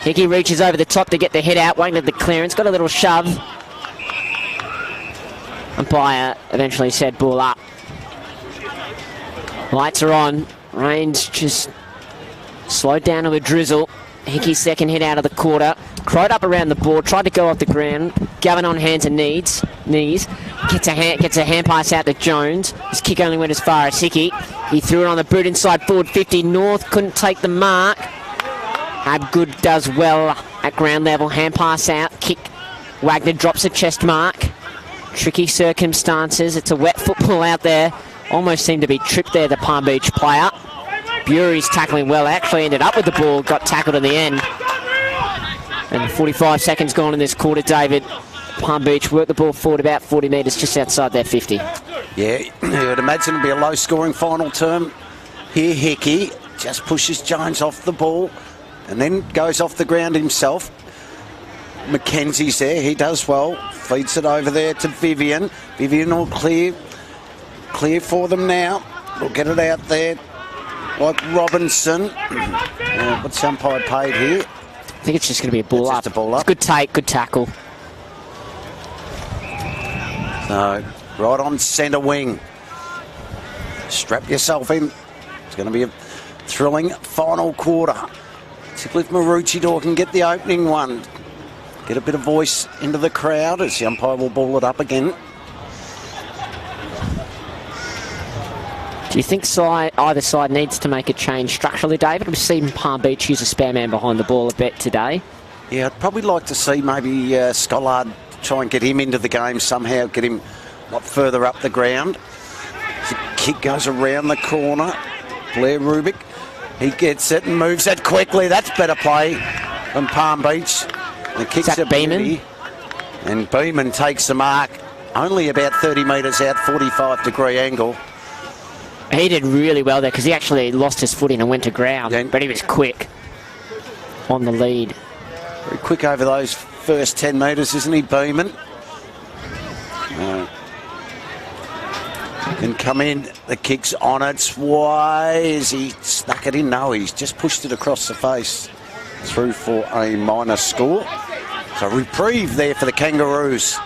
Hickey reaches over the top to get the hit out, waiting at the clearance, got a little shove. Umpire eventually said ball up. Lights are on. Rain's just slowed down to a drizzle. Hickey's second hit out of the quarter. Crowed up around the board, tried to go off the ground. Gavin on hands and knees. Gets a hand pass out to Jones. His kick only went as far as Hickey. He threw it on the boot inside forward 50. North couldn't take the mark. Abgood does well at ground level. Hand pass out. Kick. Wagner drops a chest mark. Tricky circumstances. It's a wet football out there. Almost seemed to be tripped there, the Palm Beach player. Bury's tackling well. Actually ended up with the ball. Got tackled in the end. And 45 seconds gone in this quarter, David. Palm Beach worked the ball forward about 40 metres just outside their 50. Yeah, you would imagine it'll be a low-scoring final term. Here, Hickey just pushes Jones off the ball and then goes off the ground himself. Mackenzie's there. He does well. Feeds it over there to Vivian. Vivian will clear for them now. We'll get it out there like Robinson. What's the umpire paid here? I think it's just going to be a ball up. Just a ball up. It's good take, good tackle. So, right on centre wing. Strap yourself in. It's going to be a thrilling final quarter. Particularly if Maroochydore can get the opening one. Get a bit of voice into the crowd as the umpire will ball it up again. Do you think either side needs to make a change structurally, David? We've seen Palm Beach use a spare man behind the ball a bit today. Yeah, I'd probably like to see maybe Scollard try and get him into the game somehow, get him a lot further up the ground. The kick goes around the corner. Blair Rubik, he gets it and moves it quickly. That's better play than Palm Beach. The kick's at Beeman. And Beeman takes the mark only about 30 metres out, 45-degree angle. He did really well there because he actually lost his footing and went to ground, but he was quick on the lead. Very quick over those first 10 metres, isn't he, Beeman? Can come in, the kick's on its way. Has he snuck it in? No, he's just pushed it across the face. Through for a minor score. So reprieve there for the Kangaroos.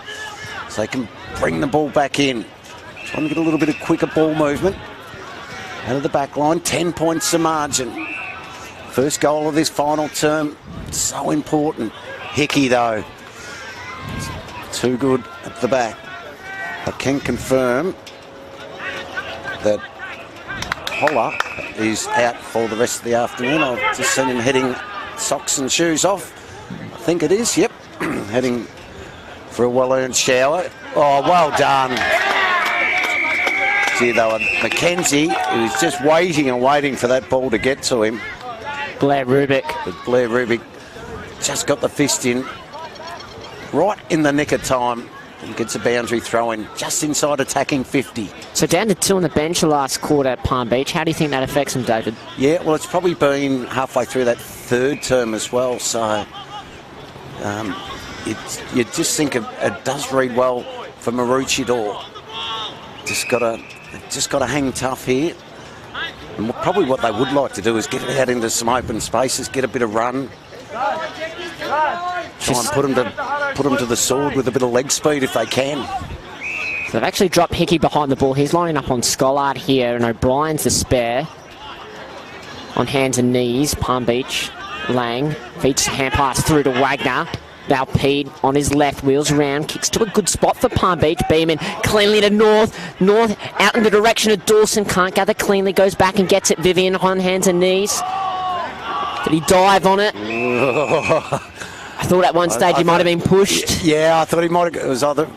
So they can bring the ball back in. Trying to get a little bit of quicker ball movement. Out of the back line, 10 points the margin. First goal of this final term, so important. Hickey, though, too good at the back. I can confirm that Holler is out for the rest of the afternoon. I've just seen him heading socks and shoes off. I think it is, yep. Heading for a well-earned shower. Oh, well done. See, though, Mackenzie, he was just waiting and waiting for that ball to get to him. Blair Rubik. But Blair Rubik just got the fist in right in the nick of time and gets a boundary throw in just inside attacking 50. So down to 2 on the bench the last quarter at Palm Beach. How do you think that affects them, David? Yeah, well, it's probably been halfway through that third term as well, so you just think it does read well for Maroochydore. Just got to hang tough here. And probably what they would like to do is get it out into some open spaces, get a bit of run. Try and put them to the sword with a bit of leg speed if they can. So they've actually dropped Hickey behind the ball. He's lining up on Scollard here, and O'Brien's the spare. On hands and knees, Palm Beach. Lang feeds hand pass through to Wagner. Valpede on his left, wheels around, kicks to a good spot for Palm Beach. Beeman cleanly to North. North out in the direction of Dawson, can't gather cleanly, goes back and gets it. Vivian on hands and knees. Did he dive on it? I thought at one stage he might have been pushed. Yeah, I thought he might have. It was either.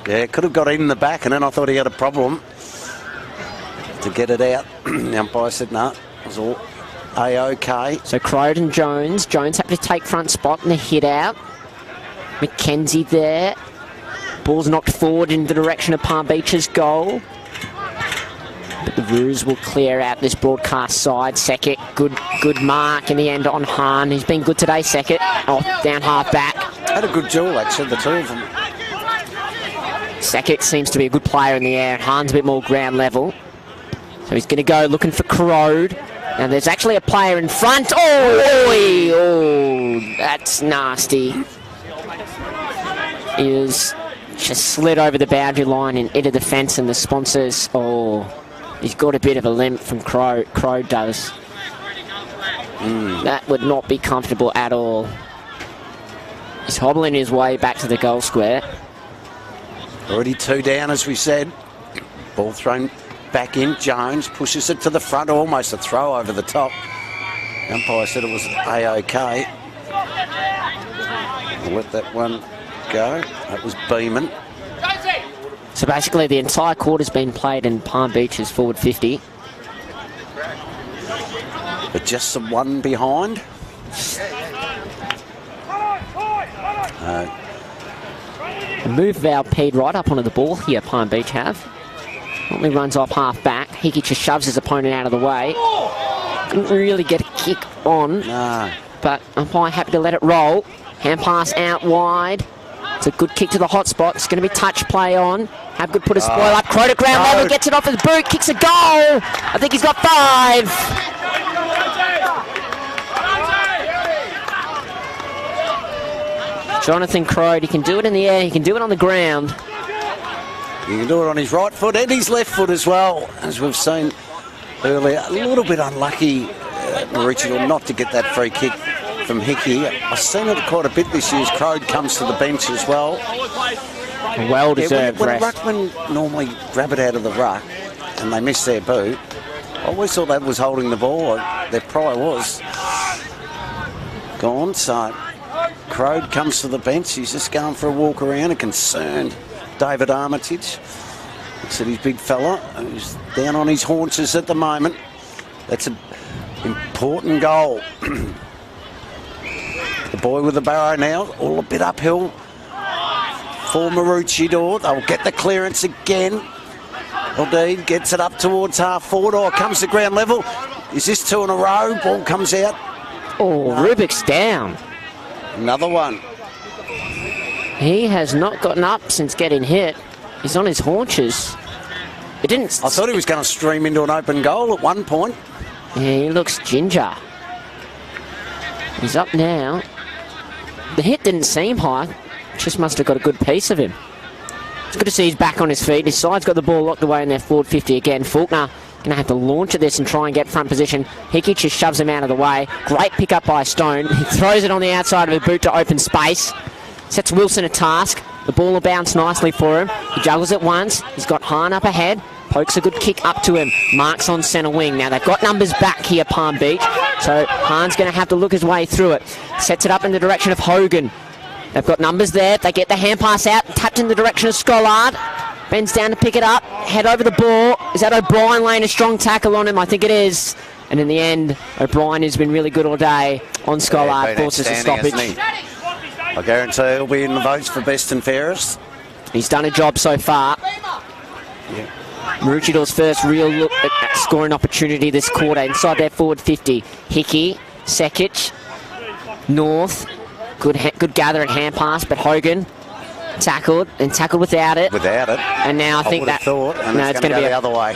Yeah, could have got in the back, and then I thought he had a problem to get it out. The umpire said no, it was all A-OK. So Crowden, Jones. Jones had to take front spot and a hit out. Mackenzie there. Ball's knocked forward in the direction of Palm Beach's goal. But the Roos will clear out this broadcast side. Sekit, good mark in the end on Hahn. He's been good today, Sekit. Oh, down half back. Had a good duel, actually, the two of them. Sekic seems to be a good player in the air. Hahn's a bit more ground level. So he's going to go looking for Corrode. And there's actually a player in front. Oh, that's nasty. He was just slid over the boundary line and into the fence, and the sponsors, he's got a bit of a limp from Crow does. That would not be comfortable at all. He's hobbling his way back to the goal square. Already 2 down, as we said. Ball thrown back in. Jones pushes it to the front, almost a throw over the top. The umpire said it was A-OK. We'll let that one go. That was Beeman. So basically the entire quarter's been played in Palm Beach's forward 50. But just the one behind. The move Valpede right up onto the ball here, Palm Beach have. Normally runs off half back. Hickey just shoves his opponent out of the way. Didn't really get a kick on. No. But umpire happy to let it roll. Hand pass out wide. It's a good kick to the hot spot. It's going to be touch play on. Habgood put a spoil up. Crow to ground level, gets it off his boot, kicks a goal. I think he's got 5. Jonathan Crow, he can do it in the air, he can do it on the ground. He can do it on his right foot and his left foot as well, as we've seen earlier. A little bit unlucky, Maroochydore, not to get that free kick from Hickey. I've seen it quite a bit this year as Crow comes to the bench as well. Well-deserved when rest. Ruckman normally grab it out of the ruck and they miss their boot, I always thought that was holding the ball. Their pry was gone, so Crow comes to the bench. He's just going for a walk around. A concerned David Armitage. Looks at his big fella who's down on his haunches at the moment. That's an important goal. The boy with the barrow now, all a bit uphill for Maroochydore. They'll get the clearance again. Aldeed gets it up towards half forward. Comes to ground level. Is this 2 in a row? Ball comes out. Rubik's down. Another one. He has not gotten up since getting hit. He's on his haunches. It didn't. I thought he was going to stream into an open goal at one point. Yeah, he looks ginger. He's up now. The hit didn't seem high. Just must have got a good piece of him. It's good to see he's back on his feet. His side's got the ball locked away in their forward 50 again. Faulkner going to have to launch at this and try and get front position. Hickey just shoves him out of the way. Great pick up by Stone. He throws it on the outside of the boot to open space. Sets Wilson a task. The ball will bounce nicely for him. He juggles it once. He's got Hahn up ahead. Pokes a good kick up to him. Marks on centre wing. Now they've got numbers back here, Palm Beach. So Hahn's going to have to look his way through it. Sets it up in the direction of Hogan. They've got numbers there. They get the hand pass out. Tapped in the direction of Scollard. Bends down to pick it up. Head over the ball. Is that O'Brien laying a strong tackle on him? I think it is. And in the end, O'Brien has been really good all day on Scollard. Forces a stoppage. I guarantee he'll be in the votes for best and fairest. He's done a job so far. Yeah. Maroochidore's first real look at scoring opportunity this quarter inside their forward 50. Hickey, Sekic, North. Good gather and hand pass, but Hogan tackled and tackled without it. Without it. And now I think that. Thought, and no, it's going to go the other way.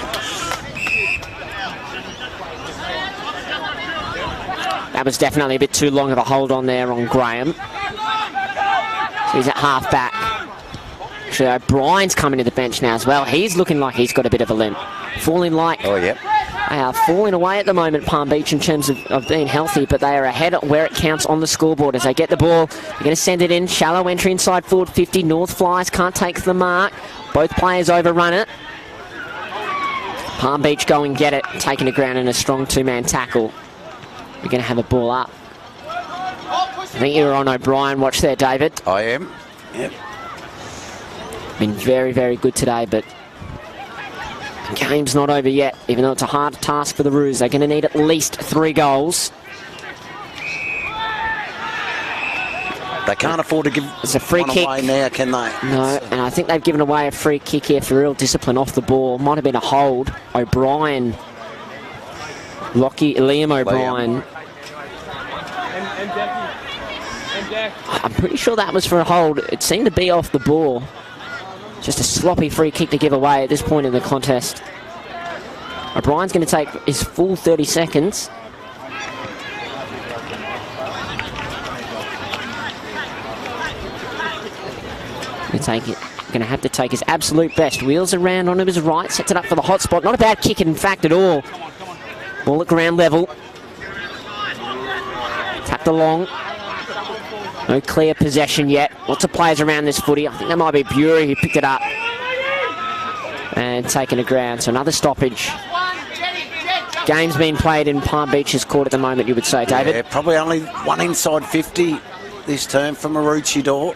That was definitely a bit too long of a hold on there on Graham. So he's at half back. Actually, O'Brien's coming to the bench now as well. He's looking like he's got a bit of a limp. Falling like... Oh, yep. They are falling away at the moment, Palm Beach, in terms of being healthy, but they are ahead where it counts on the scoreboard as they get the ball. They're going to send it in. Shallow entry inside forward 50. North flies, can't take the mark. Both players overrun it. Palm Beach go and get it, taking the ground in a strong two-man tackle. We're going to have a ball up. I think you're on O'Brien watch there, David. I am. Yep. Been very, very good today, but the game's not over yet, even though it's a hard task for the Roos. They're going to need at least 3 goals. They can't afford to give it's a free kick away now, can they? No, and I think they've given away a free kick here for real discipline off the ball. Might have been a hold. O'Brien, Liam O'Brien. I'm pretty sure that was for a hold. It seemed to be off the ball. Just a sloppy free kick to give away at this point in the contest. O'Brien's going to take his full 30 seconds. Going to have to take his absolute best. Wheels around onto his right, sets it up for the hot spot. Not a bad kick, in fact, at all. Ball at ground level. Tapped along. No clear possession yet. Lots of players around this footy. I think that might be Bury who picked it up. And taken to ground. So another stoppage. Game's being played in Palm Beach's court at the moment, you would say, David? Yeah, probably only one inside 50 this term for Maroochydore.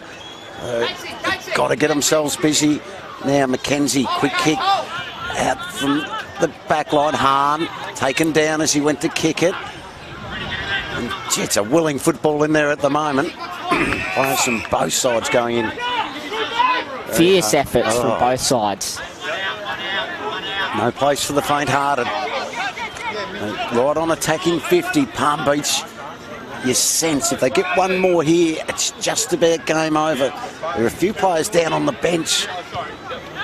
Got to get themselves busy. Now Mackenzie, quick kick out from the back line. Hahn taken down as he went to kick it. And gee, it's a willing football in there at the moment. Players from both sides going in. Fierce efforts from both sides. No place for the faint-hearted. Right on attacking 50, Palm Beach. You sense if they get one more here, it's just about game over. There are a few players down on the bench,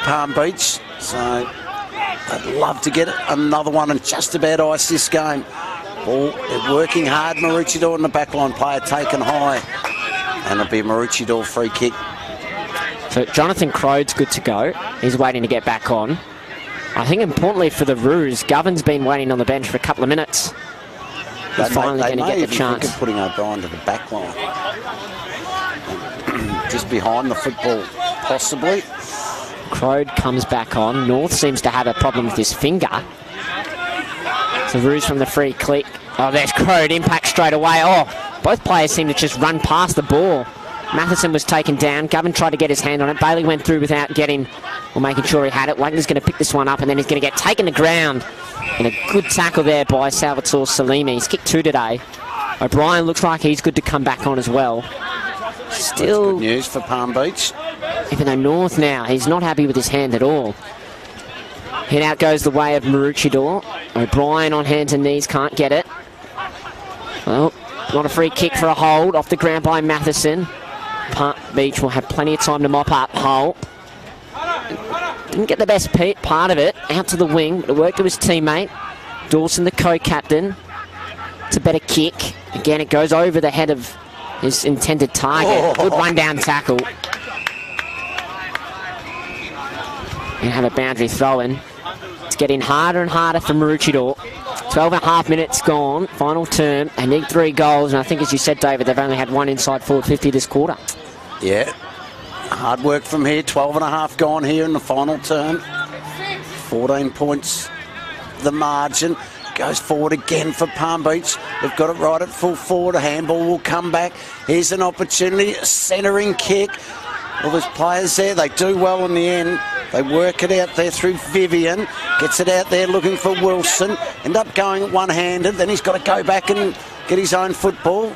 Palm Beach, so I'd love to get another one and just about ice this game. Ball, they're working hard, Maroochydore, and the backline player taken high. And it'll be a Maroochydore free kick. So Jonathan Crode's good to go. He's waiting to get back on. I think importantly for the Roos, Govin's been waiting on the bench for a couple of minutes. He's finally going to get the chance. Think of putting O'Brien to the back line. Just behind the football, possibly. Crode comes back on. North seems to have a problem with his finger. So Roos from the free click. Oh, there's Crode. Impact straight away. Oh, both players seem to just run past the ball. Matheson was taken down. Govin tried to get his hand on it. Bailey went through without getting or making sure he had it. Wagner's going to pick this one up and then he's going to get taken to ground. And a good tackle there by Salvatore Salimi. He's kicked 2 today. O'Brien looks like he's good to come back on as well. Still, that's good news for Palm Beach. Even though North now, he's not happy with his hand at all. Head out goes the way of Maroochydore. O'Brien on hands and knees, can't get it. Well, not a free kick for a hold. Off the ground by Matheson. Palm Beach will have plenty of time to mop up. Hull didn't get the best part of it. Out to the wing, but it worked to his teammate. Dawson, the co-captain. It's a better kick. Again, it goes over the head of his intended target. Good run-down tackle. And have a boundary throw-in. It's getting harder and harder for Maroochydore. 12.5 minutes gone, final term. They need 3 goals, and I think, as you said, David, they've only had one inside forward 50 this quarter. Yeah, hard work from here. 12.5 gone here in the final term. 14 points, the margin. Goes forward again for Palm Beach. They've got it right at full forward. A handball will come back. Here's an opportunity, a centering kick. Well, there's players there. They do well in the end. They work it out there through Vivian. Gets it out there looking for Wilson. End up going one-handed. Then he's got to go back and get his own football.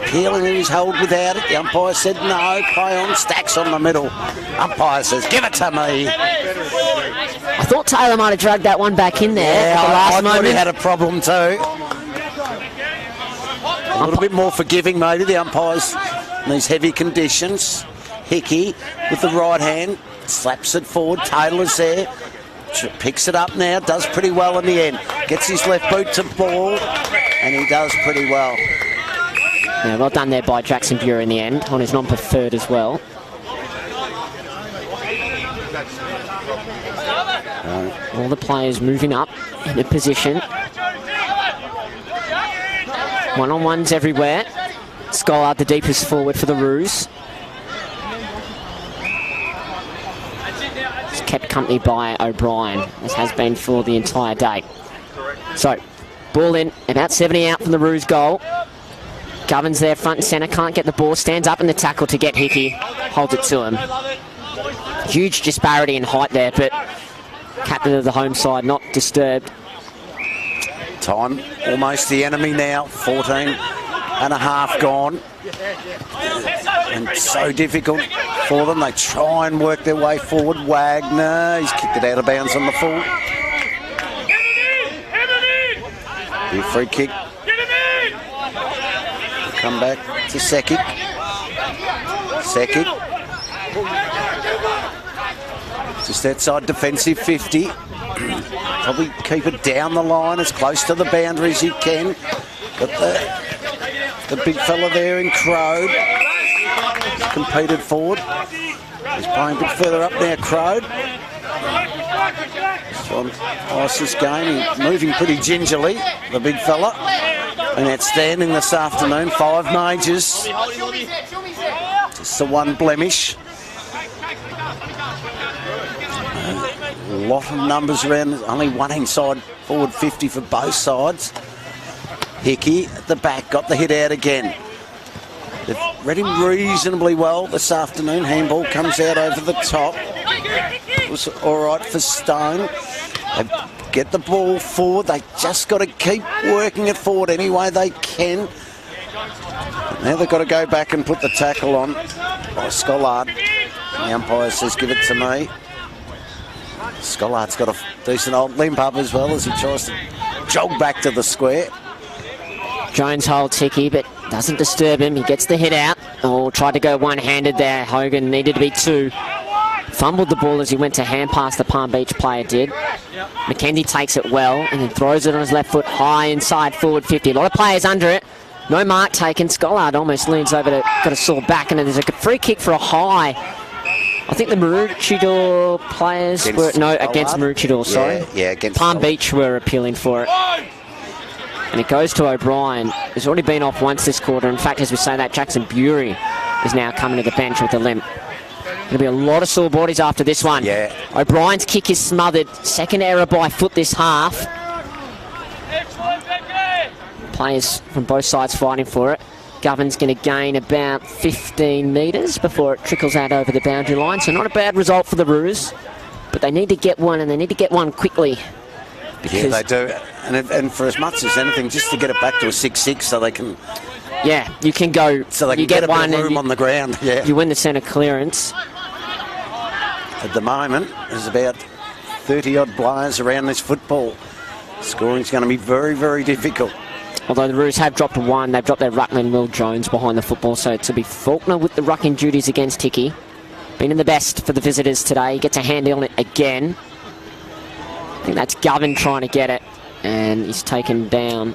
Peeling his hold without it. The umpire said no. Play on. Stacks on the middle. Umpire says, give it to me. I thought Taylor might have dragged that one back in there at the last moment. I thought he had a problem too. A little bit more forgiving maybe, the umpires in these heavy conditions. Hickey with the right hand. Slaps it forward. Taylor's there. Picks it up now. Does pretty well in the end. Gets his left boot to ball. And he does pretty well. Yeah, well done there by Jackson Buer in the end. On his non-preferred as well. All the players moving up in a position. One-on-ones everywhere. Scollard the deepest forward for the Roos. He's kept company by O'Brien, as has been for the entire day. So, ball in, about 70 out from the Roos goal. Govin's there front and centre, can't get the ball, stands up in the tackle to get Hickey, holds it to him. Huge disparity in height there, but captain of the home side not disturbed. Time almost the enemy now. 14.5 gone. And so difficult for them. They try and work their way forward. Wagner, he's kicked it out of bounds on the full. Be a free kick. Come back to Sekic. Sekic. Just outside defensive 50. Probably keep it down the line as close to the boundary as you can. But the big fella there in Crode competed forward. He's playing a bit further up now, Crode. From this game, he's moving pretty gingerly, the big fella. And outstanding this afternoon, 5 majors. Just the one blemish. A lot of numbers around, only one inside forward 50 for both sides. Hickey at the back, got the hit out again. They've read him reasonably well this afternoon. Handball comes out over the top. It was all right for Stone. They get the ball forward. They just got to keep working it forward any way they can. Now they've got to go back and put the tackle on by Scollard. The umpire says, give it to me. Scollard's got a decent old limp up as well as he tries to jog back to the square. Jones holds Hickey, but doesn't disturb him. He gets the hit out. Oh, tried to go one-handed there. Hogan needed to be 2. Fumbled the ball as he went to hand pass, the Palm Beach player did. McKenzie takes it well and then throws it on his left foot high inside forward 50. A lot of players under it. No mark taken. Scollard almost leans over to got a sore back, and then there's a free kick for a high. I think the Maroochydore players were... No, against Maroochydore, sorry. Yeah, against... Palm Beach were appealing for it. And it goes to O'Brien, who's already been off once this quarter. In fact, as we say that, Jackson Bury is now coming to the bench with a limp. There'll be a lot of sore bodies after this one. Yeah. O'Brien's kick is smothered. Second error by foot this half. Players from both sides fighting for it. Govin's going to gain about 15 metres before it trickles out over the boundary line. So not a bad result for the Roos. But they need to get one, and they need to get one quickly. Yeah, they do. And for as much as anything, just to get it back to a 6-6 so they can... Yeah, you can go... So they can you get a one bit of room on the ground. Yeah. You win the centre clearance. At the moment, there's about 30-odd players around this football. Scoring's going to be very, very difficult. Although the Roos have dropped 1, they've dropped their ruckman Will Jones behind the football, so it's to be Faulkner with the rucking duties against Hickey. Been in the best for the visitors today. He gets a handy on it again. I think that's Govin trying to get it, and he's taken down.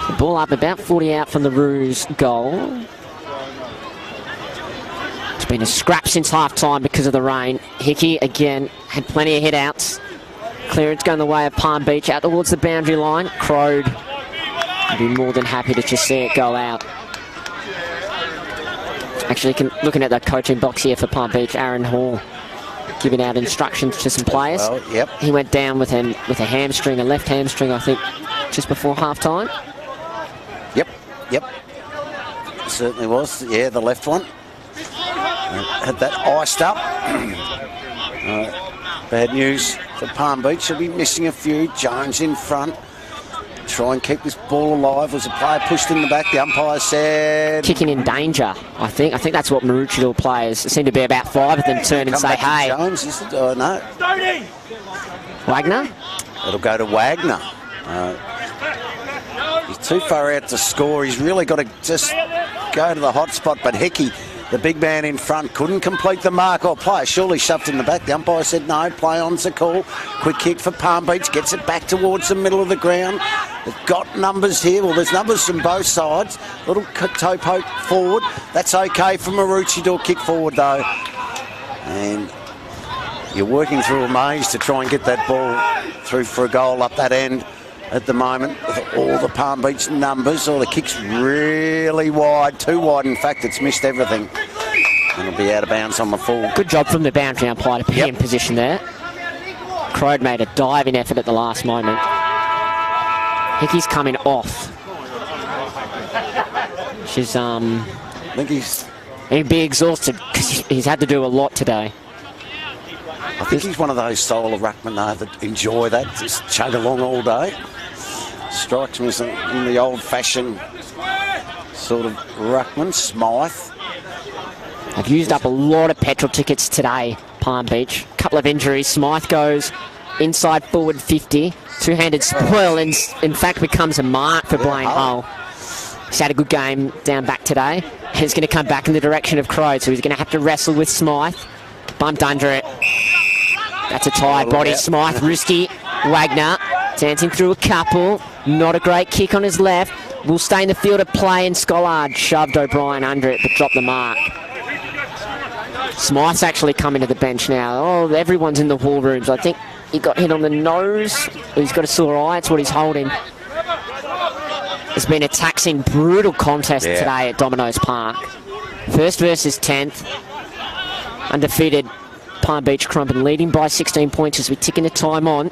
The ball up about 40 out from the Roos goal. It's been a scrap since half-time because of the rain. Hickey, again, had plenty of hit-outs. Clearance going the way of Palm Beach out towards the boundary line. Crode would be more than happy to just see it go out. Actually, looking at the coaching box here for Palm Beach, Aaron Hall giving out instructions to some players. Well, yep. He went down with a hamstring, a left hamstring, I think, just before half-time. Yep. Certainly was. Yeah, the left one. Had that iced up. Bad news for Palm Beach. She'll be missing a few. Jones in front. Try and keep this ball alive. Was a player pushed in the back. The umpire said... Kicking in danger, I think. I think that's what Maroochydore players seem to be about 5 of them turn and say, hey. Jones, is it? Oh, no. Wagner? It'll go to Wagner. He's too far out to score. He's really got to just go to the hot spot. But Hickey, the big man in front, couldn't complete the mark. Or player surely shoved in the back. The umpire said no, play on's a call. Quick kick for Palm Beach, gets it back towards the middle of the ground. They've got numbers here. Well, there's numbers from both sides. Little toe poke forward. That's okay for Maroochydore. Kick forward though. And you're working through a maze to try and get that ball through for a goal up that end. At the moment, with all the Palm Beach numbers, or the kick's really wide, too wide. In fact, it's missed everything. And it'll be out of bounds on the full. Good job from the boundary umpire to put in position there. Crode made a diving effort at the last moment. Hickey's coming off. She's I think he'd be exhausted because he's had to do a lot today. I think he's one of those style of ruckmen though that enjoy that, just chug along all day. Strikes me as in the old-fashioned sort of ruckman, Smythe. I've used up a lot of petrol tickets today, Palm Beach. Couple of injuries. Smythe goes inside forward 50. Two-handed spoil, in fact, becomes a mark for Blaine Hull. He's had a good game down back today. He's going to come back in the direction of Crow, so he's going to have to wrestle with Smythe. Bumped under it. That's a tired body. Smythe, risky. Wagner dancing through a couple. Not a great kick on his left. Will stay in the field of play, and Scollard shoved O'Brien under it, but dropped the mark. Smythe's actually coming to the bench now. Oh, everyone's in the hall rooms. I think he got hit on the nose. He's got a sore eye. That's what he's holding. It's been a taxing, brutal contest today at Domino's Park. First versus 10th. Undefeated Palm Beach Currumbin leading by 16 points as we tick into time on.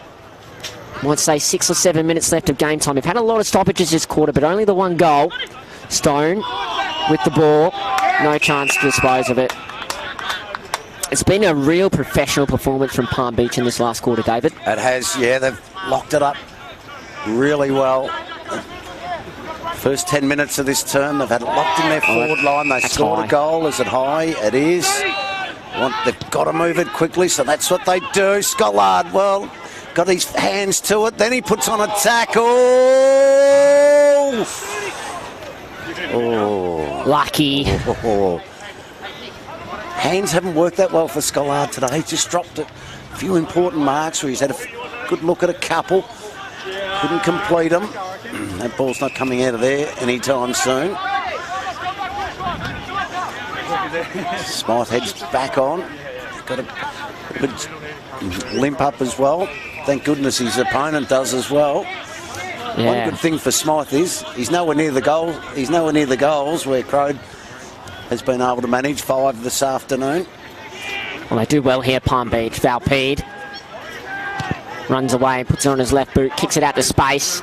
Might say 6 or 7 minutes left of game time. We've had a lot of stoppages this quarter, but only the one goal. Stone with the ball. No chance to dispose of it. It's been a real professional performance from Palm Beach in this last quarter, David. It has, yeah. They've locked it up really well. First 10 minutes of this term, they've had it locked in their forward line. They scored a goal. Is it high? It is. They've got to move it quickly, so that's what they do. Scollard, well, got his hands to it. Then he puts on a tackle. Oh. Lucky. Oh. Hands haven't worked that well for Scollard today. He's just dropped a few important marks where he's had a good look at a couple. Couldn't complete them. That ball's not coming out of there anytime soon. Smythe heads back on. Got a good limp up as well. Thank goodness his opponent does as well. Yeah. One good thing for Smythe is he's nowhere near the goal. He's nowhere near the goals where Crow has been able to manage 5 this afternoon. Well, they do well here, Palm Beach. Valpede runs away, puts it on his left boot, kicks it out to space.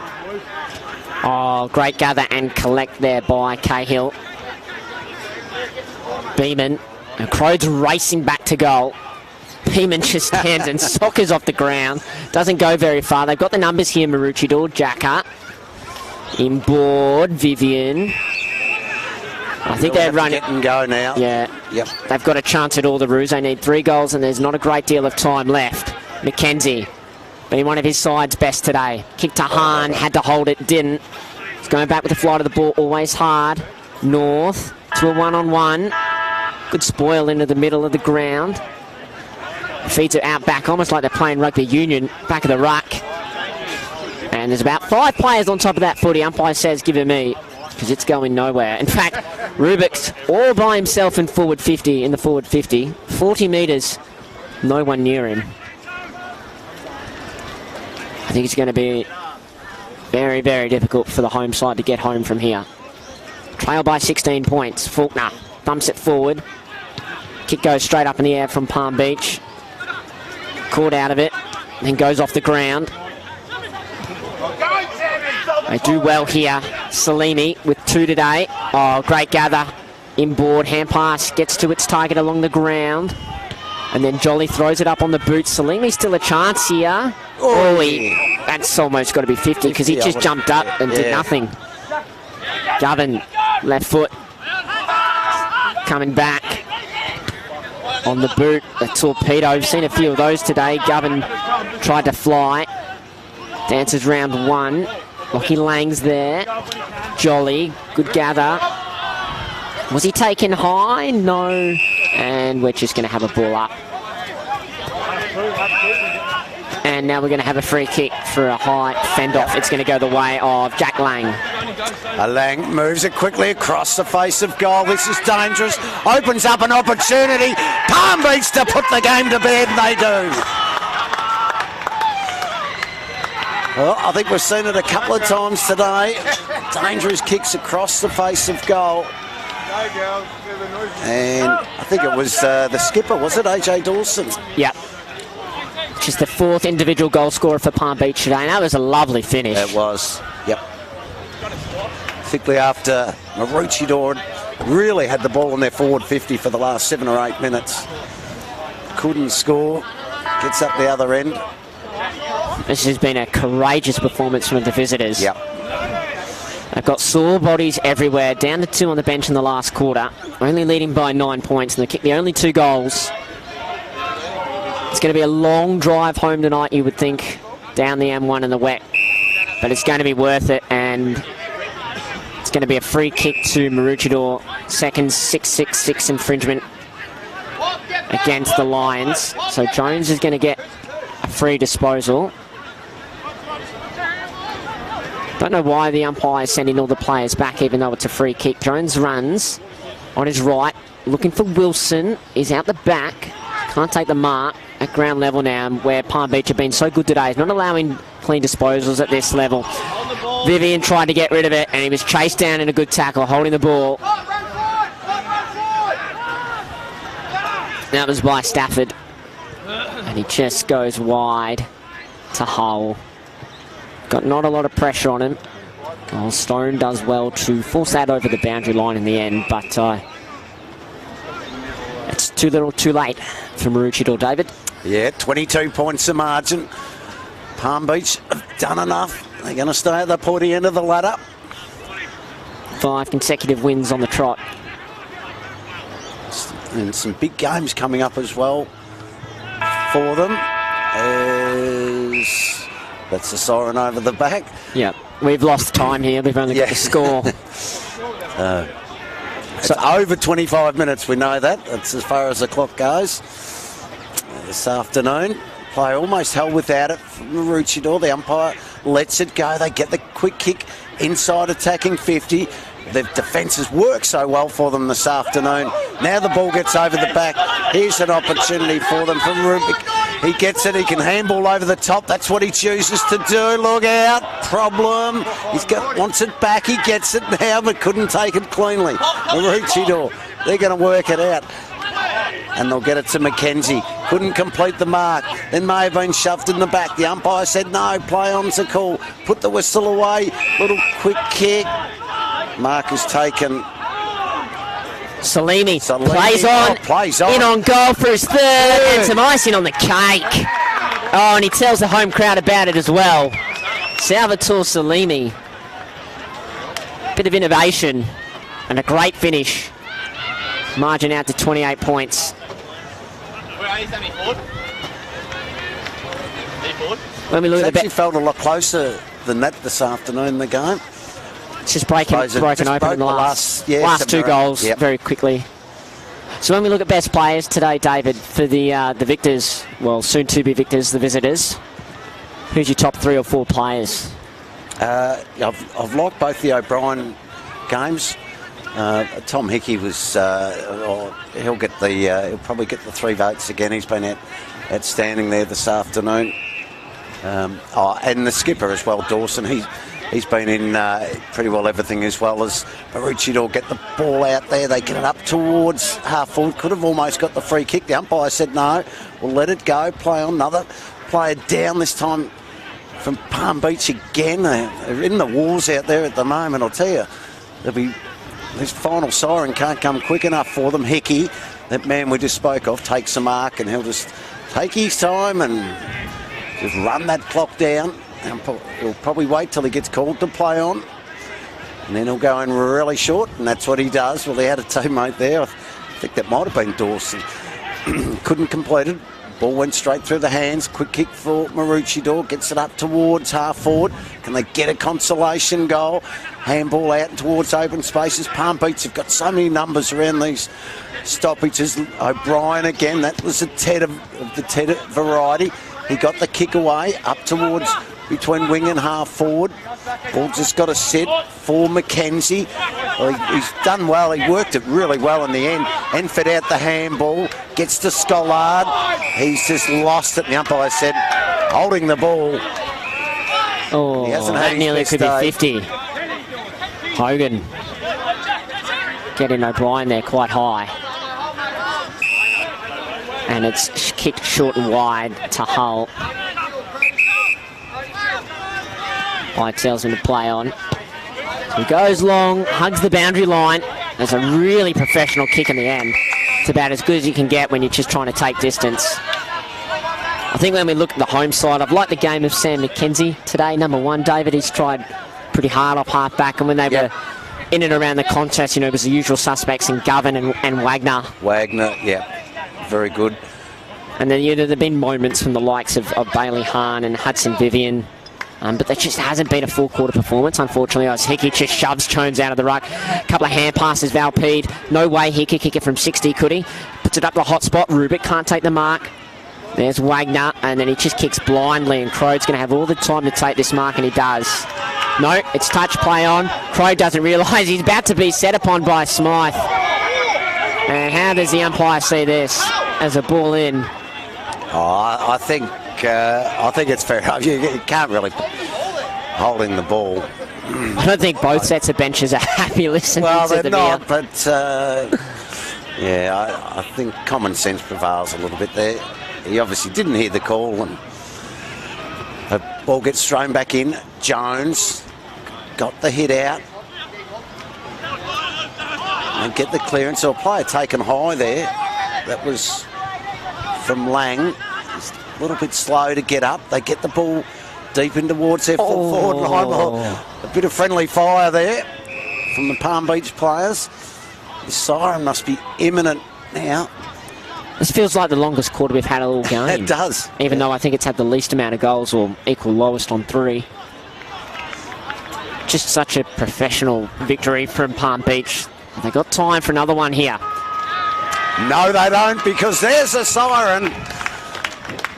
Oh, great gather and collect there by Cahill. Beeman. And Crow's racing back to goal. Beeman just stands and soccers off the ground. Doesn't go very far. They've got the numbers here, Maroochydore. Jacker. Inboard, Vivian. I think they're running. Get and go now. Yeah. Yep. They've got a chance at all the roos. They need 3 goals and there's not a great deal of time left. McKenzie being one of his side's best today. Kick to Hahn, had to hold it, didn't. He's going back with the flight of the ball, always hard. North to a 1-on-1. Good spoil into the middle of the ground. Feeds it out back, almost like they're playing rugby union, back of the ruck. And there's about 5 players on top of that footy. Umpire says, give it me, because it's going nowhere. In fact, Rubik's all by himself in the forward 50, 40 metres, no one near him. I think it's going to be very, very difficult for the home side to get home from here. Trail by 16 points. Faulkner bumps it forward. Kick goes straight up in the air from Palm Beach. Caught out of it, then goes off the ground. They do well here. Salimi with 2 today. Oh, great gather. Inboard, hand pass, gets to its target along the ground. And then Jolly throws it up on the boot. Salimi's still a chance here. Oh, that's almost got to be 50 because he just jumped up and did nothing. Govan, left foot. Coming back on the boot. A torpedo. We've seen a few of those today. Govan tried to fly. Dances round 1. Lockie Lang's there. Jolly, good gather. Was he taken high? No. And we're just going to have a ball up. And now we're going to have a free kick for a high fend-off. It's going to go the way of Jack Lang. Lang moves it quickly across the face of goal. This is dangerous. Opens up an opportunity. Palm Beach to put the game to bed, and they do. Well, I think we've seen it a couple of times today. Dangerous kicks across the face of goal. And I think it was the skipper, was it? AJ Dawson. Yep. Just the 4th individual goal scorer for Palm Beach today. And that was a lovely finish. It was, yep. Particularly after Maroochydore really had the ball in their forward 50 for the last 7 or 8 minutes. Couldn't score. Gets up the other end. This has been a courageous performance from the visitors. Yep. They've got sore bodies everywhere. Down to 2 on the bench in the last quarter. Only leading by 9 points. And they kicked the only 2 goals. It's going to be a long drive home tonight, you would think, down the M1 in the wet. But it's going to be worth it. And it's going to be a free kick to Maroochydore seconds, 666 infringement against the Lions. So Jones is going to get a free disposal. Don't know why the umpire is sending all the players back, even though it's a free kick. Jones runs on his right, looking for Wilson. He's out the back, can't take the mark at ground level now, where Palm Beach have been so good today. He's not allowing clean disposals at this level. Vivian tried to get rid of it, and he was chased down in a good tackle, holding the ball. That was by Stafford, and he just goes wide to Hull. Got not a lot of pressure on him. Well, Stone does well to force that over the boundary line in the end, but it's too little too late for Maroochydore, David. Yeah, 22 points the margin. Palm Beach have done enough. They're going to stay at the pointy end of the ladder. 5 consecutive wins on the trot. And some big games coming up as well for them. That's the siren over the back. Yeah, we've lost time here. We've only got the score. It's over 25 minutes, we know that. That's as far as the clock goes. This afternoon, play almost held without it from Maroochydore. The umpire lets it go. They get the quick kick inside attacking 50. The defences work so well for them this afternoon. Now the ball gets over the back. Here's an opportunity for them from Rubik. He gets it. He can handball over the top. That's what he chooses to do. Look out. Problem. Wants it back. He gets it now, but couldn't take it cleanly. Maroochydore, they're going to work it out. And they'll get it to Mackenzie. Couldn't complete the mark. Then may have been shoved in the back. The umpire said no. Play on's a call. Put the whistle away. Little quick kick. Mark is taken. Salimi plays on. In on goal for his third. And some icing on the cake. Oh, and he tells the home crowd about it as well. Salvatore Salimi. Bit of innovation and a great finish. Margin out to 28 points. When we look at it felt a lot closer than that this afternoon in the game. It's just broken open in the last two goals very quickly. So when we look at best players today, David, for the victors, well, soon to be victors, the visitors, who's your top 3 or 4 players? I've liked both the O'Brien games. Tom Hickey was, he'll probably get the 3 votes again. He's been outstanding there this afternoon. And the skipper as well, Dawson. He's been in pretty well everything, as well as Maroochydore get the ball out there. They get it up towards half forward. Could have almost got the free kick. The umpire said no. We'll let it go. Play on. Another player down this time from Palm Beach again. They're in the walls out there at the moment. I'll tell you, this final siren can't come quick enough for them. Hickey, that man we just spoke of, takes a mark, and he'll just take his time and just run that clock down. He'll probably wait till he gets called to play on, and then he'll go in really short, and that's what he does. Well, he had a teammate there. I think that might have been Dawson. Couldn't complete it. Ball went straight through the hands. Quick kick for Maroochydore. Gets it up towards half forward. Can they get a consolation goal? Handball out towards open spaces. Palm Beach have got so many numbers around these stoppages. O'Brien again. That was the Ted of the Ted variety. He got the kick away up towards between wing and half forward. Ball just got to sit for Mackenzie. Well, he's done well. He worked it really well in the end. Enford out the handball. Gets to Scollard. He's just lost it. And the umpire said, holding the ball. Oh, he hasn't had that nearly could be 50. Hogan getting O'Brien there quite high. And it's kicked short and wide to Hull. White tells him to play on. He goes long, hugs the boundary line. There's a really professional kick in the end. It's about as good as you can get when you're just trying to take distance. I think when we look at the home side, I've liked the game of Sam McKenzie today. Number 1, David, he's tried pretty hard off half back, and when they were in and around the contest, it was the usual suspects in Govan and Wagner. Wagner, very good. And then there have been moments from the likes of Bailey Hahn and Hudson Vivian. But there just hasn't been a full quarter performance, unfortunately, as Hickey just shoves Chones out of the ruck. A couple of hand passes, Valpede. No way he could kick it from 60, could he? Puts it up the hot spot. Rubik can't take the mark. There's Wagner, and then he just kicks blindly, and Crowe's going to have all the time to take this mark, and he does. No, it's touch play on. Crowe doesn't realise he's about to be set upon by Smythe. And how does the umpire see this as a ball in? I think it's fair enough. You can't really holding the ball. I don't think both sets of benches are happy listening to the not, but yeah, I think common sense prevails a little bit there. He obviously didn't hear the call, and the ball gets thrown back in. Jones got the hit out and get the clearance. So a player taken high there. That was from Lang. Just a little bit slow to get up. They get the ball deep in towards their full forward line. A bit of friendly fire there from the Palm Beach players. The siren must be imminent now. This feels like the longest quarter we've had all game. It does. Even though I think it's had the least amount of goals, or equal lowest on 3. Just such a professional victory from Palm Beach. They got time for another one here. No, they don't, because there's a siren.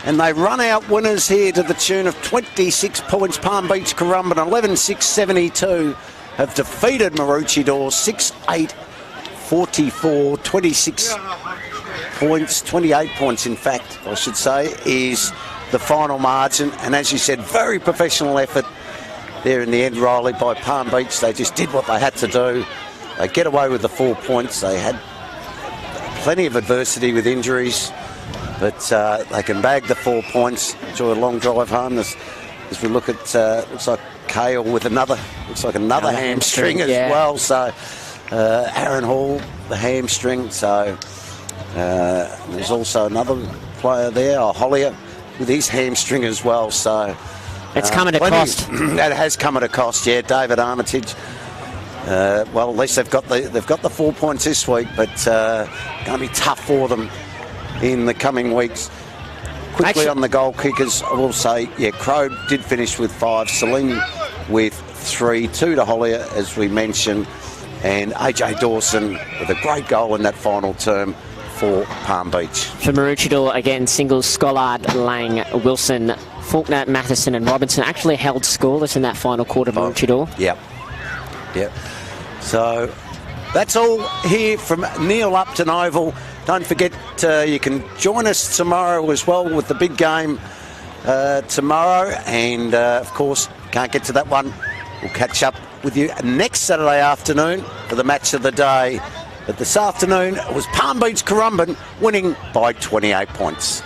And they run out winners here to the tune of 26 points. Palm Beach Currumbin 11-6-72 have defeated Maroochydore 6-8-44. 26 points, 28 points in fact, I should say, is the final margin. And as you said, very professional effort there in the end, Riley, by Palm Beach. They just did what they had to do. They get away with the 4 points. They had plenty of adversity with injuries, but they can bag the 4 points. Enjoy a long drive home as we look at, looks like Kale with another hamstring as well. So Aaron Hall, the hamstring. So there's also another player there, Hollier, with his hamstring as well. So it's come at a cost. That has come at a cost, yeah. David Armitage. Well, at least they've got the 4 points this week, but going to be tough for them in the coming weeks. Quickly on the goal kickers, I will say, yeah, Crowe did finish with 5, Salini with 3, 2 to Hollier, as we mentioned, and AJ Dawson with a great goal in that final term for Palm Beach. For Maroochydore, again, singles, Scollard, Lang, Wilson, Faulkner, Matheson and Robinson actually held scoreless in that final quarter of Maroochydore. Yep. So that's all here from Neil Upton Oval. Don't forget, you can join us tomorrow as well with the big game tomorrow. And, of course, can't get to that one. We'll catch up with you next Saturday afternoon for the match of the day. But this afternoon, it was Palm Beach Currumbin winning by 28 points.